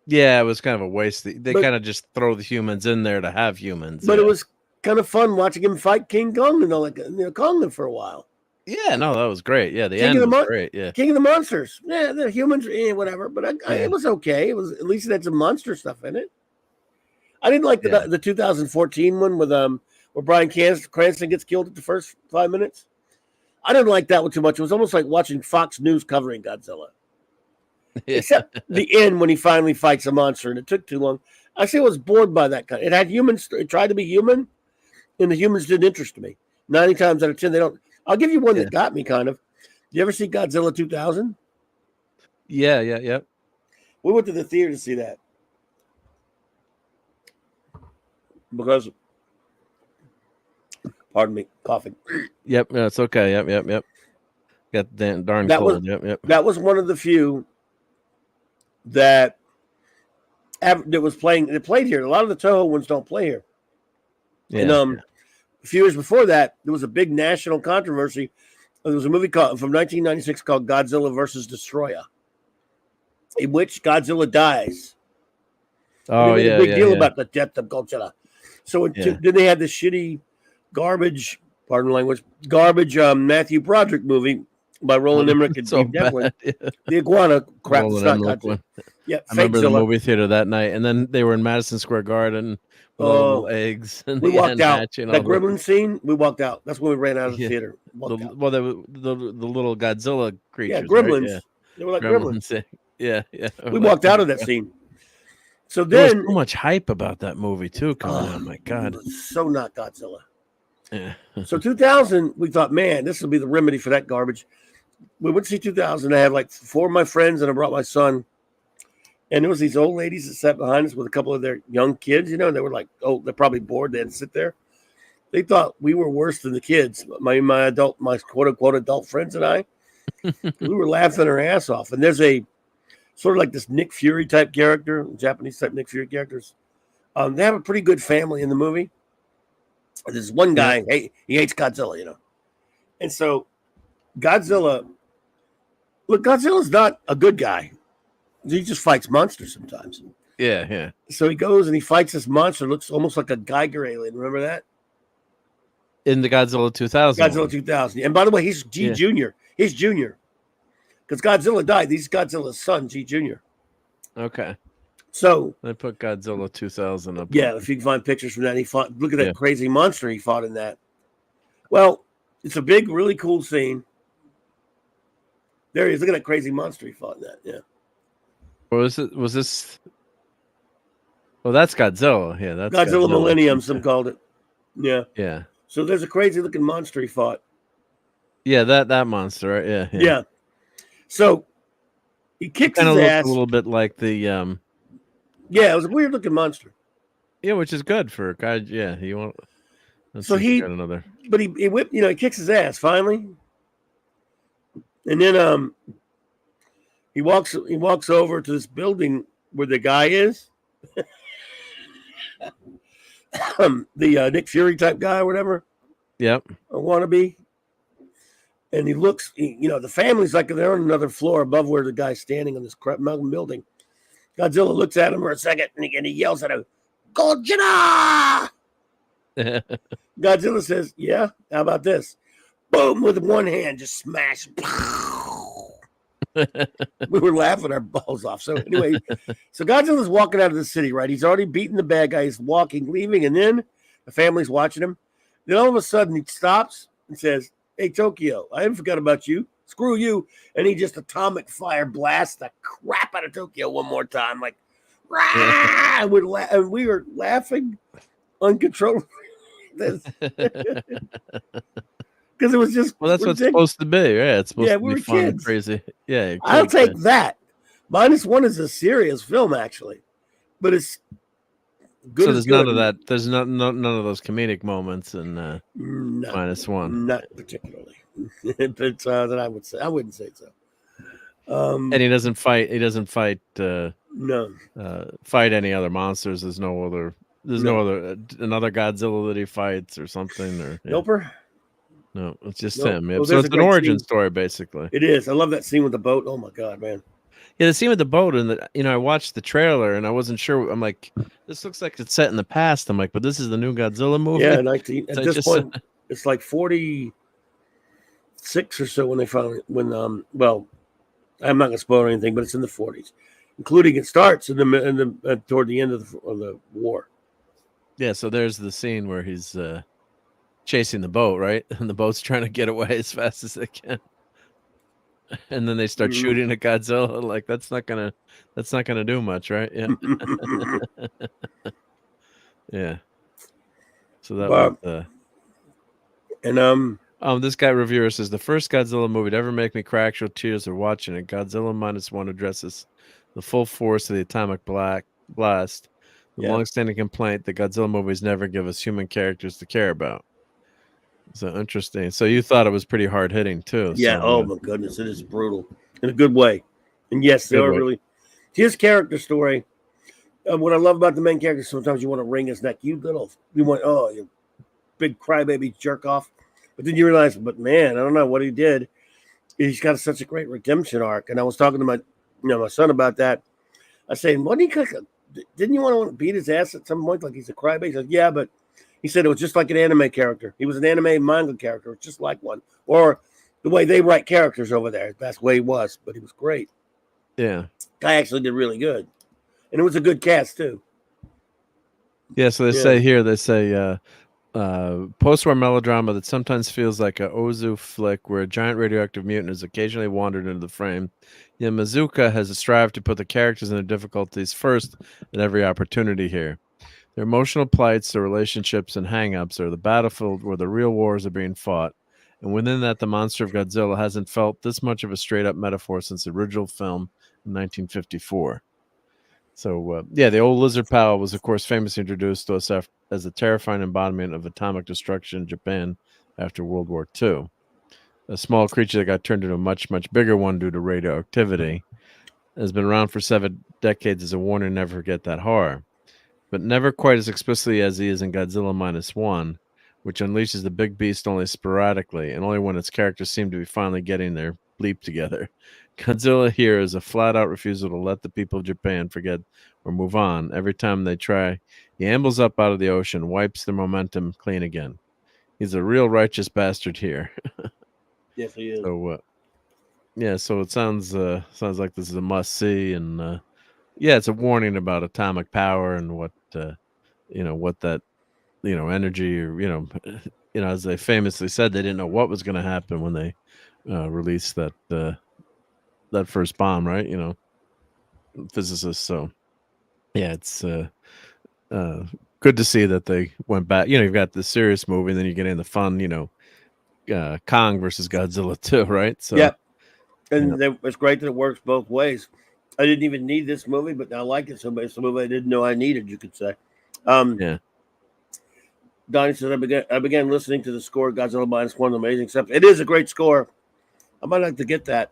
Yeah, it was kind of a waste. They kind of just throw the humans in there to have humans. But it was kind of fun watching him fight King Kong and all that. Kong lived for a while. Yeah, no, that was great. Yeah, the end was great. Yeah, King of the Monsters. Yeah, the humans, whatever. But it was okay. It was at least it had some monster stuff in it. I didn't like the 2014 one with where Bryan Cranston gets killed at the first 5 minutes. I didn't like that one too much. It was almost like watching Fox News covering Godzilla. Except the end when he finally fights a monster, and it took too long. I was bored by that kind. It had humans. It tried to be human, and the humans didn't interest me. 90 times out of 10, they don't. I'll give you one that got me kind of. You ever see Godzilla 2000? Yeah. We went to the theater to see that because, pardon me, coughing. Yep, that's okay. Yep. Got darn cold. Yep. That was one of the few that was playing. They played here. A lot of the Toho ones don't play here. Yeah. And a few years before that, there was a big national controversy. There was a movie from 1996 called Godzilla versus Destroyer, in which Godzilla dies. Oh, yeah. Big deal about the death of Godzilla. So then they had this shitty garbage, pardon the language, Matthew Broderick movie by Roland Emmerich and Steve Devlin. The iguana crap. Yeah, I remember the movie theater that night, and then they were in Madison Square Garden. Little eggs. And we walked out. That gremlin scene, we walked out. That's when we ran out of the theater. The little Godzilla creatures. Yeah, gremlins. Right? Yeah. They were like gremlins. Yeah. We walked out of that scene. So then, there was so much hype about that movie too. Oh my God, so not Godzilla. Yeah. So 2000, we thought, man, this will be the remedy for that garbage. We went to see 2000. I had like 4 of my friends, and I brought my son. And there was these old ladies that sat behind us with a couple of their young kids, and they were like, they're probably bored. They had to sit there. They thought we were worse than the kids. My quote unquote adult friends and I, we were laughing our ass off. And there's a sort of like this Nick Fury type character, Japanese type Nick Fury characters. They have a pretty good family in the movie. There's one guy, he hates Godzilla, And so Godzilla's not a good guy. He just fights monsters sometimes. Yeah. So he goes and he fights this monster. Looks almost like a Geiger alien. Remember that? In the Godzilla 2000. Godzilla 2000. And by the way, he's G Junior. He's Junior. Because Godzilla died. He's Godzilla's son, G Junior. Okay. So I put Godzilla 2000 up. Yeah, if you can find pictures from that, he fought. Look at that crazy monster he fought in that. Well, it's a big, really cool scene. There he is. Look at that crazy monster he fought in that. Yeah. Was this? Well, that's Godzilla. Yeah, that's Godzilla Millennium. Some called it. Yeah. Yeah. So there's a crazy looking monster he fought. Yeah, that monster, right? Yeah. So he kicks his ass. A little bit like the. Yeah, it was a weird looking monster. Yeah, which is good for a guy. Yeah, you want. So he another. But he whipped. He kicks his ass finally, and then He walks over to this building where the guy is. The Nick Fury type guy or whatever. Yep. Or wannabe. And he looks, the family's like they're on another floor above where the guy's standing on this mountain building. Godzilla looks at him for a second and he yells at him, Godzilla! Godzilla says, yeah, how about this? Boom, with one hand, just smash. We were laughing our balls off. So anyway, so Godzilla's walking out of the city, right? He's already beaten the bad guy. He's walking, leaving, and then the family's watching him. Then all of a sudden he stops and says, hey, Tokyo, I haven't forgot about you. Screw you. And he just atomic fire blasts the crap out of Tokyo one more time. Like, rah! And we were laughing uncontrollably. Because it was just that's ridiculous. What's supposed to be, yeah. It's supposed to be fun and crazy. Yeah, I'll take that. -1 is a serious film, actually, but it's good. So there's none of that. There's none of those comedic moments in -1. Not particularly, but that I would say. I wouldn't say so. And he doesn't fight. He doesn't fight. No. Fight any other monsters. There's no other. There's no other another Godzilla that he fights or something. Or Nope. No, it's just him. Well, so it's an origin story, basically. It is. I love that scene with the boat. Oh my god, man! Yeah, the scene with the boat, and I watched the trailer, and I wasn't sure. I'm like, this looks like it's set in the past. I'm like, but this is the new Godzilla movie. Yeah, 19. At this point, it's like 46 or so when they finally well, I'm not gonna spoil anything, but it's in the 40s, including it starts in the toward the end of the war. Yeah, so there's the scene where he's chasing the boat, right? And the boat's trying to get away as fast as they can. And then they start shooting at Godzilla. Like that's not gonna do much, right? Yeah. Yeah. So that was this guy reviewer says the first Godzilla movie to ever make me cry actual tears are watching it. Godzilla -1 addresses the full force of the atomic blast. The long-standing complaint that Godzilla movies never give us human characters to care about. So interesting. So you thought it was pretty hard-hitting too. Yeah. So, oh my goodness, it is brutal in a good way. And yes, they are really his character story. What I love about the main character, sometimes you want to wring his neck. You big crybaby jerk off. But then you realize, but man, I don't know what he did. He's got such a great redemption arc. And I was talking to my son about that. I was saying, didn't you want to beat his ass at some point? Like he's a crybaby? He said, yeah, but he said it was just like an anime character. He was an anime manga character, just like one. Or the way they write characters over there. That's the way he was, but he was great. Yeah. Guy actually did really good. And it was a good cast, too. Yeah, so they say post-war melodrama that sometimes feels like a Ozu flick where a giant radioactive mutant has occasionally wandered into the frame. Yamazuka has strived to put the characters and their difficulties first at every opportunity here. Their emotional plights, their relationships, and hang-ups are the battlefield where the real wars are being fought. And within that, the monster of Godzilla hasn't felt this much of a straight-up metaphor since the original film in 1954. So, the old lizard pal was, of course, famously introduced to us as a terrifying embodiment of atomic destruction in Japan after World War II. A small creature that got turned into a much, much bigger one due to radioactivity. Has been around for 7 decades as a warning never forget that horror. But never quite as explicitly as he is in Godzilla -1, which unleashes the big beast only sporadically, and only when its characters seem to be finally getting their bleep together. Godzilla here is a flat-out refusal to let the people of Japan forget or move on. Every time they try, he ambles up out of the ocean, wipes their momentum clean again. He's a real righteous bastard here. Yes, he is. So, so it sounds like this is a must-see, and it's a warning about atomic power and what that energy, or as they famously said, they didn't know what was going to happen when they released that first bomb, right? Physicists. So yeah, it's good to see that they went back. You've got the serious movie, and then you get in the fun, Kong versus Godzilla too, right? So yeah, and it's great that it works both ways. I didn't even need this movie, but I like it so much. It's a movie I didn't know I needed, you could say. Donnie says, I began listening to the score of Godzilla -1, amazing stuff. It is a great score. I might like to get that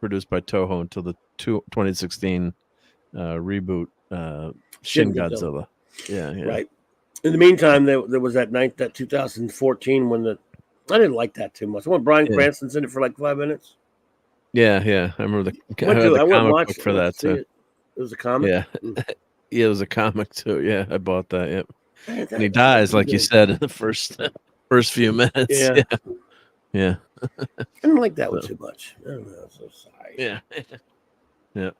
produced by Toho until the 2016 reboot, Shin Godzilla. Yeah. Right. In the meantime, there was that 2014 when I didn't like that too much. When Bryan Cranston's in it for like 5 minutes. Yeah. I remember the I went comic watch book for that too. It was a comic. Yeah. Yeah, it was a comic too. Yeah, I bought that. Yep. And he dies, like you said, in the first few minutes. Yeah. I didn't like that one too much. I don't know. I'm so sorry. Yeah. Yeah.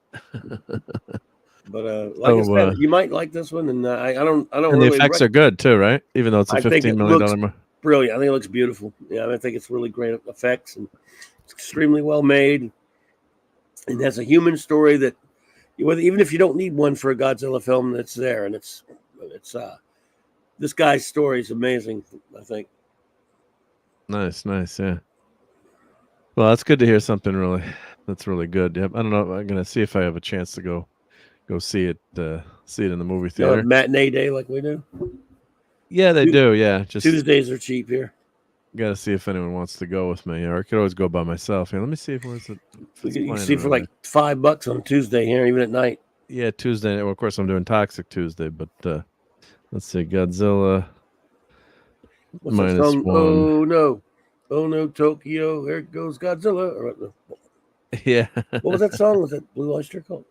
But like I said, you might like this one, and I don't. And really the effects are good too, right? Even though it's a $15 million. Brilliant. I think it looks beautiful. Yeah, I think it's really great effects, and it's extremely well made. And has a human story that, even if you don't need one for a Godzilla film, that's there, and it's this guy's story is amazing. I think. Nice, yeah. Well, that's good to hear something that's really good. Yep. I don't know. I'm gonna see if I have a chance to go see it in the movie theater. Matinee day like we do. Yeah, they do. Yeah, just Tuesdays are cheap here. Got to see if anyone wants to go with me, or I could always go by myself. Let me see if you can see for like $5 on Tuesday here, even at night. Yeah, Tuesday. Well, of course, I'm doing Toxic Tuesday, but let's see, Godzilla -1. Oh no, Tokyo! There goes Godzilla. Yeah. What was that song? Was it Blue Oyster Cult?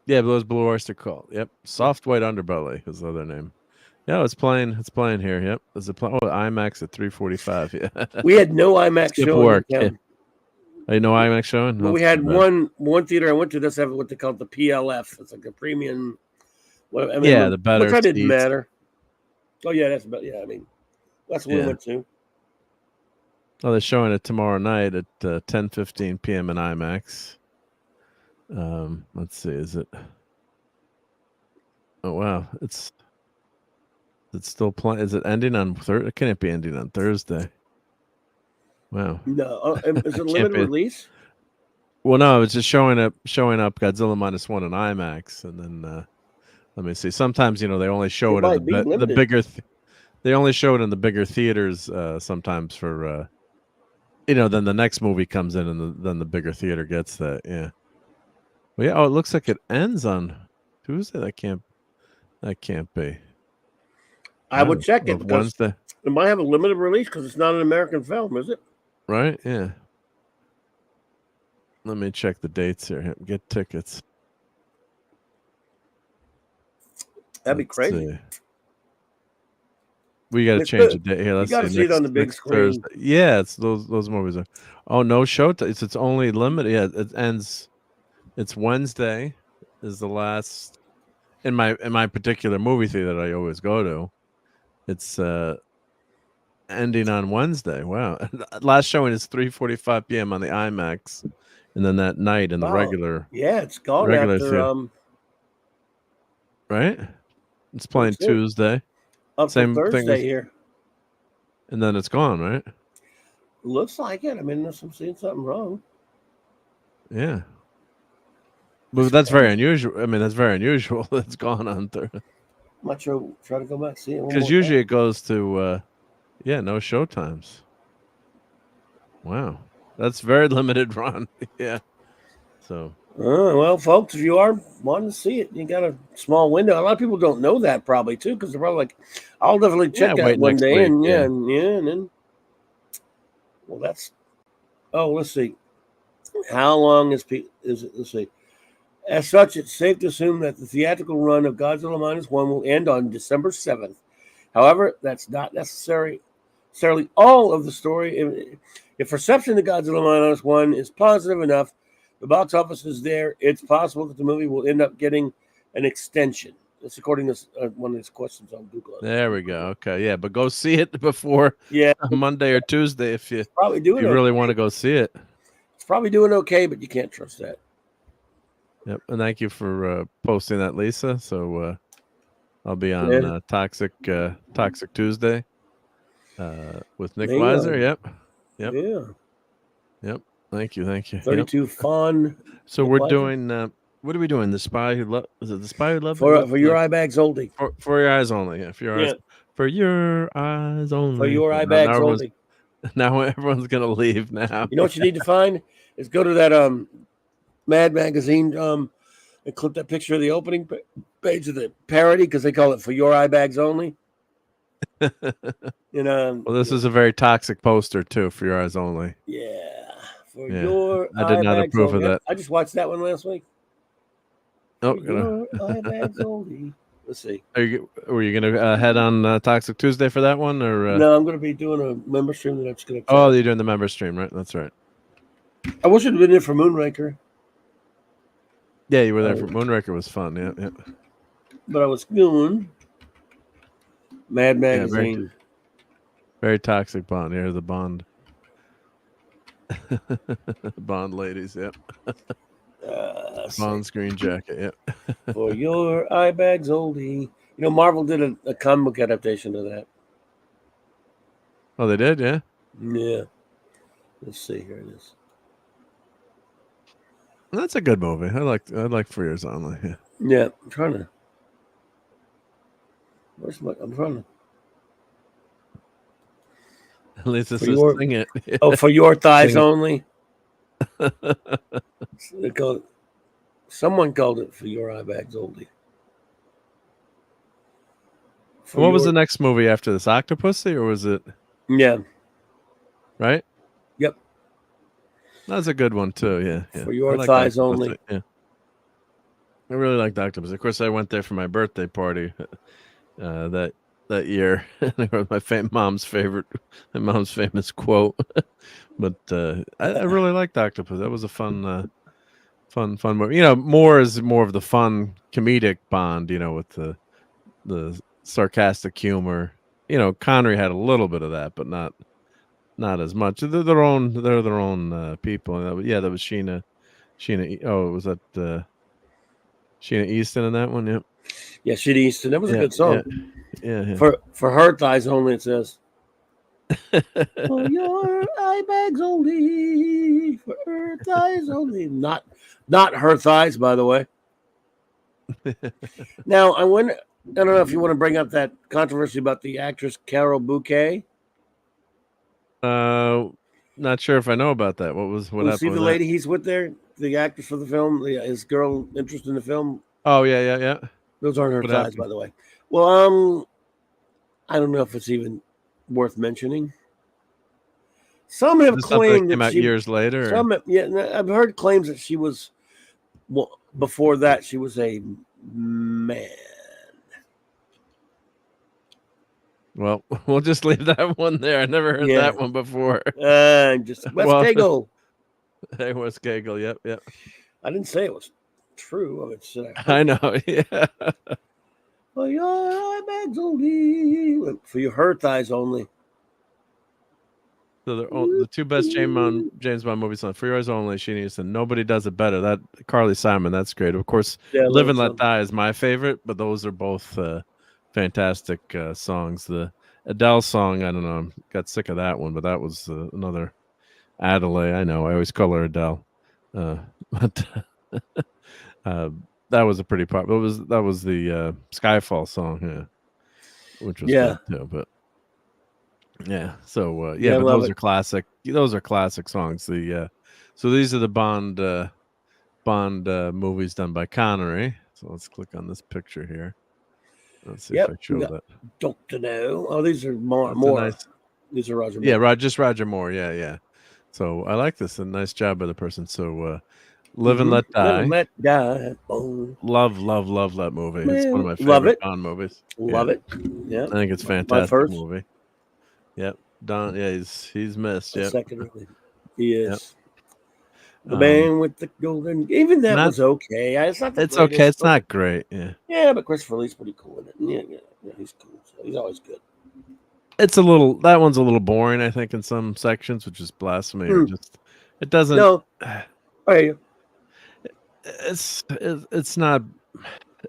Yeah, it was Blue Oyster Cult. Yep. Soft White Underbelly is the other name. Yeah, it's playing here. Yep. There's IMAX at 3:45. Yeah. We had no IMAX showing. Yeah. No IMAX showing? Well, we had one theater I went to. Does have what they call the PLF. It's like a premium. The better. Which didn't matter. Oh yeah, that's about. Yeah, I mean, that's what we went to. Oh, they're showing it tomorrow night at 10:15 p.m. in IMAX. Let's see. Is it? Oh wow, it's still playing. Is it ending on Thursday? It can't be ending on Thursday. Wow. No, is it a limited release? Well, no, it was just showing up Godzilla -1 in IMAX, and then let me see. Sometimes they only show it in the bigger. They only show it in the bigger theaters sometimes for then the next movie comes in, and then the bigger theater gets that. Yeah. Well, yeah. Oh, it looks like it ends on Tuesday. That can't be. I would check it. Wednesday. It might have a limited release because it's not an American film, is it? Right. Yeah. Let me check the dates here. Get tickets. That'd be crazy. See. We got to change the date here. Let's see it on the big screen. Thursday. Yeah, it's those movies are. Oh no, show. It's only limited. Yeah, it ends. It's Wednesday. Is the last in my particular movie theater that I always go to. It's ending on Wednesday. Wow. Last showing is 3:45 p.m. on the IMAX, and then that night in the regular. Yeah, it's gone after. Theater. Right. It's playing Tuesday. Same Thursday thing here. And then it's gone, right? Looks like it. I mean, I'm seeing something wrong. Yeah. But that's very unusual. I mean, that's very unusual. It's gone on Thursday. I might try to go back and see it. Because usually it goes to, no show times. Wow. That's very limited run. Yeah. So. Well, folks, if you are wanting to see it, you got a small window. A lot of people don't know that probably too, because they're probably like, "I'll definitely check that one day." And and then, well, that's. Oh, let's see. How long is it? Let's see. As such, it's safe to assume that the theatrical run of Godzilla -1 will end on December 7th. However, that's not necessarily all of the story. If reception to Godzilla -1 is positive enough, the box office is there, it's possible that the movie will end up getting an extension. That's according to one of these questions on Google. There we go. Okay, yeah, but go see it before Monday or Tuesday if you really want to go see it. It's probably doing okay, but you can't trust that. Yep, and thank you for posting that, Lisa. So I'll be on Toxic Tuesday with Nick Weiser. Yep. Yeah. Yep. Thank you. 32 fun. So we're doing. What are we doing? The Spy Who Loved. Is it The Spy Who Loved? For your eye bags only. For your eyes only. Yeah. For your eyes only. For your eye bags only. Now everyone's gonna leave now. You know what you need to find is go to that Mad Magazine. They clipped that picture of the opening page of the parody because they call it For Your Eye Bags Only. Well, this is a very toxic poster too. For Your Eyes Only. Yeah, for your I did eye not bags approve only. of that. I just watched that one last week. Oh, For your eye bags only. Let's see. Were you gonna head on Toxic Tuesday for that one, or no? I'm going to be doing a member stream that I'm just going to. Oh, you're doing the member stream, right? That's right. I wish I'd been there for Moonraker. Yeah, you were there for Moonraker. Was fun. Yeah. But I was doing Mad Magazine. Yeah, very toxic Bond. Here's the Bond. Bond ladies. Yep. Bond's green jacket. Yep. For your eye bags only. You know, Marvel did a comic book adaptation of that. Oh, they did. Yeah. Yeah. Let's see. Here it is. That's a good movie. I like For Yours Only. Yeah. Yeah. I'm trying to. I'm trying to. At least this For is sing it. Oh, For Your Thighs Sing Only. They called it, someone called it For Your Eye Bags Only. What was the next movie after this? Octopussy, or was it? Yeah. Right? Yep. That's a good one too. Yeah. For Your Thighs Only. Yeah. I really liked Octopus. Of course, I went there for my birthday party that year. My mom's famous quote. But I really liked Octopus. That was a fun movie. You know, more is more of the fun comedic Bond. You know, with the sarcastic humor. You know, Connery had a little bit of that, but not as much. They're their own people. Yeah, that was Sheena. Oh, was that Sheena Easton in that one? Yep. Yeah, Sheena Easton. That was a good song. Yeah. For Her Thighs Only, it says. For your eye bags only. For her thighs only. Not her thighs, by the way. Now, I don't know if you want to bring up that controversy about the actress Carol Bouquet. Not sure if I know about that. What happened? See the lady he's with there, the actress for the film, his girl interest in the film. Oh yeah. Those aren't her thighs, by the way. Well, I don't know if it's even worth mentioning. Some have claimed that came out years later. I've heard claims that she was. Well, before that, she was a man. Well, we'll just leave that one there. I never heard that one before. Just West Cagle. Hey, West Cagle. Yep. I didn't say it was true. I know. Yeah. For your eye bags only. For your her thighs only. So the two best James Bond movies on For Your Eyes Only, Sheena Easton. Nobody does it better. That Carly Simon, that's great. Of course, Live and Let Die is my favorite, but those are both fantastic songs. The Adele song, I don't know, got sick of that one, but that was another Adelaide. I know, I always call her Adele, but that was a pretty popular. That was the Skyfall song, which was good too. But yeah, so but those are classic. Those are classic songs. So these are the Bond movies done by Connery. So let's click on this picture here. Let's see if I show that. Don't know. Oh, these are more. These are Roger Moore. Yeah, just Roger Moore. Yeah. So I like this. A nice job by the person. So Live and Let Die. Live and Let Die. Oh. Love that movie. It's one of my favorite Bond movies. Love it. Yeah. I think it's a fantastic movie. Yep. Don. Yeah, he's missed. Yeah. Second, he is. Yep. The man with the golden. Even that was okay. It's okay. It's not great. Yeah. Yeah, but Christopher Lee's pretty cool in it. Yeah, he's cool. So he's always good. It's that one's a little boring, I think, in some sections, which is blasphemy. It doesn't. No. I It's not.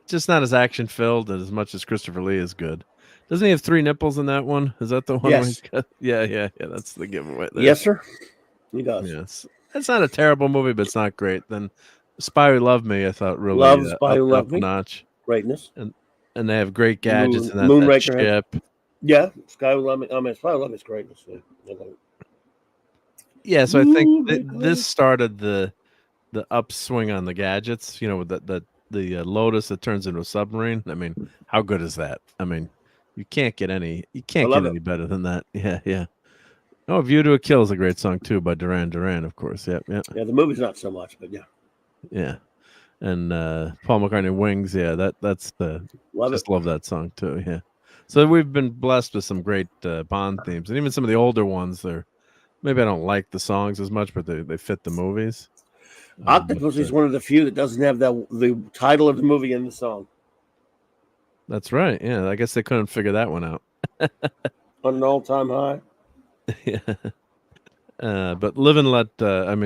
Just not as action filled as much as Christopher Lee is good. Doesn't he have 3 nipples in that one? Is that the one? Yes. Yeah. That's the giveaway there. Yes, sir. He does. Yes. It's not a terrible movie, but it's not great. Then Spy Who Loved Me, I thought really Spy Who Loved Me. Notch. Greatness. And they have great gadgets in that ship. Yeah, Spy Who Loved Me. Spy Who Loved Me is greatness. Yeah, so I think this started the upswing on the gadgets, with the Lotus that turns into a submarine. I mean, how good is that? I mean, you can't get any better than that. Yeah. Oh, View to a Kill is a great song too by Duran Duran, of course. Yeah. Yeah, the movie's not so much, but yeah. Yeah. And Paul McCartney, Wings, that's love that song too. Yeah. So we've been blessed with some great Bond themes, and even some of the older ones. Maybe I don't like the songs as much, but they fit the movies. Octopus is one of the few that doesn't have the title of the movie in the song. That's right. Yeah, I guess they couldn't figure that one out. On an all-time high. Yeah. But Live and Let,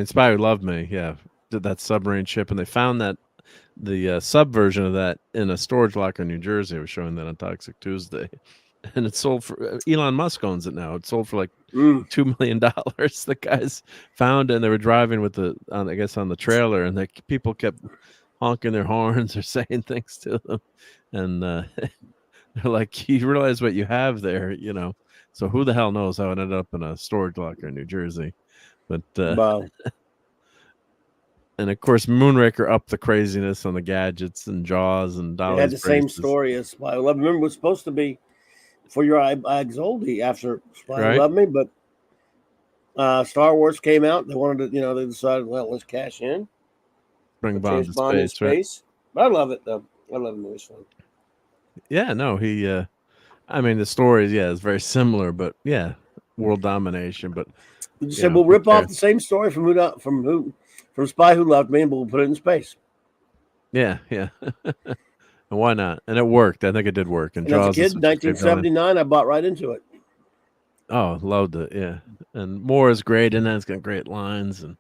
Spy Who Loved Me, did that submarine ship, and they found that the sub version of that in a storage locker in New Jersey. I was showing that on Toxic Tuesday, and it sold for Elon Musk owns it now. It sold for like $2 million. The guys found it, and they were driving with on the trailer, and people kept honking their horns or saying things to them, and they're like, "You realize what you have there, So who the hell knows how it ended up in a storage locker in New Jersey?" But wow. And of course, Moonraker upped the craziness on the gadgets and Jaws and Dolly's. It had the braces. same story as Spy Who Loved Me. Remember, it was supposed to be For Your Eyes Only after Spy Who Loved Me, but Star Wars came out. They wanted to, they decided, well, let's cash in. Bring Bond to space. Right? But I love it, though. I love the movie. Fun. Yeah, no, the story, is very similar, but world domination. But you said we'll rip off the same story from Spy Who Loved Me, and we'll put it in space. Yeah. And why not? And it worked. I think it did work. And Jaws, as a kid, 1979, I bought right into it. Oh, loved it. Yeah. And Moore is great, and then it's got great lines and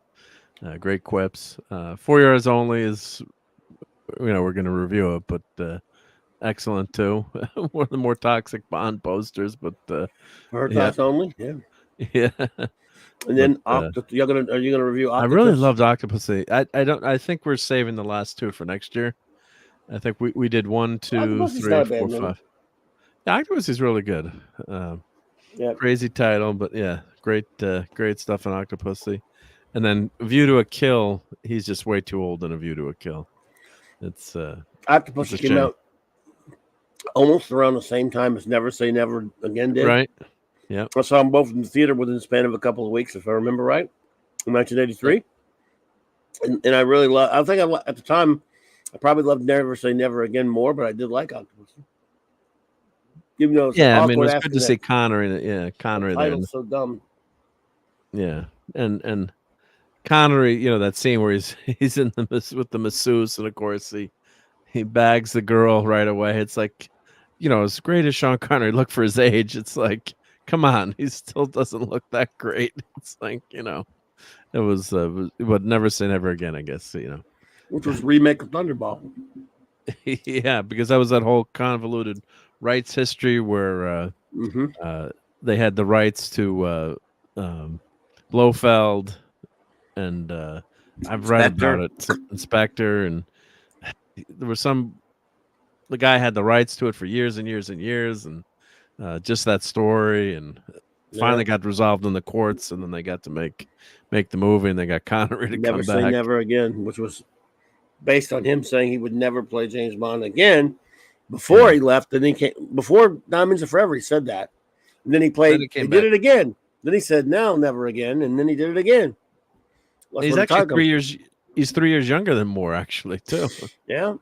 great quips. 4 Years Only is, we're going to review it, but excellent too. One of the more toxic Bond posters, but For Her Thoughts Only, yeah. And then are you gonna review Octopus? I really loved Octopussy. I think we're saving the last two for next year. I think we did 1, 2, 3, 4, 5. Yeah, Octopus is really good. Crazy title, but great stuff in Octopussy. And then View to a Kill, he's just way too old in A View to a Kill. It's Octopussy came out almost around the same time as Never Say Never Again did. Right. Yeah. I saw them both in the theater within the span of a couple of weeks, if I remember right, in 1983. And I really at the time, I probably loved Never Say Never Again more, but I did like Octopus. Even though it was good to see Connery. Connery there. Title's so dumb. Yeah, and Connery, that scene where he's in with the masseuse, and of course he bags the girl right away. It's like, as great as Sean Connery looked for his age, it's like, come on, he still doesn't look that great. It's like, it was but Never Say Never Again, I guess, which was remake of Thunderball. Yeah, because that was that whole convoluted rights history where they had the rights to Blofeld, and I've read about it, Inspector, and there was the guy had the rights to it for years and years and years, and just that story, and finally got resolved in the courts, and then they got to make the movie, and they got Connery to Never come Say back. Never Again, which was based on him saying he would never play James Bond again before he left. And he came before Diamonds Are Forever. He said that, and then he played. He did it again. Then he said, "Now, never again," and then he did it again. He's actually 3 years. He's 3 years younger than Moore, actually, too. Yeah.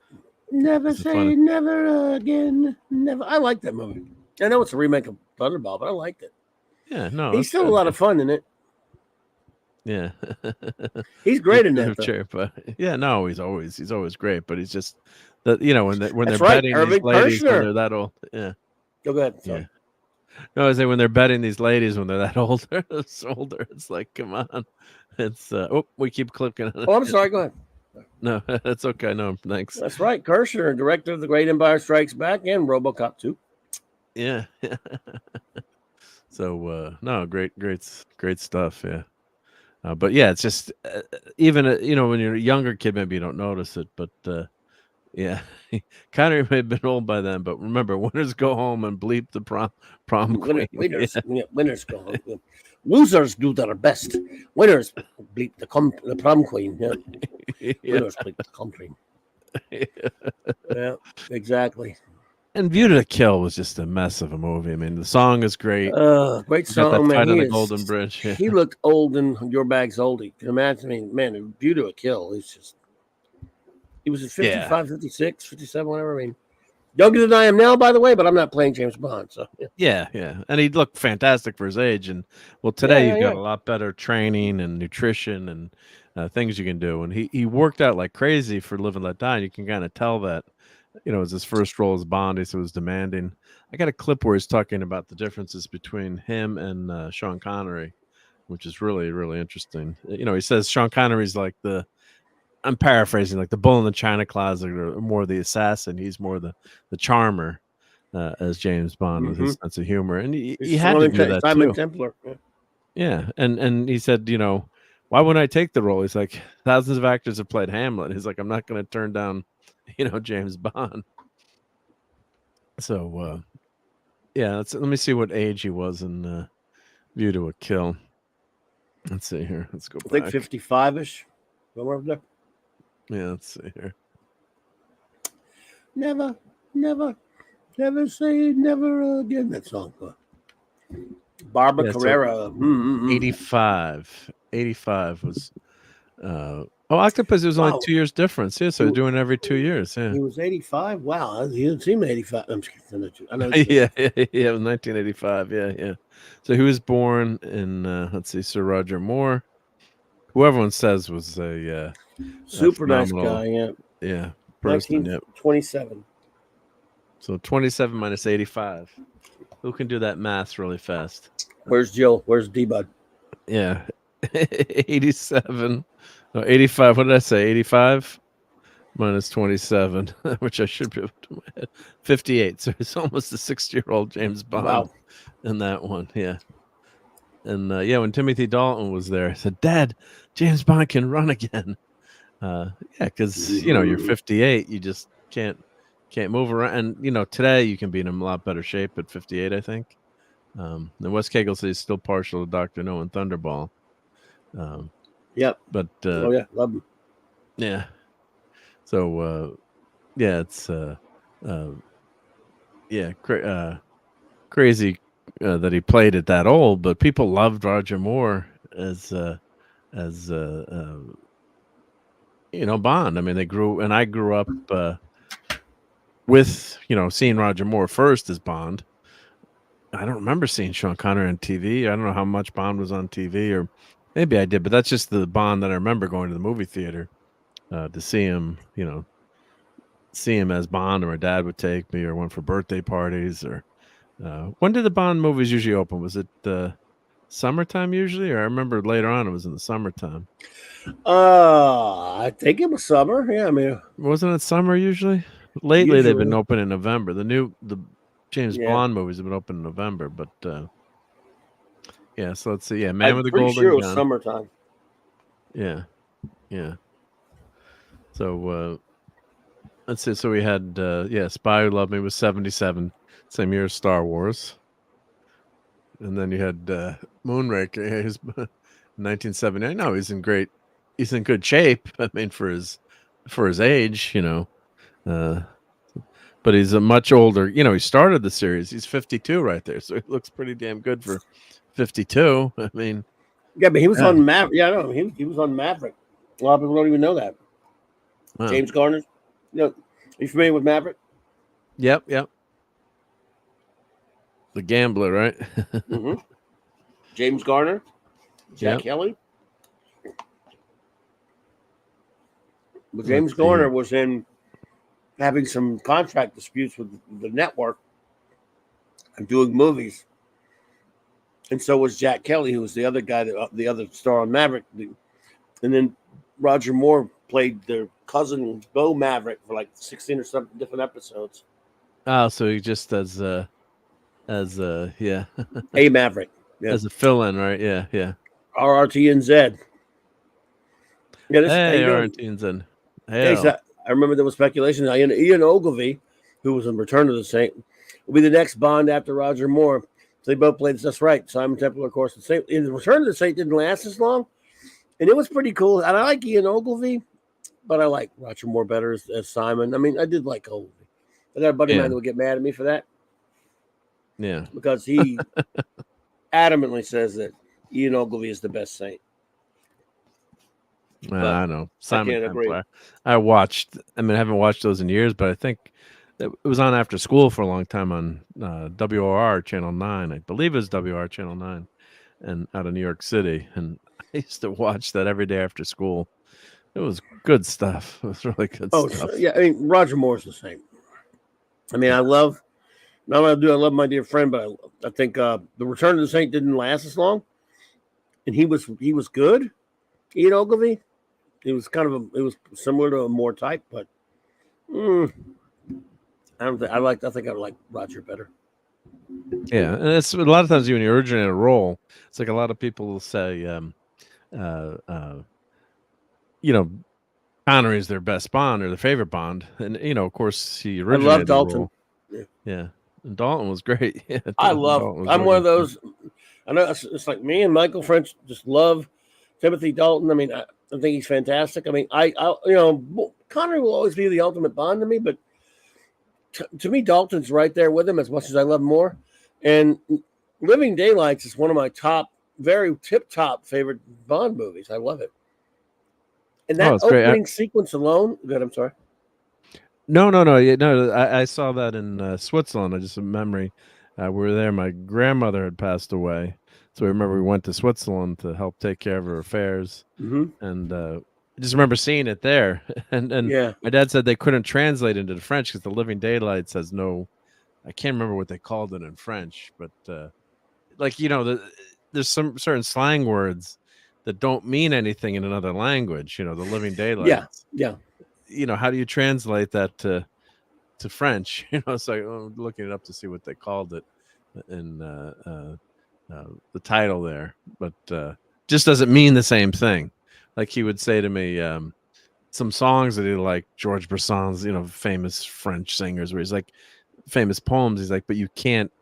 Never Say Never Again. Never. I like that movie. I know it's a remake of Thunderball, but I liked it. Yeah, no, he's still a lot of fun in it. Yeah, he's great in that. Chair, but he's always great. But he's just that when they're right. betting these ladies when they're that old. Yeah, go ahead. Sorry. Yeah. No, I say when they're betting these ladies when they're that older, it's like, come on, it's we keep clicking on it. Oh, I'm sorry. Go ahead. No, that's okay. No, thanks. That's right. Kershner, director of The Great Empire Strikes Back and RoboCop 2. Yeah. So no, great stuff. Yeah. But it's just even when you're a younger kid, maybe you don't notice it, but Connery may have been old by then. But remember, winners go home and bleep the prom queen. Winners go home. Losers do their best. Winners bleep the prom queen. Winners play the country. Yeah, exactly. And View to a Kill was just a mess of a movie. I mean, the song is great. Great You got song, that man. fight on the Golden Bridge. Yeah. He looked old in Your Bag's Oldie. Can you imagine? I mean, man, View to a Kill. He was at 55, 56, 57, whatever. I mean, younger than I am now, by the way, but I'm not playing James Bond. So Yeah. And he looked fantastic for his age. And well, today you've got a lot better training and nutrition and things you can do. And he worked out like crazy for Live and Let Die. You can kind of tell that, it was his first role as Bond. He was demanding. I got a clip where he's talking about the differences between him and Sean Connery, which is really, really interesting. He says Sean Connery's like I'm paraphrasing, like the bull in the china closet, or more the assassin. He's more the charmer, as James Bond, with his sense of humor. And he had to do that too. Templar. Yeah. And he said, why wouldn't I take the role? He's like, thousands of actors have played Hamlet. He's like, I'm not going to turn down, James Bond. So, let me see what age he was in View to a Kill. Let's see here. Let's go back. I think 55-ish. Somewhere up there. Yeah, let's see here. Never say never again. That song. Barbara Carrera. 85. 85 was. Octopus was only 2 years difference. Yeah, so doing it every 2 years. Yeah. He was 85. Wow, he didn't seem 85. I'm just kidding. I know. Yeah, it was 1985. Yeah. So he was born in let's see, Sir Roger Moore, who everyone says was a super nice guy. Yeah. Person. Yep. 27. So 27 minus 85. Who can do that math really fast? Where's Jill? Where's D-Bud? Yeah. 87. No, 85. What did I say? 85 minus 27, which I should be able to do my head. 58. So he's almost a 60-year-old James Bond in that one. Yeah. And when Timothy Dalton was there, I said, Dad, James Bond can run again. Because you're 58, you just can't move around. And today you can be in a lot better shape at 58, I think. And Wes Kegel says he's still partial to Dr. No and Thunderball. Yep. But love him. Yeah. So it's crazy that he played it that old, but people loved Roger Moore as Bond. I mean, I grew up with seeing Roger Moore first as Bond. I don't remember seeing Sean Connery on TV. I don't know how much Bond was on TV, or maybe I did, but that's just the Bond that I remember going to the movie theater to see him. See him as Bond, or my dad would take me, or went for birthday parties. Or when did the Bond movies usually open? Was it summertime usually, or I remember later on it was in the summertime? I think it was summer. Yeah, I mean, wasn't it summer usually? Lately, they've been open in November. The James Bond movies have been open in November, but so let's see. Yeah, Man with the Golden Gun. Sure it was summertime. Yeah. So let's see. So we had Spy Who Loved Me was 77, same year as Star Wars. And then you had Moonraker, he's 1979. No, he's in good shape. I mean, for his age, but he's a much older. He started the series. He's 52 right there, so he looks pretty damn good for 52. I mean, yeah, but he was on Maverick. Yeah, I know he was on Maverick. A lot of people don't even know that. Wow. James Garner. Are you familiar with Maverick? Yep. The gambler, right? Mm-hmm. James Garner, Jack Kelly. But James Garner was in having some contract disputes with the network and doing movies. And so was Jack Kelly, who was the other guy, the other star on Maverick. And then Roger Moore played their cousin, Bo Maverick, for like 16 or something different episodes. Oh, so he just as a A Maverick. Yeah. As a fill-in, right? Yeah. RRTNZ. Yeah, RRTNZ. Hey, I remember there was speculation that Ian Ogilvy, who was in Return of the Saint, will be the next Bond after Roger Moore. So they both played. That's right. Simon Templar, of course. In Return of the Saint didn't last as long, and it was pretty cool. And I like Ian Ogilvy. but I like Roger Moore better as Simon. I mean, I did like Ogilvy. I got a buddy of mine that would get mad at me for that. Yeah. Because he adamantly says that Ian Ogilvy is the best Saint. I know. Simon I can't agree. I haven't watched those in years, but I think it was on after school for a long time on WOR Channel 9. I believe it was WOR Channel 9 and out of New York City. And I used to watch that every day after school. It was good stuff. It was really good stuff. So, yeah, I mean, Roger Moore's the same. I mean, I love my dear friend, but I think The Return of the Saint didn't last as long. And he was good. Ian Ogilvy. It was similar to a Moore type, but I think I like Roger better. Yeah, and it's a lot of times when you originate a role, it's like a lot of people will say, Connery is their best Bond or their favorite Bond, and of course he originated. I love Dalton. Yeah, and Dalton was great. Yeah, I'm one of those. I know it's like me and Michael French just love Timothy Dalton. I mean, I think he's fantastic. I mean, Connery will always be the ultimate Bond to me, but to me, Dalton's right there with him as much as I love Moore. And Living Daylights is one of my very tip-top favorite Bond movies. I love it. And that opening sequence alone. Good, I'm sorry. No. I saw that in Switzerland. I just a memory. We were there. My grandmother had passed away, so I remember we went to Switzerland to help take care of her affairs. Mm-hmm. And I just remember seeing it there. And my dad said they couldn't translate into the French because the Living Daylights has no. I can't remember what they called it in French, but there's some certain slang words that don't mean anything in another language. The Living Daylights. Yeah. How do you translate that to French? So I'm looking it up to see what they called it in the title there, but just doesn't mean the same thing. Like he would say to me, some songs that he liked, Georges Brassens, famous French singers, where he's like famous poems. He's like, but you can't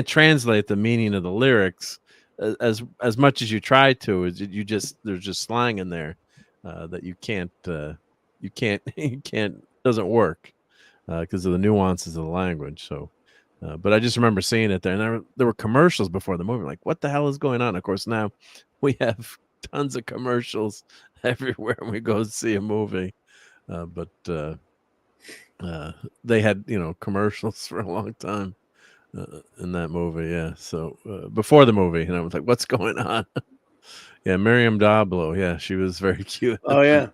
translate the meaning of the lyrics as much as you try to. There's just slang in there that you can't doesn't work because of the nuances of the language. So, but I just remember seeing it there, and there were commercials before the movie. Like, what the hell is going on? Of course, now we have tons of commercials everywhere we go see a movie, but they had commercials for a long time in that movie. Yeah, so before the movie, and I was like, what's going on? Yeah, Miriam Dablo. Yeah, she was very cute. Oh yeah,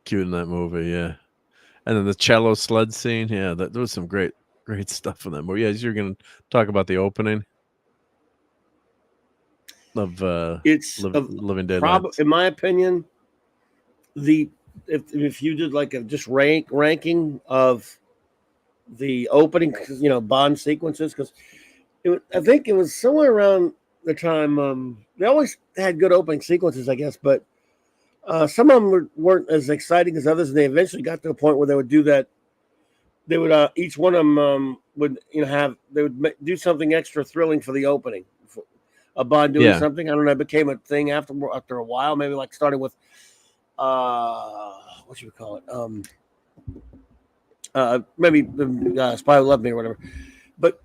cute in that movie. Yeah, and then the cello sled scene. Yeah, there was some great stuff in that movie. Yeah, you're gonna talk about the opening of Living Daylights. In my opinion, if you did like a just ranking of the opening, Bond sequences, because I think it was somewhere around the time they always had good opening sequences, I guess, but some of them weren't as exciting as others, and they eventually got to a point where they would do that. They would each one of them would do something extra thrilling for the opening. A Bond doing something, I don't know, it became a thing after a while, maybe like starting with what should we call it? Maybe Spy Who Loved Me or whatever. But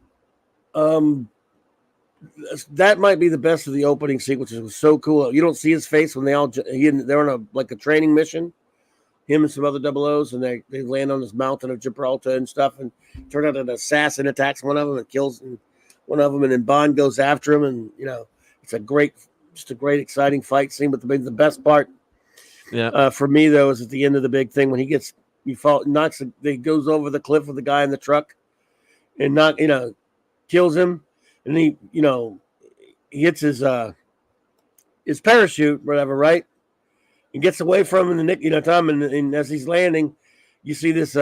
that might be the best of the opening sequences. It was so cool. You don't see his face when they're on a training mission. Him and some other 00s, and they land on this mountain of Gibraltar and stuff, and turn out an assassin attacks one of them and kills one of them, and then Bond goes after him, and it's a great exciting fight scene. But the best part, for me though, is at the end of the big thing when he goes over the cliff with the guy in the truck, and kills him, and he hits his parachute, whatever, right? And gets away from him in the nick, time, and as he's landing, you see this.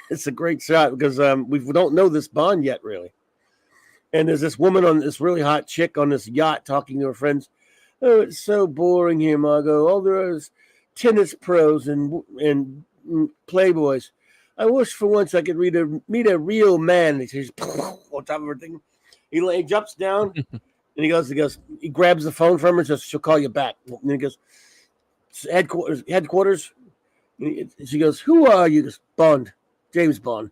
It's a great shot because we don't know this Bond yet, really. And there's this woman this really hot chick on this yacht talking to her friends. Oh, it's so boring here, Margot. All there is tennis pros and playboys. I wish for once I could meet a real man. And he's on top of her thing. He jumps down and he grabs the phone from her and says, she'll call you back. And he goes, headquarters. She goes, "Who are you?" He goes, "Bond, James Bond."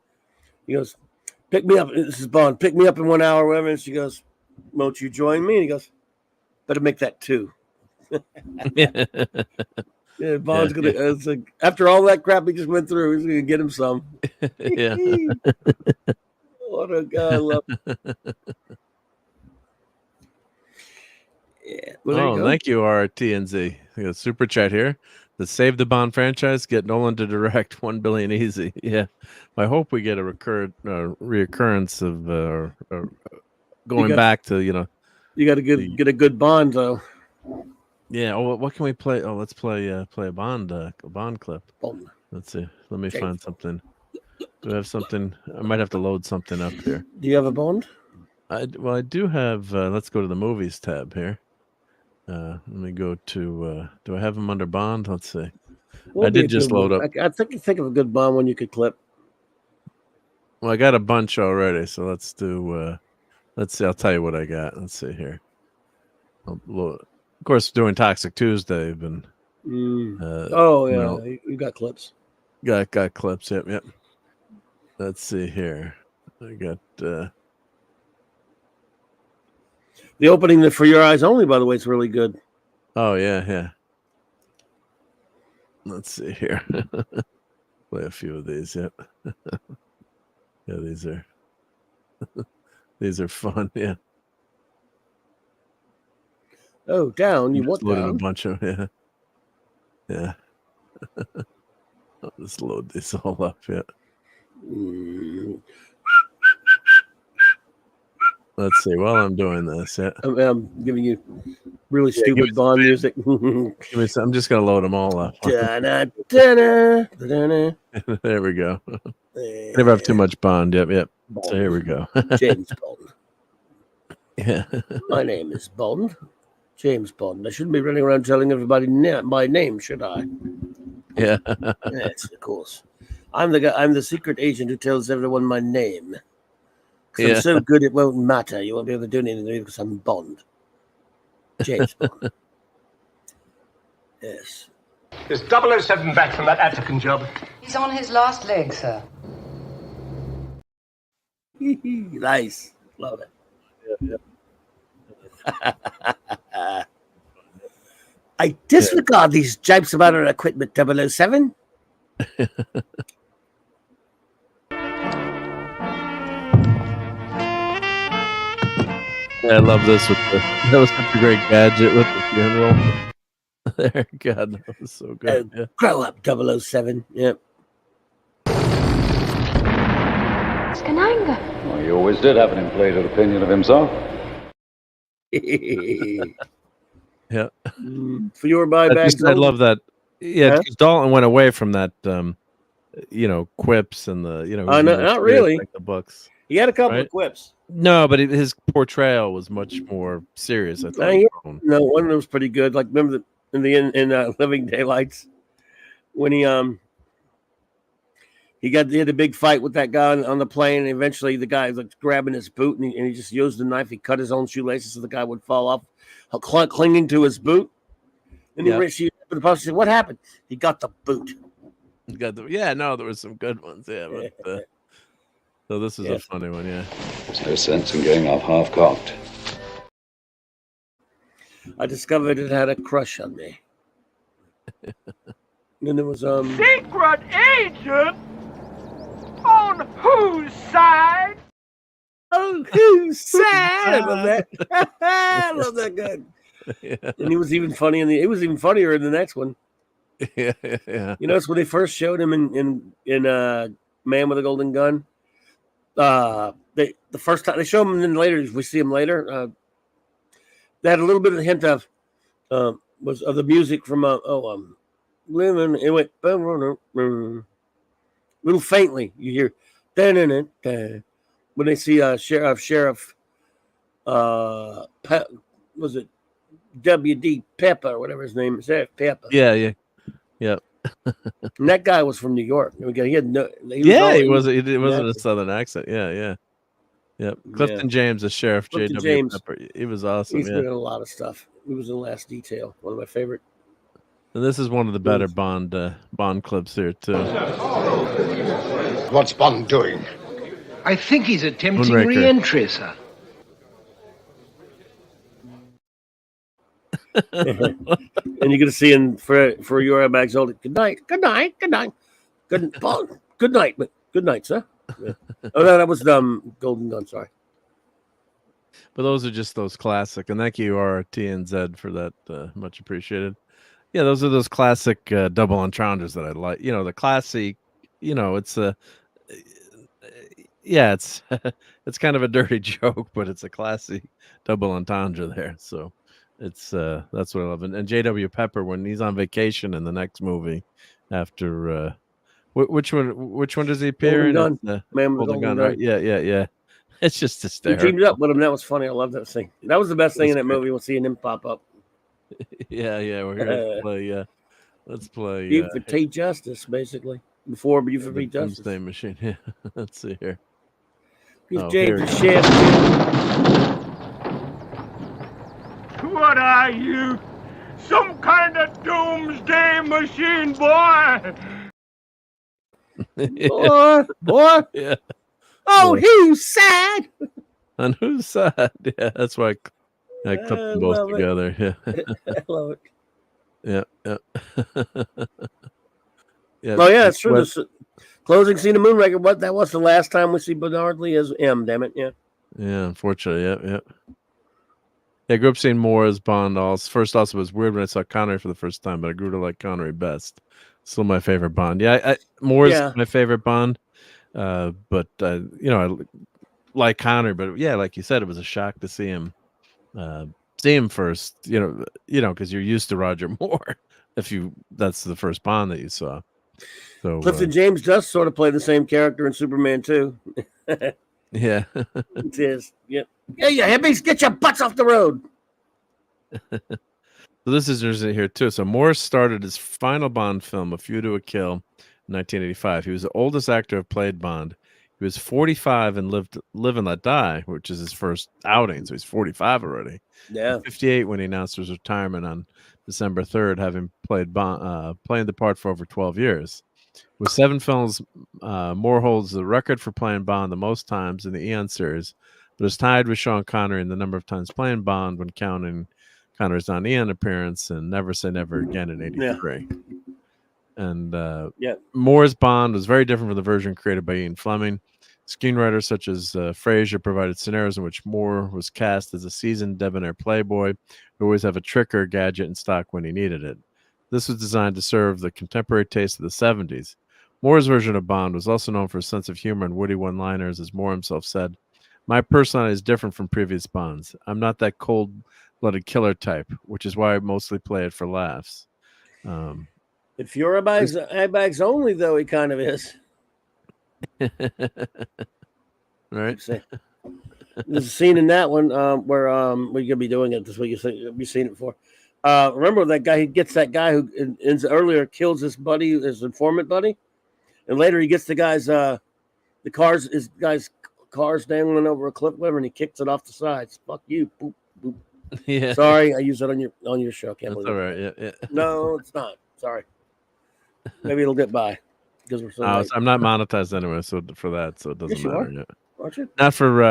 He goes, "Pick me up." This is Bond. "Pick me up in 1 hour, whatever." And she goes, "Won't you join me?" And he goes, "Better make that 2." Yeah, Bond's gonna. It's like, after all that crap he just went through, he's gonna get him some. Yeah. What a guy! I love. Yeah. Well, thank you, RTNZ. We got super chat here. The Save the Bond franchise, get Nolan to direct 1 billion easy. Yeah, I hope we get a reoccurrence of going back to You got to get a good Bond though. Yeah. Oh, what can we play? Oh, let's play a Bond clip. Bond. Let's see. Let me find something. Do I have something? I might have to load something up here. Do you have a Bond? I do have. Let's go to the movies tab here. Let me go to. Do I have them under Bond? Let's see. I did just load up. I think of a good Bond one you could clip. Well, I got a bunch already, so let's do. Let's see. I'll tell you what I got. Let's see here. Of course, doing Toxic Tuesday, and you got clips. Got clips. Yep. Let's see here. I got. The opening For Your Eyes Only, by the way, is really good. Oh, yeah. Let's see here. Play a few of these, yep. Yeah, these are fun, yeah. Oh, down. You want loaded down? A bunch of, yeah. I'll just load this all up, yeah. Let's see. While I'm doing this, yeah. I'm giving you really stupid Bond music. I'm just gonna load them all up. There we go. Never have too much Bond. Yep. Bond. So here we go. James Bond. Yeah. My name is Bond. James Bond. I shouldn't be running around telling everybody my name, should I? Yeah. Yes, of course. I'm the guy. I'm the secret agent who tells everyone my name. I'm so good it won't matter. You won't be able to do anything because I'm Bond. James Bond. Yes. Is 007 back from that Attican job? He's on his last leg, sir. Nice. Love it. Yeah. I disregard these jibes about our equipment, 007. Yeah, I love this. That was such a great gadget with the funeral. There, God, that was so good. Yeah. Grow up, 007. Yep. Skananga. Well, he always did have an inflated opinion of himself. Yeah. For your buyback. I love that. Yeah, because Dalton went away from that, quips and the, no, not really. Like the books. He had a couple of quips. No, but his portrayal was much more serious. I thought. No, one of them was pretty good. Like, remember in Living Daylights when he had a big fight with that guy on the plane, and eventually the guy was like grabbing his boot, and he just used the knife. He cut his own shoelaces so the guy would fall off, clinging to his boot. And he the post said, "What happened?" He got the boot. There was some good ones. Yeah, but. So this is a funny one, yeah. There's no sense in going off half-cocked. I discovered it had a crush on me. And then there was Secret agent? On whose side? On whose side? I love that. I love that guy. Yeah. And he was even funny it was even funnier in the next one. Yeah. It's when they first showed him in Man with a Golden Gun. The first time they show him, and then later we see him later. They had a little bit of a hint of the music from living. It went little faintly. You hear when they see Sheriff was it W.D. Pepper or whatever his name is? Pepper. Yeah. And that guy was from New York. He wasn't a southern accent. Yeah. Clifton James as Sheriff J.W. Pepper. He was awesome. He's been in a lot of stuff. He was in Last Detail, one of my favorite. And this is one of the better Bond clips here too. What's Bond doing? I think he's attempting Moonraker. re-entry, sir. And you're gonna see him for your bags holding. Good night. Good night. Good night. Good Bond. Good night. Good night, sir. Yeah. Oh no, that was Golden Gun. Sorry. But those are just those classic, and thank you RTNZ for that. Much appreciated. Yeah, those are those classic double entendres that I like. You know, the classic. You know, it's a. Yeah, it's it's kind of a dirty joke, but it's a classy double entendre there. So it's that's what I love. And J.W. Pepper, when he's on vacation in the next movie, after which one does he appear in? Man with the Golden Gun, right? Yeah. It's just He hysterical. teamed up with him. That was funny. I love that scene. That was the best thing in that movie. We'll see him pop up. Yeah. We're here to play. Let's play. You for T Justice, basically. Before you for T Justice. Doomsday Machine. Yeah. Let's see here. He's Oh, James here the Chef. What are you? Some kind of doomsday machine, boy? Boy. Yeah. Oh, who's sad? On whose side? Yeah, that's why I clipped them both together. Yeah. I love it. Yeah. Yeah. Oh yeah, it's true. This closing scene of Moonraker. What that was the last time we see Bernard Lee as M. Damn it, yeah. Yeah, unfortunately, yeah. I grew up seeing Moore as Bond. First, it was weird when I saw Connery for the first time, but I grew to like Connery best. Still my favorite Bond. Yeah, Moore's my favorite Bond. But I like Connery. But yeah, like you said, it was a shock to see him first. Because you're used to Roger Moore. That's the first Bond that you saw. So Clifton James does sort of play the same character in Superman 2. Yeah. It is. Yep. Yeah, hippies, get your butts off the road. So this is here too. So Morris started his final Bond film, A View to a Kill, in 1985. He was the oldest actor to have played Bond. He was 45 and lived Live and Let Die, which is his first outing. So he's 45 already. Yeah. 58 when he announced his retirement on December 3rd, having played playing the part for over 12 years. With 7 films, Moore holds the record for playing Bond the most times in the Eon series, but is tied with Sean Connery in the number of times playing Bond when counting Connery's non-Eon appearance and Never Say Never Again in 83. Yeah. And Moore's Bond was very different from the version created by Ian Fleming. Screenwriters such as Fraser provided scenarios in which Moore was cast as a seasoned debonair playboy who always have a trick or a gadget in stock when he needed it. This was designed to serve the contemporary taste of the 70s. Moore's version of Bond was also known for a sense of humor and witty one-liners, as Moore himself said. My personality is different from previous Bonds. I'm not that cold-blooded killer type, which is why I mostly play it for laughs. If you're bags only, though, he kind of is. Right. There's a scene in that one where we're gonna be doing it this week. You've seen it before. Remember that guy? He gets that guy who earlier kills his buddy, his informant buddy, and later he gets the guy's cars dangling over a cliff, whatever, and he kicks it off the sides. Fuck you. Boop, boop. Yeah. Sorry, I use it on your show. Can't That's believe all it. right. Yeah. No, it's not. Sorry. Maybe it'll get by because we're so. I'm not monetized anyway, so for that, so it doesn't matter yet. Aren't you? Not for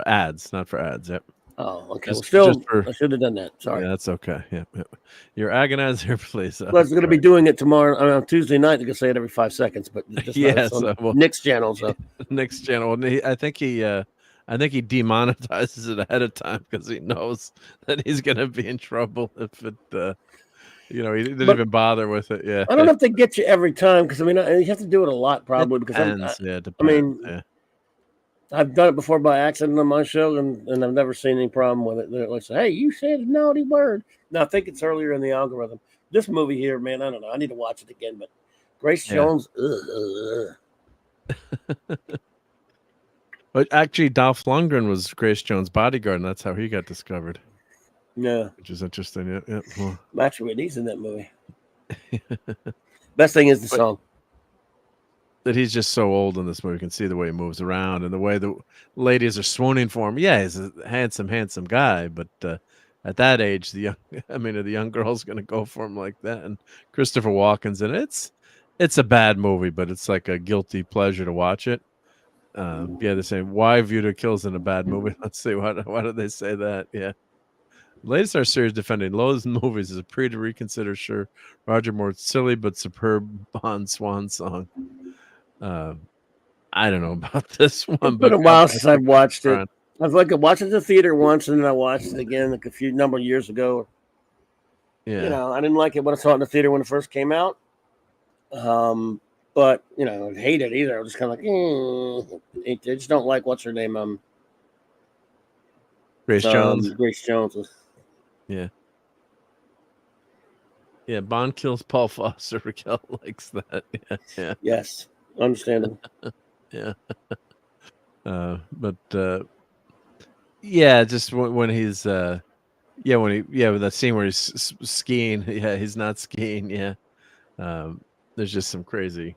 ads. Yep. Oh, okay. Just I should have done that. Sorry. Yeah, that's okay. Yeah. You're agonized here, please. Well, I was going to be doing it tomorrow on Tuesday night. They're going to say it every 5 seconds, but just Nick's channel. So Nick's channel. I think he demonetizes it ahead of time because he knows that he's going to be in trouble if it. He didn't even bother with it. Yeah. I don't know if they get you every time because you have to do it a lot probably I've done it before by accident on my show, and I've never seen any problem with it. They're like, "Hey, you said a naughty word." No, I think it's earlier in the algorithm. This movie here, man, I don't know. I need to watch it again. But Grace Jones. But actually, Dolph Lundgren was Grace Jones' bodyguard, and that's how he got discovered. Yeah, which is interesting. Yeah. Well. Actually, he's in that movie. Best thing is the song. That he's just so old in this movie. You can see the way he moves around and the way the ladies are swooning for him. Yeah, he's a handsome guy, but at that age, the young girl's gonna go for him like that. And Christopher Walken's in it. It's a bad movie, but it's like a guilty pleasure to watch it. Yeah, they're saying why View to Kill is in a bad movie. Let's see why did they say that? Yeah. Latest our series defending Lowe's movies is a pre to reconsider. Sure, Roger Moore's silly but superb Bond swan song. I don't know about this one. It's been a while since I've watched it. I've watched it at the theater once, and then I watched it again like a number of years ago. Yeah, I didn't like it when I saw it in the theater when it first came out. But I didn't hate it either. I was just kind of like, I just don't like what's her name? Grace Jones. Grace Jones. Yeah. Yeah, Bond kills Paul Foster. Raquel likes that. Yeah. Yes, understandable. Yeah. Yeah, just when he's with that scene where he's skiing. Yeah, he's not skiing. Yeah. There's just some crazy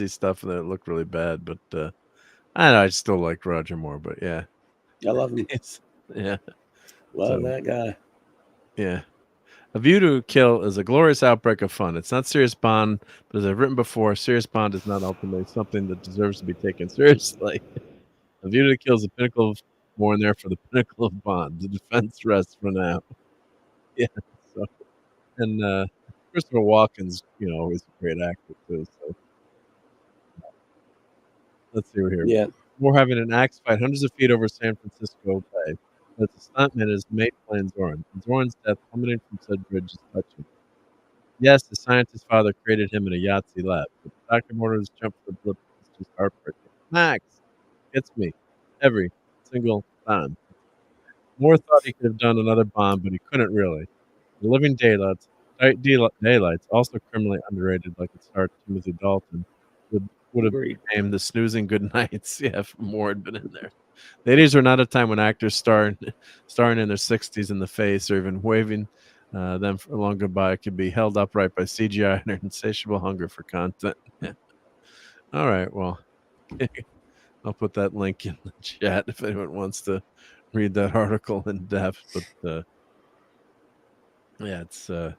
stuff that looked really bad, but I don't know. I still like Roger Moore, but yeah, I love him. Love that guy. Yeah, A View to Kill is a glorious outbreak of fun. It's not serious Bond, but as I've written before, serious Bond is not ultimately something that deserves to be taken seriously. A View to Kill is the pinnacle of more in there for the pinnacle of Bond. The defense rests for now. Yeah. So, and Christopher Walken's, always a great actor too. So let's see here. Yeah. Moore having an axe fight hundreds of feet over San Francisco Bay. But the stuntman is mate playing Zoran. And Zoran's death plummeting from said bridge is touching. Yes, the scientist's father created him in a Yahtzee lab, but Dr. Mortar's jump for the blip is just heartbreaking. Max gets me every single time. Moore thought he could have done another bomb, but he couldn't really. The Living Daylights, also criminally underrated, like it starred Timothy Dalton, would have named the snoozing good nights. Yeah, if Moore had been in there. The 80s were not a time when actors starring in their 60s in the face or even waving them for a long goodbye could be held upright by CGI and their insatiable hunger for content. Yeah. All right, well, I'll put that link in the chat if anyone wants to read that article in depth. But yeah, it's not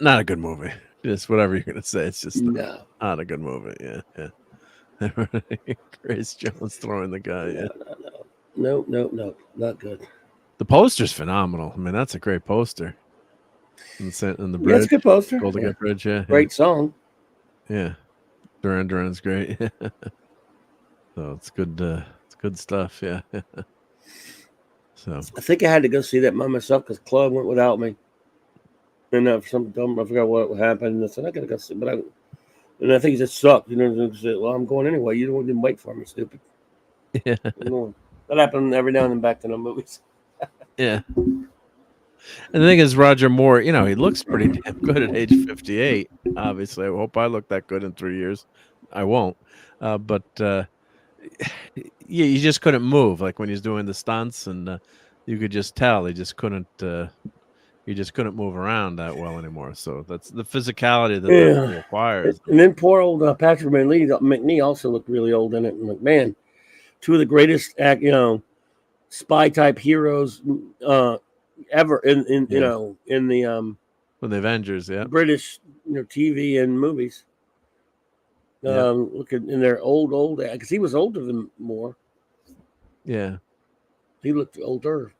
a good movie. Just whatever you're gonna say, it's just not a good movie. Yeah. Grace Jones throwing the guy. Yeah. No, not good. The poster's phenomenal. I mean, that's a great poster. And the bridge. That's a good poster. Golden Gate Bridge. Yeah. Great song. Yeah. Duran's great. So it's good. It's good stuff. Yeah. So I think I had to go see that by myself because Claude went without me. And for some dumb, I forgot what happened. And I said I gotta go see, but I think it just sucked. Well, I'm going anyway. You didn't wait for me, stupid. Yeah. That happened every now and then back to the movies. Yeah. And the thing is, Roger Moore, he looks pretty damn good at age 58. Obviously, I hope I look that good in 3 years. I won't. But you just couldn't move. Like when he's doing the stunts, and you could just tell he just couldn't. He just couldn't move around that well anymore. So that's the physicality that requires. And then poor old Patrick McNee also looked really old in it. And like, man, two of the greatest, spy type heroes ever in the Avengers, yeah, British TV and movies. Look at in their old because he was older than Moore. Yeah, he looked older.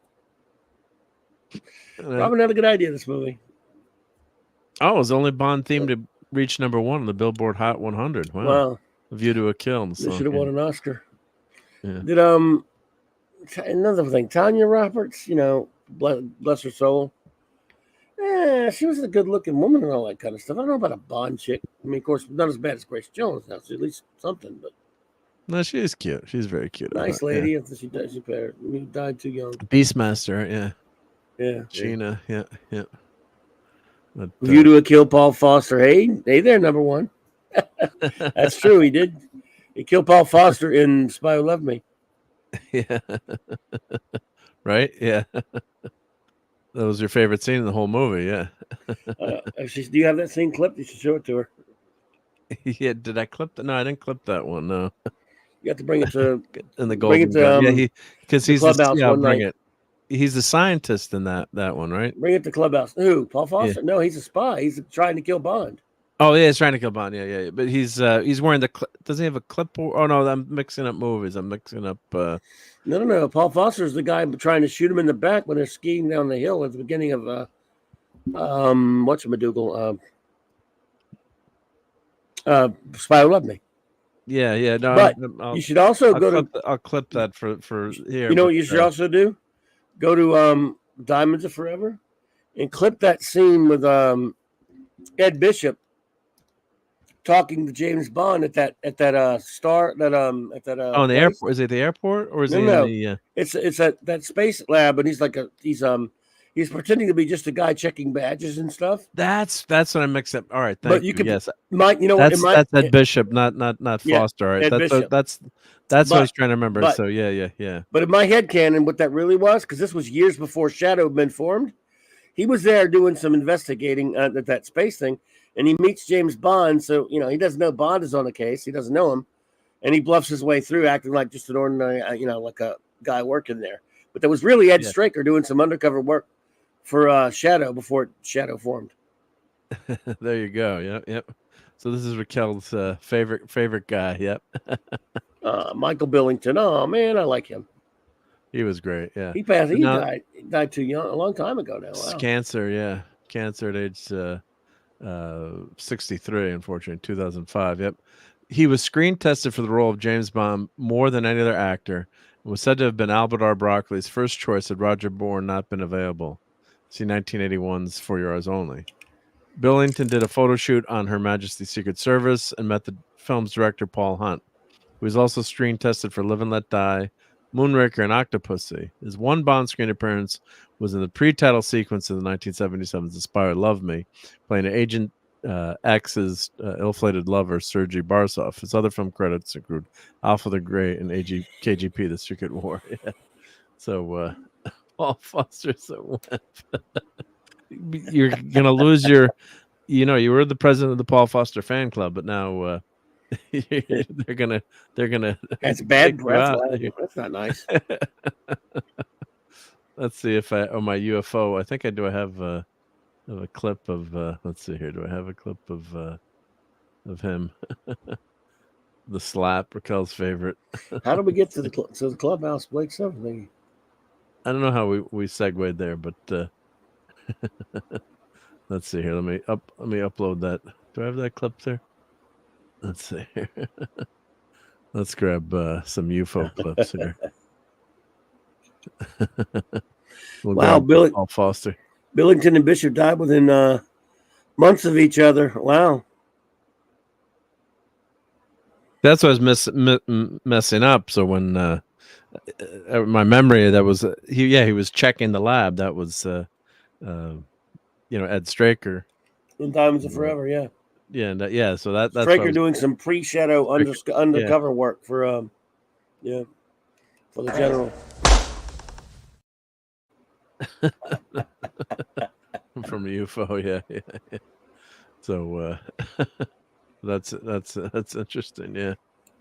Probably not a good idea, this movie. Oh, it was the only Bond theme to reach number 1 on the Billboard Hot 100. Wow. A View to a Kill. They should have won an Oscar. Yeah. Did another thing, Tanya Roberts, bless her soul. She was a good-looking woman and all that kind of stuff. I don't know about a Bond chick. I mean, of course, not as bad as Grace Jones. Now, she's at least something, but no, she is cute. She's very cute. Nice lady. Yeah. She died too young. Beastmaster, yeah. Yeah. Sheena, yeah. But, View to a Kill, Paul Foster. Hey, there, number 1. That's true. He did. He killed Paul Foster in Spy Who Loved Me. Yeah. Right? Yeah. That was your favorite scene in the whole movie, yeah. Do you have that scene clipped? You should show it to her. Yeah, did I clip that? No, I didn't clip that one, no. You have to bring it to in the Golden Gun. Yeah, because he's clubhouse I'll one bring night. it. He's the scientist in that one, right? Bring it to Clubhouse. Who? Paul Foster? Yeah. No, he's a spy. He's trying to kill Bond. Oh yeah, he's trying to kill Bond. Yeah. But he's wearing the. Doesn't he have a clipboard? Oh no, I'm mixing up movies. I'm mixing up. No. Paul Foster's the guy trying to shoot him in the back when they're skiing down the hill at the beginning of whatchamacallit, Spy Who Loved Me. Yeah. No, but you should also I'll clip that for here. You know what you should also do? Go to Diamonds Are Forever and clip that scene with Ed Bishop talking to James Bond at that in the airport. Is it the airport or is it in the? It's at that space lab, and he's pretending to be just a guy checking badges and stuff. That's what I mixed up. All right, thank you. Yes, that's Ed Bishop, not Foster. All right, that's what I was trying to remember. So yeah. But in my head canon, what that really was, because this was years before Shadow had been formed, he was there doing some investigating at that space thing, and he meets James Bond. So he doesn't know Bond is on the case. He doesn't know him, and he bluffs his way through, acting like just an ordinary, like a guy working there. But that was really Ed Straker doing some undercover work for Shadow before Shadow formed. There you go. Yep. So this is Raquel's favorite guy. Yep. Michael Billington. Oh man, I like him. He was great. Yeah. He passed. He died too young, a long time ago now. Wow. Cancer. Yeah. Cancer at age 63. Unfortunately, 2005. Yep. He was screen tested for the role of James Bond more than any other actor, and was said to have been Albert R. Broccoli's first choice had Roger Bourne not been available. See 1981's For Your Eyes Only. Billington did a photo shoot on Her Majesty's Secret Service and met the film's director, Paul Hunt, who was also screen tested for Live and Let Die, Moonraker, and Octopussy. His one Bond screen appearance was in the pre-title sequence of the 1977's The Spy Who Loved Me, playing Agent X's ill-fated lover, Sergei Barsov. His other film credits include Alpha the Great and KGP, The Secret War. Yeah. So, Paul Foster's a wimp. You're gonna lose your, you were the president of the Paul Foster fan club, but now they're gonna. That's bad breath. That's not nice. Let's see if my UFO. I think I do. I have a clip of. Let's see here. Do I have a clip of him? The slap, Raquel's favorite. How do we get to the clubhouse? Blake something. I don't know how we segued there, but let's see here. Let me upload that. Do I have that clip there? Let's see here. Let's grab some UFO clips here. Wow, Paul Foster. Billington and Bishop died within months of each other. Wow. That's what I was messing up. So when my memory, that was he was checking the lab. That was Ed Straker. In Diamonds Are Forever, yeah. Yeah, so that's Straker doing some pre-shadow undercover work for the general. From the UFO, yeah. So that's interesting, yeah.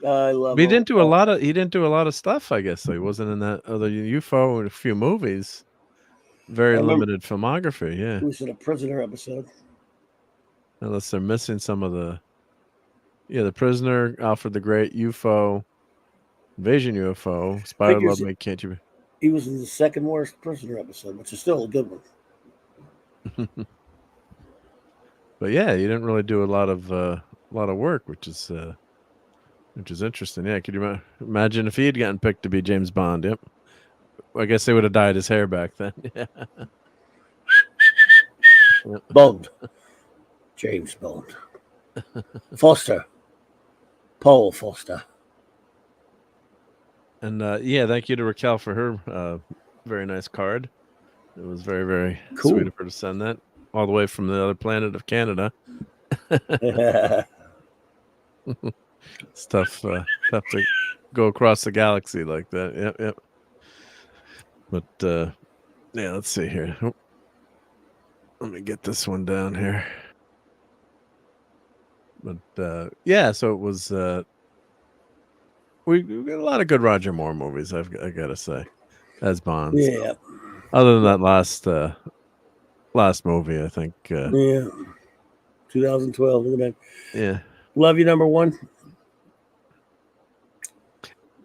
I love. He didn't do a lot of stuff, I guess. So he wasn't in that other UFO and a few movies. Very limited filmography, yeah. He was in a Prisoner episode. Unless they're missing some of the Prisoner, Alfred the Great, UFO, Invasion UFO, Spy Who Loved Me, Can't You? He was in the second worst Prisoner episode, which is still a good one. But yeah, you didn't really do a lot of work, which is interesting. Yeah, could you imagine if he had gotten picked to be James Bond? Yep. I guess they would have dyed his hair back then. Yeah. Bond. James Bond. Foster. Paul Foster. And thank you to Raquel for her very nice card. It was very, very cool. Sweet of her to send that all the way from the other planet of Canada. It's tough to go across the galaxy like that. Yep. But let's see here. Oh, let me get this one down here. But so it was. We got a lot of good Roger Moore movies. I gotta say, as Bonds. Yeah. Other than that last movie, I think. Yeah. 2012. Look at that. Yeah. Love You, number one.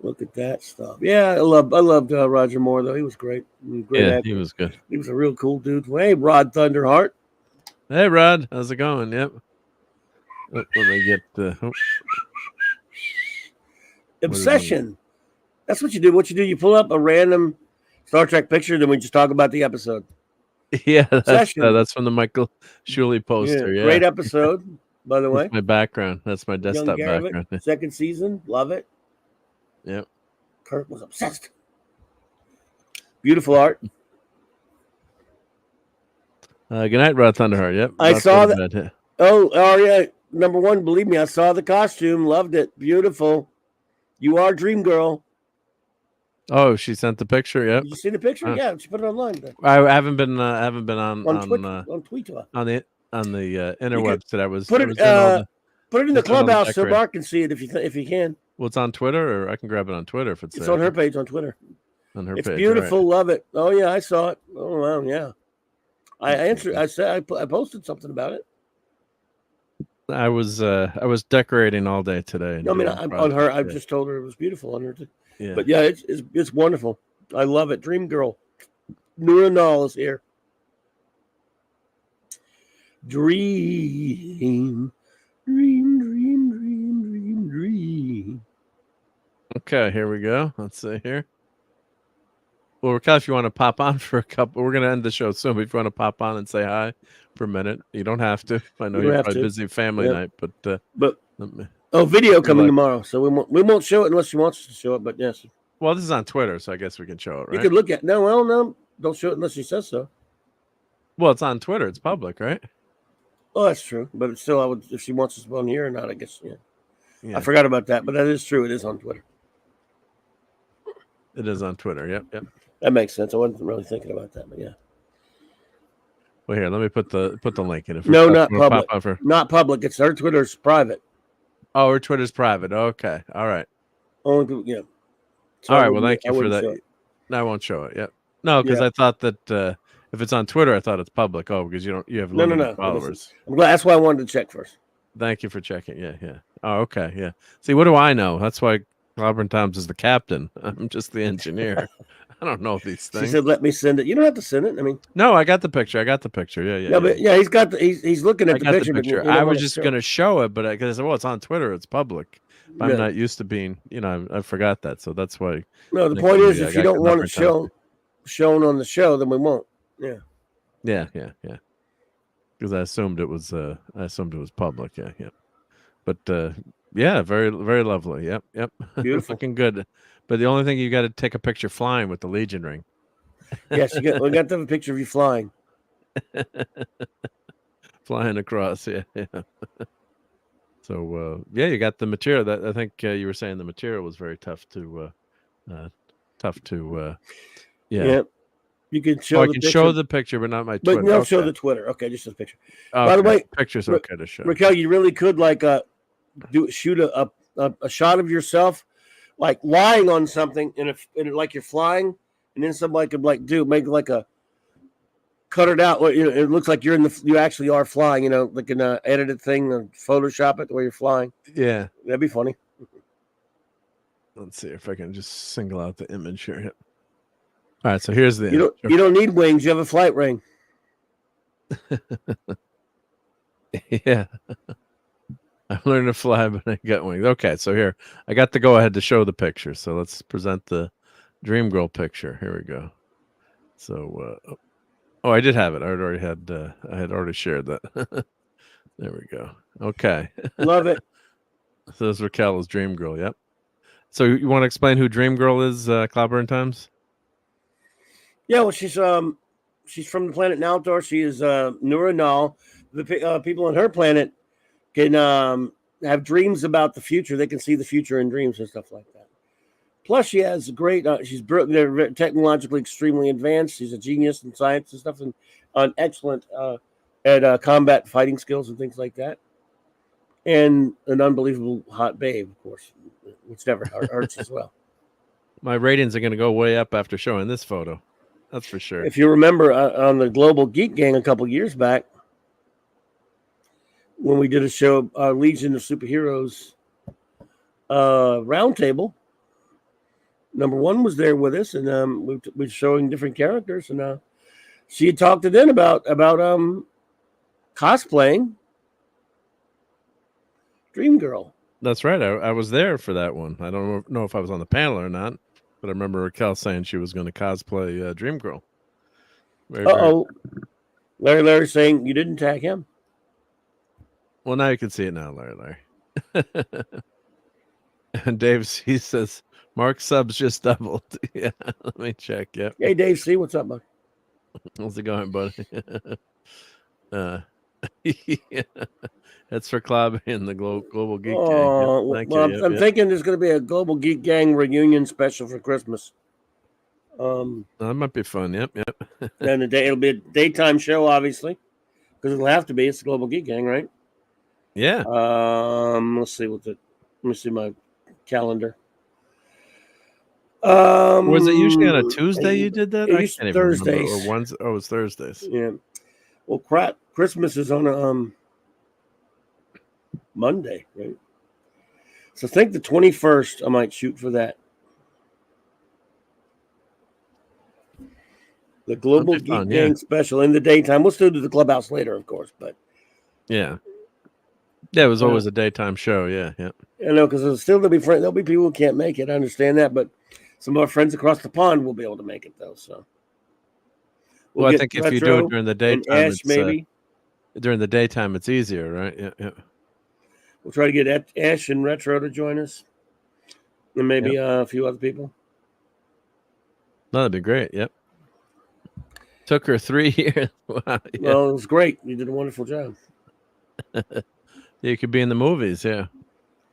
Look at that stuff. Yeah, I loved Roger Moore though. He was great. Great actor. He was good. He was a real cool dude. Hey, Rod Thunderheart. Hey, Rod, how's it going? Yep. Let me get the Obsession. That's what you do. What you do, you pull up a random Star Trek picture, then we just talk about the episode. Yeah, that's from the Michael Shuley poster. Yeah, great episode, by the way. That's my background. That's my desktop background. Second season, love it. Yep. Kirk was obsessed. Beautiful art. Good night, Rod Thunderheart. Yep. I saw that. Oh yeah. Number one, believe me, I saw the costume, loved it. Beautiful. You are Dream Girl. Oh, she sent the picture. Yep. Did you see the picture? Yeah, she put it online. I haven't been on Twitter, on the interwebs that I was. Put it in the clubhouse so Mark can see it if you can. Well, it's on Twitter, or I can grab it on Twitter if it's there. On her page on Twitter. On her page. It's beautiful. Right. Love it. Oh yeah, I saw it. Oh wow, yeah. I answered. I said I posted something about it. I was decorating all day today. No, I mean, on her. I just told her it was beautiful on her. Yeah. But yeah, it's wonderful. I love it. Dream Girl. Nura Nall is here. Dream. Okay, here we go. Let's see here. Well, Raquel, if you want to pop on for a couple, we're going to end the show soon. But if you want to pop on and say hi for a minute, you don't have to. I know you're probably busy family night, but video coming tomorrow, so we won't show it unless she wants us to show it. But yes. Well, this is on Twitter, so I guess we can show it, right? You can look at no, don't show it unless she says so. Well, it's on Twitter. It's public, right? Oh, that's true. But still, I would if she wants us on here or not. I guess yeah. I forgot about that, but that is true. It is on Twitter. It is on Twitter. Yep. That makes sense. I wasn't really thinking about that, but yeah. Well, here, let me put the link in. No, not public. Not public. It's her Twitter's private. Oh, her Twitter's private. Okay. All right. Only, yeah. So all right. Well, thank you for that. No, I won't show it. Yep. No, because I thought that if it's on Twitter, I thought it's public. Oh, because you have limited followers. I'm glad. That's why I wanted to check first. Thank you for checking. Yeah. Oh, okay. Yeah. See, what do I know? That's why Robert Toms is the captain. I'm just the engineer. I don't know these things. She said, "Let me send it." You don't have to send it. I mean, no, I got the picture. Yeah. But he's got he's looking at the picture. I was just going to show it, but because I said, "Well, it's on Twitter. It's public." I'm not used to being, I forgot that, so that's why. No, the point is, if you don't want it shown on the show, then we won't. Yeah. Because I assumed it was public. Yeah. But yeah, very very lovely. Yep. Beautiful, looking good. But the only thing, you got to take a picture flying with the Legion ring. Yes, we got to have a picture of you flying. Flying across, yeah. So you got the material. That I think you were saying the material was very tough to. Yeah. You can show. I can show the picture, but not my Twitter. But you don't show the Twitter. Okay, just the picture. Okay. By the way, picture's okay to show. Raquel, you really could shoot a shot of yourself, like lying on something, and like you're flying, and then somebody could make like a cut it out. It looks like you actually are flying. Like an edited thing, or Photoshop it where you're flying. Yeah, that'd be funny. Let's see if I can just single out the image here. Yep. All right, so here's the. You don't need wings. You have a flight ring. Yeah. I learned to fly, but I got wings. Okay, so here I got to go ahead to show the picture. So let's present the Dream Girl picture. Here we go. So, I did have it. I had already shared that. There we go. Okay, love it. So this is Raquel's Dream Girl. Yep. So you want to explain who Dream Girl is, Clobber and Times? Yeah, well, she's from the planet Naltor. She is Nura Nall. The people on her planet can have dreams about the future. They can see the future in dreams and stuff like that. Plus, she has great. They're technologically extremely advanced. She's a genius in science and stuff, and excellent at combat fighting skills and things like that. And an unbelievable hot babe, of course, which never hurts as well. My ratings are going to go way up after showing this photo. That's for sure. If you remember on the Global Geek Gang a couple years back, when we did a show, Legion of Superheroes roundtable, number one was there with us, and we were showing different characters, and she had talked to them about cosplaying Dream Girl. That's right. I was there for that one. I don't know if I was on the panel or not, but I remember Raquel saying she was going to cosplay Dream Girl. Larry saying you didn't tag him. Well, now you can see it now, Larry. And Dave C says Mark subs just doubled. Yeah, let me check. Yep. Hey, Dave C, what's up, bud? How's it going, buddy? Yeah. That's for Club and the Global Geek Gang. Yep, I'm thinking there's going to be a Global Geek Gang reunion special for Christmas. That might be fun. Yep. And it'll be a daytime show, obviously, because it'll have to be. It's the Global Geek Gang, right? Yeah. Let's see let me see my calendar. Was it usually on a Tuesday you did that? It used Thursdays. Or Wednesday? Oh, it was Thursdays. Yeah. Well, Christmas is on a Monday, right? So I think the 21st I might shoot for that. The Global Geek Gang special in the daytime. We'll still do the clubhouse later, of course, but yeah, it was always a daytime show. Yeah. I know, because there'll be people who can't make it. I understand that, but some of our friends across the pond will be able to make it though. So, I think if you do it during the daytime, maybe during the daytime, it's easier, right? Yeah. We'll try to get Ash and Retro to join us, and maybe a few other people. That'd be great. Yep. Took her 3 years. Wow, yeah. Well, it was great. You did a wonderful job. You could be in the movies, yeah.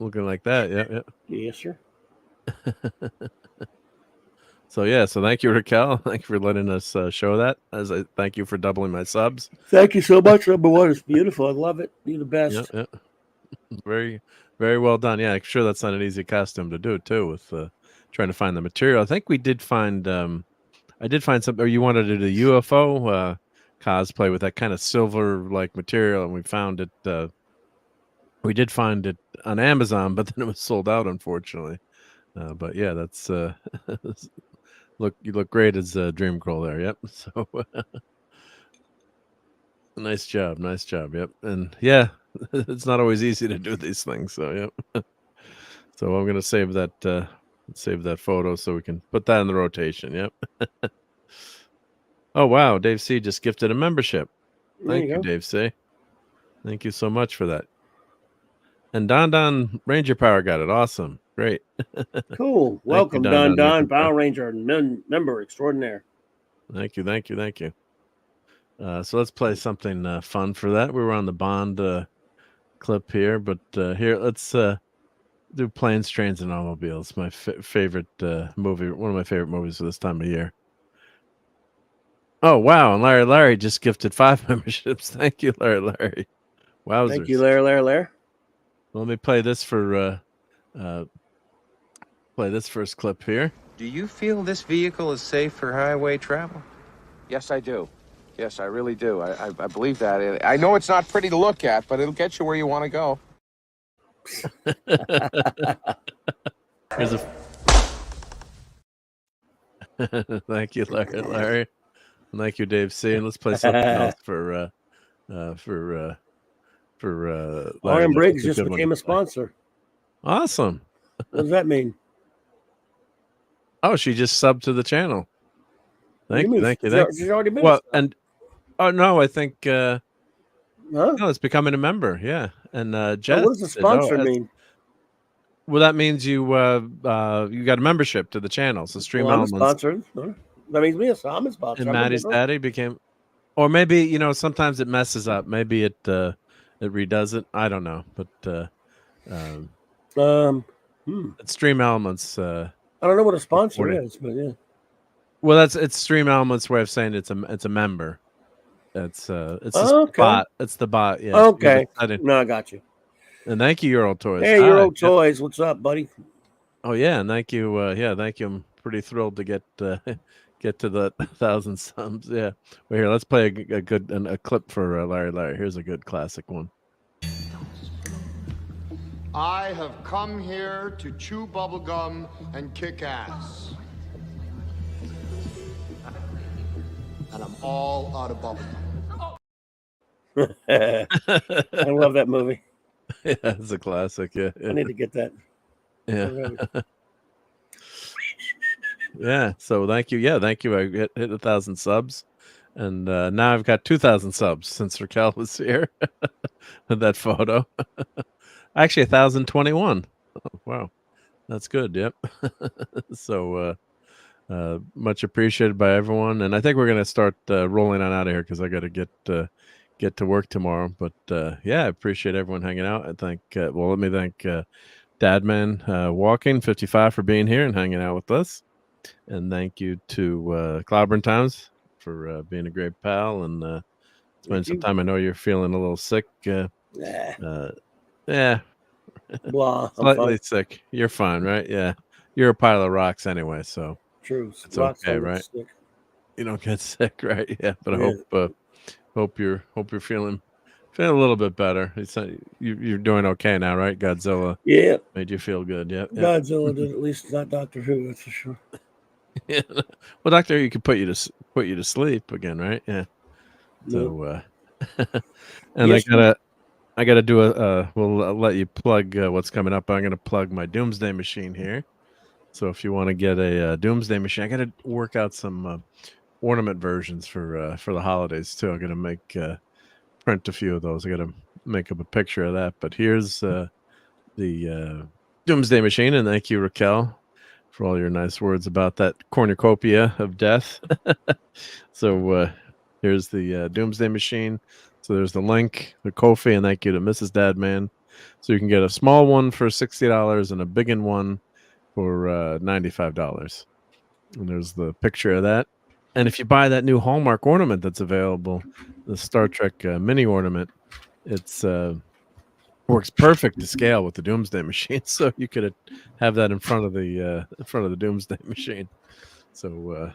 Looking like that, yeah. Yes, sir. So thank you, Raquel. Thank you for letting us show that. As I thank you for doubling my subs. Thank you so much, number one. It's beautiful. I love it. You're the best. Yeah. Very, very well done. Yeah, I'm sure that's not an easy costume to do too. With trying to find the material, I think we did find. I did find something. Or you wanted to do the UFO cosplay with that kind of silver-like material, and we found it. We did find it on Amazon, but then it was sold out, unfortunately. But yeah, that's you look great as Dream Girl there. Yep. So nice job. Yep. And yeah, it's not always easy to do these things. So yep. So I'm gonna save that photo so we can put that in the rotation. Yep. Oh wow, Dave C just gifted a membership. Thank you, Dave C. Thank you so much for that. And Don Ranger Power got it. Awesome. Great. Cool. Welcome, Don Power Ranger member extraordinaire. Thank you. So let's play something fun for that. We were on the Bond clip here, but here let's do Planes, Trains, and Automobiles. My favorite movie, one of my favorite movies for this time of year. Oh wow! And Larry just gifted 5 memberships. Thank you, Larry. Wowzers. Thank you, Larry. Let me play this for play this first clip here. Do you feel this vehicle is safe for highway travel? Yes, I do. Yes, I really do. I believe that. I know it's not pretty to look at, but it'll get you where you want to go. Here's a thank you, Larry. Thank you, Dave C. And let's play something else for RM Briggs just became a sponsor. Awesome. What does that mean? Oh, she just subbed to the channel. Thank you. She's already been. Well, and no, I think no, it's becoming a member. Yeah, and Jess. What does the sponsor mean? Well, that means you got a membership to the channel. So Stream Elements. I'm a sponsor. That means me. I'm a sponsor. And Maddie's daddy became, or maybe sometimes it messes up. Maybe it redoes it. I don't know, but it's Stream Elements. I don't know what a sponsor is, but yeah. Well, it's Stream Elements' way of saying it's a member. It's the bot. It's the bot. Yeah. Okay. No, I got you. And thank you, Your Old Toys. Hey, Your Old Toys. What's up, buddy? Oh yeah, and thank you. Thank you. I'm pretty thrilled to get get to the 1,000 subs. Yeah. Well, here, let's play a clip for Larry. Here's a good classic one. I have come here to chew bubblegum and kick ass. And I'm all out of bubblegum. I love that movie. Yeah, it's a classic. Yeah. I need to get that. Yeah. Yeah. So thank you. Yeah, thank you. I hit 1,000 subs. And now I've got 2,000 subs since Raquel was here with that photo. Actually, 1,021. Oh, wow. That's good. Yep. So much appreciated by everyone. And I think we're going to start rolling on out of here because I got to get to work tomorrow. But yeah, I appreciate everyone hanging out. I think, let me thank Dadman Walking 55 for being here and hanging out with us. And thank you to Clobberin Times for being a great pal and spend some time. I know you're feeling a little sick. Yeah. Blah, slightly sick. You're fine, right? Yeah. You're a pile of rocks anyway, so true. It's okay, right? Sick. You don't get sick, right? Yeah. But I hope you're feeling a little bit better. You're doing okay now, right? Godzilla. Yeah. Made you feel good. Yeah. Godzilla did, at least not Doctor Who, that's for sure. Yeah. Well, Doctor, you could put you to sleep again, right? Yeah. So, and yes, I gotta do we'll let you plug what's coming up. I'm gonna plug my Doomsday Machine here. So if you want to get a Doomsday Machine, I gotta work out some ornament versions for the holidays too. I'm gonna print a few of those. I gotta make up a picture of that. But here's the Doomsday Machine, and thank you, Raquel, for all your nice words about that cornucopia of death. So here's the Doomsday Machine. So there's the link, the Ko-fi, and thank you to Mrs. Dadman. So you can get a small one for $60 and a big one for $95. And there's the picture of that. And if you buy that new Hallmark ornament that's available, the Star Trek mini ornament, it's works perfect to scale with the Doomsday Machine. So you could have that in front of the Doomsday Machine. So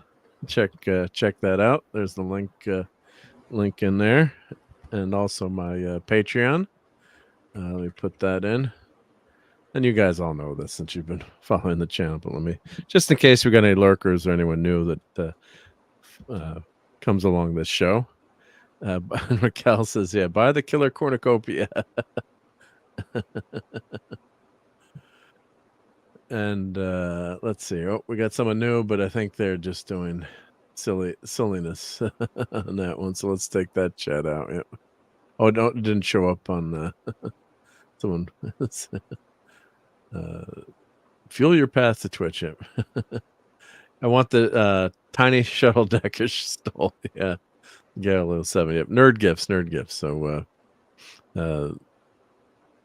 check that out. There's the link in there, and also my Patreon. Let me put that in. And you guys all know this since you've been following the channel, but let me, just in case we got any lurkers or anyone new that comes along this show. Raquel says, yeah, buy the killer cornucopia. And let's see. Oh, we got someone new, but I think they're just doing silliness on that one. So let's take that chat out. Yep. Oh, no, it didn't show up on someone. Fuel your path to Twitch. Yep. I want the tiny shuttle decker stole. Yeah. Galileo 7. Yep. Nerd gifts. So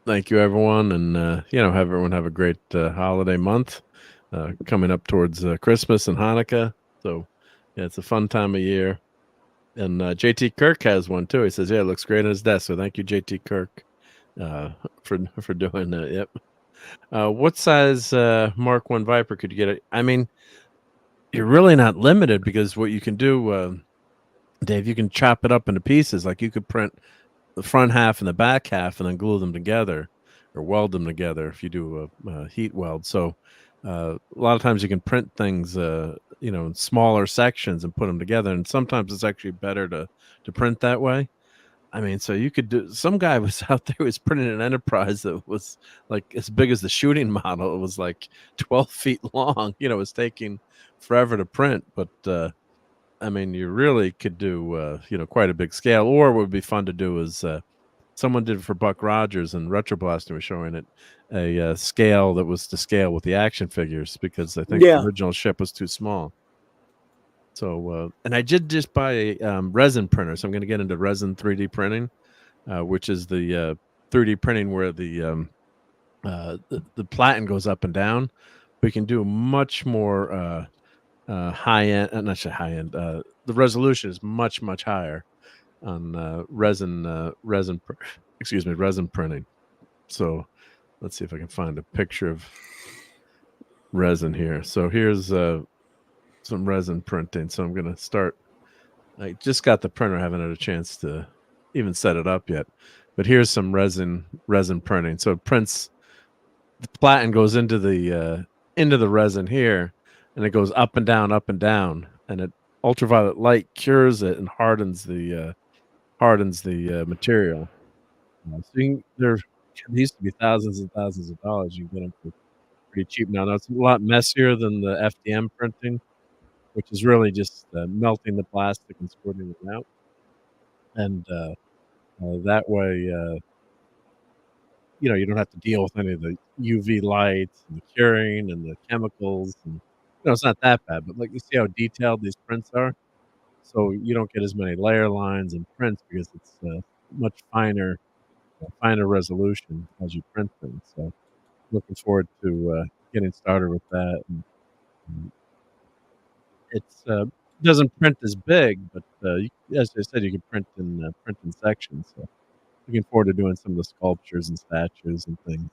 thank you, everyone. And, have everyone have a great holiday month coming up towards Christmas and Hanukkah. So, yeah, it's a fun time of year. And JT Kirk has one, too. He says, yeah, it looks great on his desk. So thank you, JT Kirk, for doing that. Yep. What size Mark 1 Viper could you get? I mean, you're really not limited because what you can do, Dave, you can chop it up into pieces. Like you could print the front half and the back half and then glue them together or weld them together if you do a heat weld. So a lot of times you can print things, in smaller sections and put them together. And sometimes it's actually better to print that way. I mean, so you could do, some guy was out there who was printing an Enterprise that was like as big as the shooting model. It was like 12 feet long, it was taking forever to print, but I mean, you really could do, quite a big scale. Or what would be fun to do is someone did for Buck Rogers, and Retroblasting was showing it, a scale that was to scale with the action figures because I think the original ship was too small. So, and I did just buy a resin printer. So I'm going to get into resin 3D printing, which is the 3D printing where the platen goes up and down. We can do much more high end, not high end. The resolution is much higher on resin printing. So let's see if I can find a picture of resin here. So here's so resin printing. So I'm gonna start. I just got the printer, haven't had a chance to even set it up yet. But here's some resin printing. So it prints the platen goes into the resin here, and it goes up and down, and it ultraviolet light cures it and hardens the material. So there used to be thousands and thousands of dollars. You can get them for pretty cheap now. Now it's a lot messier than the FDM printing, which is really just melting the plastic and squirting it out. And that way, you don't have to deal with any of the UV lights and the curing and the chemicals. And it's not that bad, but like you see how detailed these prints are. So you don't get as many layer lines and prints because it's much finer resolution as you print things. So looking forward to getting started with that. And it's doesn't print as big, but as I said, you can print in sections. So looking forward to doing some of the sculptures and statues and things.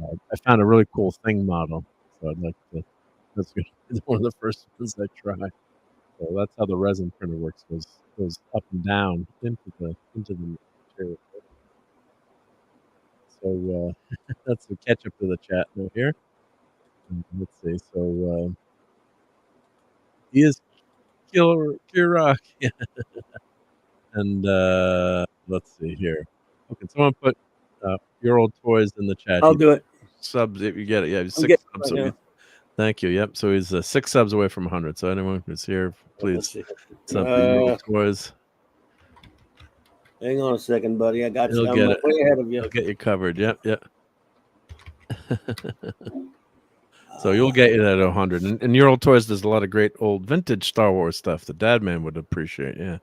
I found a really cool thing model, so I'd like to. That's going to be one of the first ones I try. So that's how the resin printer works. Goes up and down into the material. So that's the catch up to the chat note here. Let's see. So he is Killer Rock. And let's see here. Okay, someone put your old toys in the chat. I'll do it. Subs if you get it. Yeah, 6 subs. Right, thank you. Yep. So he's 6 subs away from 100. So anyone who's here, please sub your old toys. Hang on a second, buddy. I got you. I'm way ahead of you. I'll get you covered. Yep. So you'll get it at 100. And your old toys does a lot of great old vintage Star Wars stuff that Dadman would appreciate. Yeah.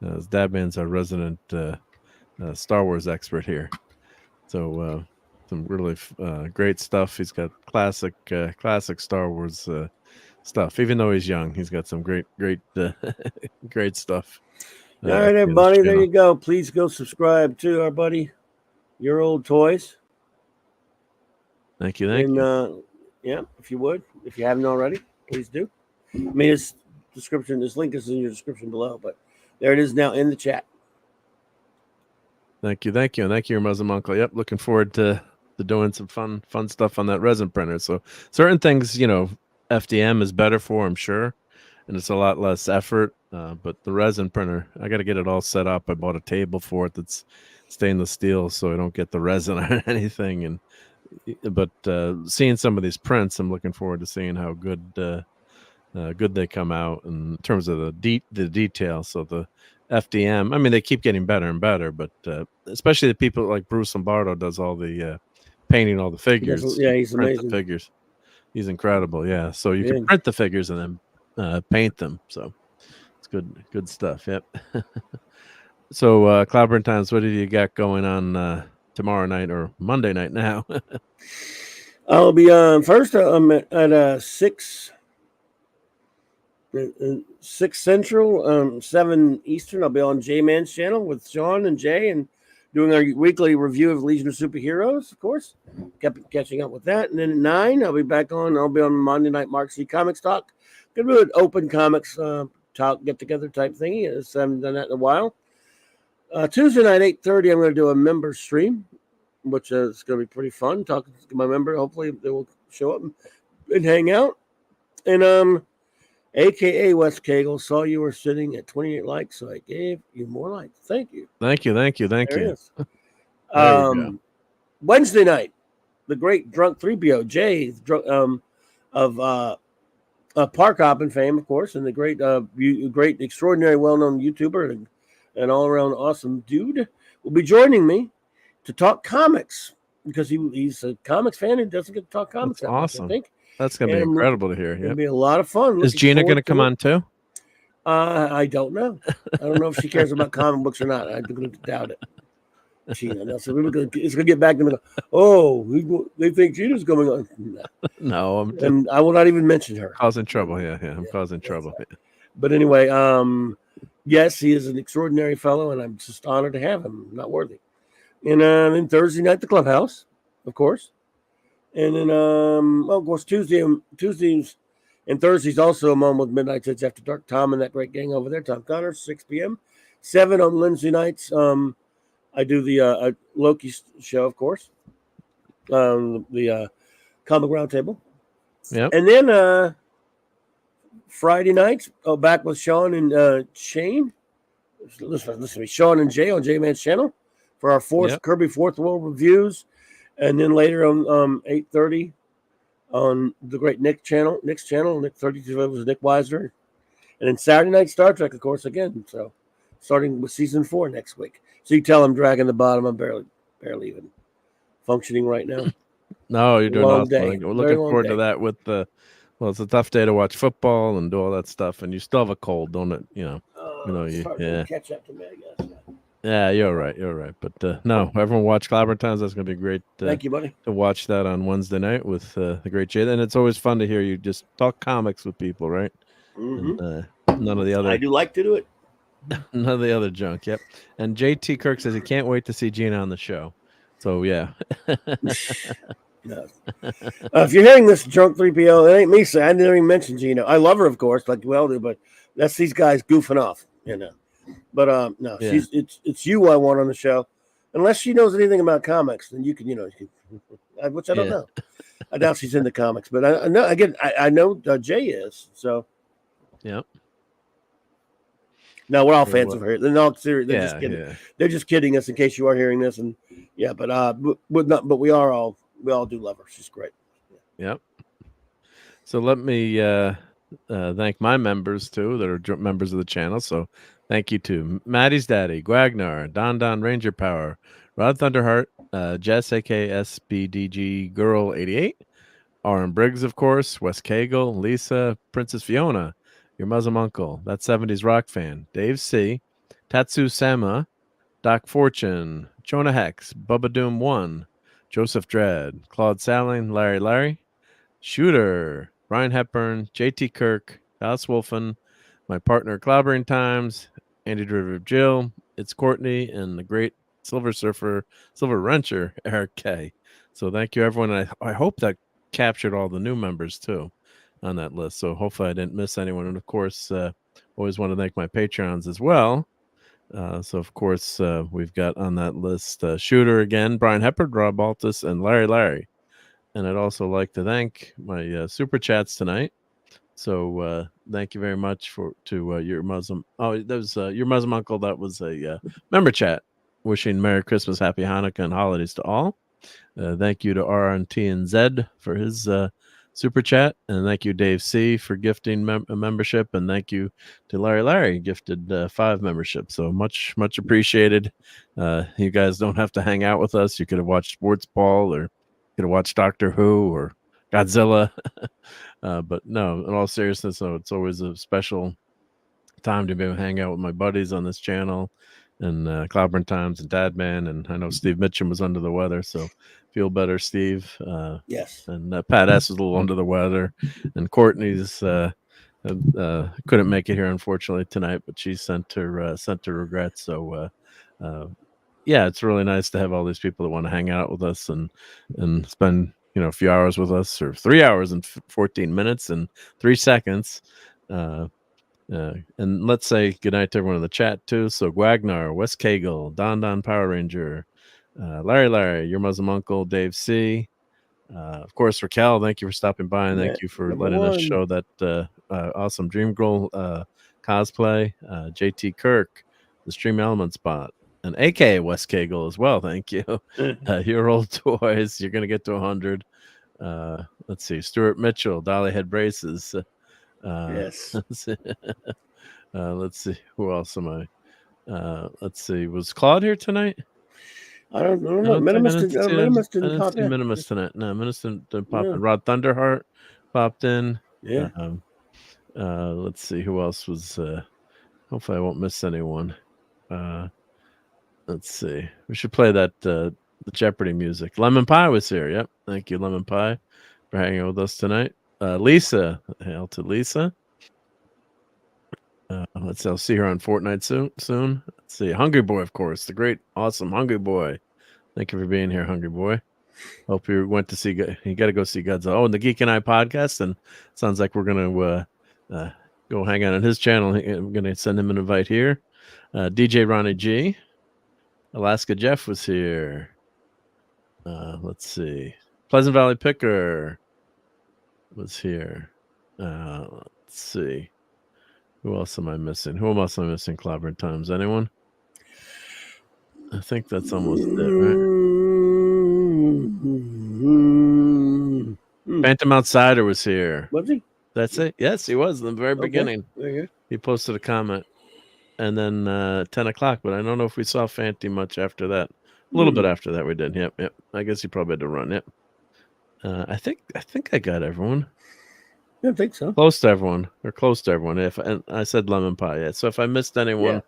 Dadman's our resident Star Wars expert here. So some really great stuff. He's got classic Star Wars stuff. Even though he's young, he's got some great great stuff. All right, everybody, there you go. Please go subscribe to our buddy, Your Old Toys. Thank you. Yeah, if you would, if you haven't already, please do. I mean, this link is in your description below, but there it is now in the chat. Thank you, and thank you, your Muslim uncle. Yep, looking forward to doing some fun stuff on that resin printer. So certain things, FDM is better for, I'm sure, and it's a lot less effort. But the resin printer, I got to get it all set up. I bought a table for it that's stainless steel, so I don't get the resin or anything. But seeing some of these prints, I'm looking forward to seeing how good they come out in terms of the detail. So the FDM, I mean, they keep getting better and better, but especially the people like Bruce Lombardo does all the painting all the figures. Yeah, he's amazing. The figures. He's incredible. Yeah, so you can print the figures and then paint them. So it's good stuff. Yep. So Cloudburn Times, what do you got going on tomorrow night or Monday night now? I'll be first. I'm at 6 Central, 7 Eastern. I'll be on J-Man's channel with Sean and Jay and doing our weekly review of Legion of Superheroes, of course. Kept catching up with that. And then at 9, I'll be on Monday night Marc D Comics Talk. Gonna do an open comics talk, get-together type thingy. I haven't done that in a while. Tuesday night, 8:30, I'm going to do a member stream, which is going to be pretty fun. Talking to my member. Hopefully they will show up and hang out. And AKA West Cagle, saw you were sitting at 28 likes, so I gave you more likes. Thank you. Thank you. Wednesday night, the great Drunk 3PO, Jay, of Park Hopping fame, of course, and the great, extraordinary, well-known YouTuber and all-around awesome dude, will be joining me to talk comics because he's a comics fan and doesn't get to talk comics. That's awesome. I think. That's going to be incredible to hear. It'll be a lot of fun. Is Gina going to come on too? I don't know. I don't know if she cares about comic books or not. I'm going to doubt it. Gina, so it's going to get back to me. They think Gina's coming on. No, and I will not even mention her. Causing trouble. Yeah. I'm causing trouble. Right. But anyway, yes, he is an extraordinary fellow, and I'm just honored to have him. Not worthy. And then Thursday night, the Clubhouse, of course. And then, of course, Tuesdays And Thursdays also I'm on with Midnight Hits After Dark. Tom and that great gang over there. Tom Connor, 6 p.m. 7 on Wednesday nights. I do the Loki show, of course. The Comic Roundtable. Yep. And then Friday nights, back with Sean and Shane. Listen to me, Sean and Jay on J-Man's channel for our Kirby Fourth World reviews. And then later on 8:30 on the great Nick's channel, Nick 32 was Nick Weiser. And then Saturday night Star Trek, of course, again. So starting with season 4 next week. So you tell I'm dragging the bottom. I'm barely even functioning right now. No, you're doing Long awesome. day. We're looking forward to that with it's a tough day to watch football and do all that stuff, and you still have a cold, don't it? It's hard to catch up to me, I guess. Yeah, you're right. But no, everyone watch Clobber Times. That's going to be great. Thank you, buddy. To watch that on Wednesday night with the great Jay. And it's always fun to hear you just talk comics with people, right? Mm-hmm. And, none of the other. I do like to do it. None of the other junk. Yep. And JT Kirk says he can't wait to see Gina on the show. So yeah. No. If you're hearing this drunk 3PO, it ain't me saying. I didn't even mention Gina. I love her, of course, like we all do, but that's these guys goofing off, But no, yeah. It's you I want on the show. Unless she knows anything about comics, then you can, which I don't know. I doubt she's into comics, but I know again. I know Jay is. So, yep. No, we're all fans of her. They're not serious. They're just kidding. Yeah. They're just kidding us in case you are hearing this. And but we all do love her. She's great. Yep. So let me thank my members too that are members of the channel. So thank you to Maddie's Daddy, Gwagnar, Don Ranger Power, Rod Thunderheart, Jess aka SBDG Girl 88, Aaron Briggs, of course, Wes Cagle, Lisa, Princess Fiona, your Muslim uncle, that 70s rock fan, Dave C, Tatsu Sama, Doc Fortune, Jonah Hex, Bubba Doom 1, Joseph Dredd, Claude Salling, Larry, Shooter, Ryan Hepburn, JT Kirk, Alice Wolfen, my partner Clobbering Times, Andy Derivative Jill, it's Courtney, and the great Silver Wrencher, Eric K. So thank you, everyone. I hope that captured all the new members too on that list. So hopefully I didn't miss anyone. And of course, always want to thank my Patreons as well. So of course, we've got on that list Shooter again, Brian Hepburn, RobAltis, and Larry. And I'd also like to thank my super chats tonight. So thank you very much to your Muslim. Oh, that was your Muslim uncle. That was a member chat. Wishing Merry Christmas, Happy Hanukkah, and holidays to all. Thank you to RNT and Zed for his super chat, and thank you Dave C for gifting a membership, and thank you to Larry gifted 5 memberships. So much appreciated. You guys don't have to hang out with us. You could have watched Sports Ball, or you could have watched Doctor Who or Godzilla. But no, in all seriousness, it's always a special time to be able to hang out with my buddies on this channel, and Clobbering Times and Dadman, and I know Steve Mitchum was under the weather, so feel better, Steve. Yes. And Pat S was a little under the weather, and Courtney's couldn't make it here unfortunately tonight, but she sent her regrets. So yeah, it's really nice to have all these people that want to hang out with us and spend a few hours with us, or 3 hours and 14 minutes and 3 seconds. And let's say goodnight to everyone in the chat too. So Gwagnar, Wes Cagle, Don Power Ranger, Larry, your Muslim uncle, Dave C. Of course, Raquel, thank you for stopping by, and thank you for letting us show that awesome Dream Girl cosplay. JT Kirk, the Stream Element Spot, and AK Wes Cagle as well. Thank you. Your old toys, you're gonna get to 100. Let's see, Stuart Mitchell, Dolly Head Braces. Yes. Let's see, who else am I? Let's see, was Claude here tonight? I don't know. Minimus didn't pop in. Minimus tonight. No, Minimus didn't pop in. Rod Thunderheart popped in. Yeah. Let's see who else was. Hopefully, I won't miss anyone. Let's see. We should play that the Jeopardy music. Lemon Pie was here. Yep. Thank you, Lemon Pie, for hanging with us tonight. Lisa, hail to Lisa. I'll see her on Fortnite soon. Let's see, Hungry Boy, of course, the great, awesome Hungry Boy. Thank you for being here, Hungry Boy. hope you went to see. You got to go see Godzilla. Oh, and the Geek and I podcast, and sounds like we're gonna go hang out on his channel. I'm gonna send him an invite here. DJ Ronnie G, Alaska Jeff was here. Let's see, Pleasant Valley Picker was here. Let's see, who else am I missing? Who else am I missing? Clobbering Times. Anyone? I think that's almost it, right? Phantom Outsider was here. Was he? That's it. Yes, he was in the very beginning. Okay. He posted a comment, and then 10 o'clock. But I don't know if we saw Fanty much after that. A little bit after that, we did. Yep. I guess he probably had to run. Yep. I think I got everyone. I think so. Close to everyone. And I said lemon pie. Yeah. So if I missed anyone,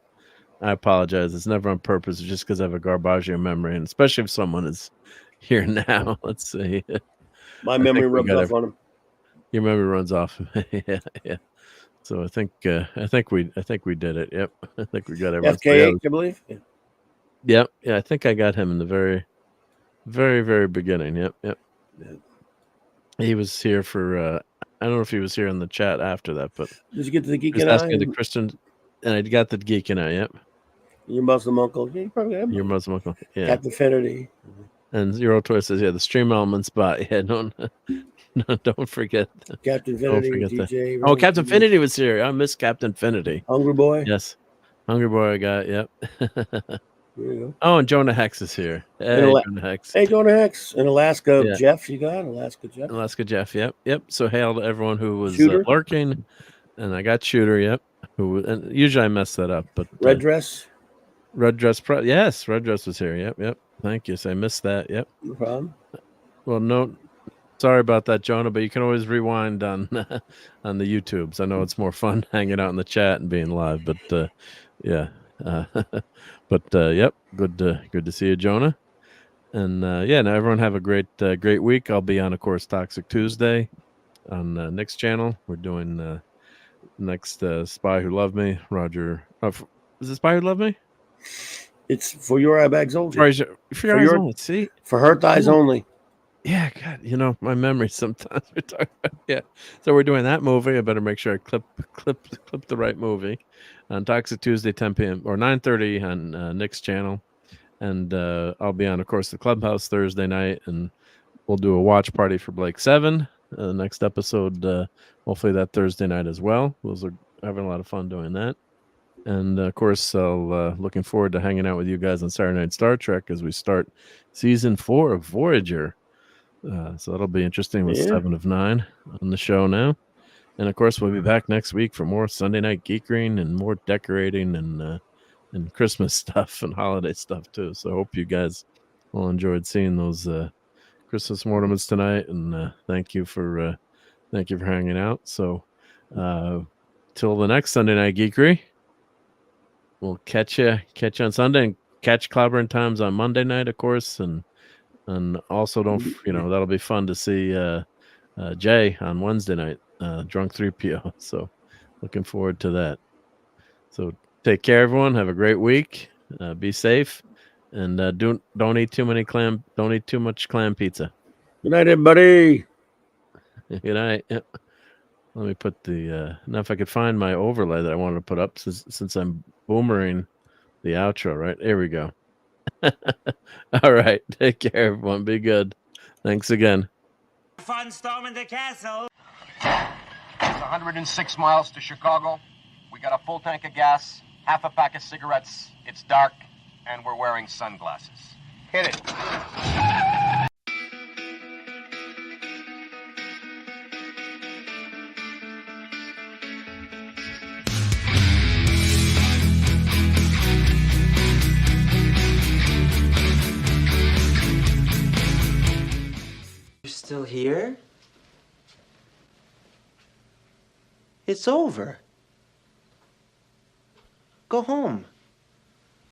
I apologize. It's never on purpose. It's just because I have a Garbaggio memory, and especially if someone is here now. Let's see. My memory rubs off on him. Your memory runs off. Yeah. So I think we did it. Yep. I think we got everyone. FK8, I believe. Yeah. Yeah. I think I got him in the very, very, very beginning. Yep. He was here for. I don't know if he was here in the chat after that, but did you get to the Geek and I? Asking the Christian, and I got the Geek and I. Yep. Your Muslim uncle. Yeah, you probably have your Muslim uncle. Yeah. Captain Finity. And Zero Toy says, "Yeah, the stream element spot." Yeah, no, don't forget Captain Finity. DJ. Oh, Captain Finity was here. I missed Captain Finity. Hungry Boy. Yes, Hungry Boy. I got. Yep. There you go. Oh, and Jonah Hex is here. Hey, Jonah Hex. Hey, Jonah Hex. In Alaska, Jeff, you got Alaska Jeff. Alaska Jeff. Yep. So hail to everyone who was lurking, and I got Shooter. Yep. And usually I mess that up, but Red Dress. Yes, Red Dress was here. Yep. Thank you. So I missed that. Yep. No problem. Well, no, sorry about that, Jonah. But you can always rewind on the YouTubes. I know it's more fun hanging out in the chat and being live, but yeah. Yep. Good to see you, Jonah. And now everyone have a great week. I'll be on, of course, Toxic Tuesday on Nick's channel. We're doing next Spy Who Loved Me. Roger, is it Spy Who Loved Me? It's for your eye bags only. For your eyes only. See, for her eyes only. Yeah, God, my memory sometimes. So we're doing that movie. I better make sure I clip the right movie on Toxic Tuesday, 10 p.m. or 9:30 on Nick's channel, and I'll be on, of course, the Clubhouse Thursday night, and we'll do a watch party for Blake 7. The next episode, hopefully that Thursday night as well. Those are having a lot of fun doing that. And of course, I'll looking forward to hanging out with you guys on Saturday Night Star Trek as we start season 4 of Voyager. So that'll be interesting with 7 of 9 on the show now. And of course, we'll be back next week for more Sunday Night Geekery and more decorating and Christmas stuff and holiday stuff too. So I hope you guys all enjoyed seeing those Christmas ornaments tonight. And thank you for hanging out. So till the next Sunday Night Geekery. We'll catch you on Sunday and catch Clobbering Times on Monday night, of course, and also don't that'll be fun to see Jay on Wednesday night, Drunk 3PO. So looking forward to that. So take care, everyone. Have a great week. Be safe, and don't eat too much clam pizza. Good night, everybody. Good night. Yep. Let me put the now if I could find my overlay that I wanted to put up since I'm boomering the outro, right? There we go. All right. Take care, everyone. Be good. Thanks again. Fun storming the castle. It's 106 miles to Chicago. We got a full tank of gas, half a pack of cigarettes. It's dark, and we're wearing sunglasses. Hit it. Still here? It's over. Go home.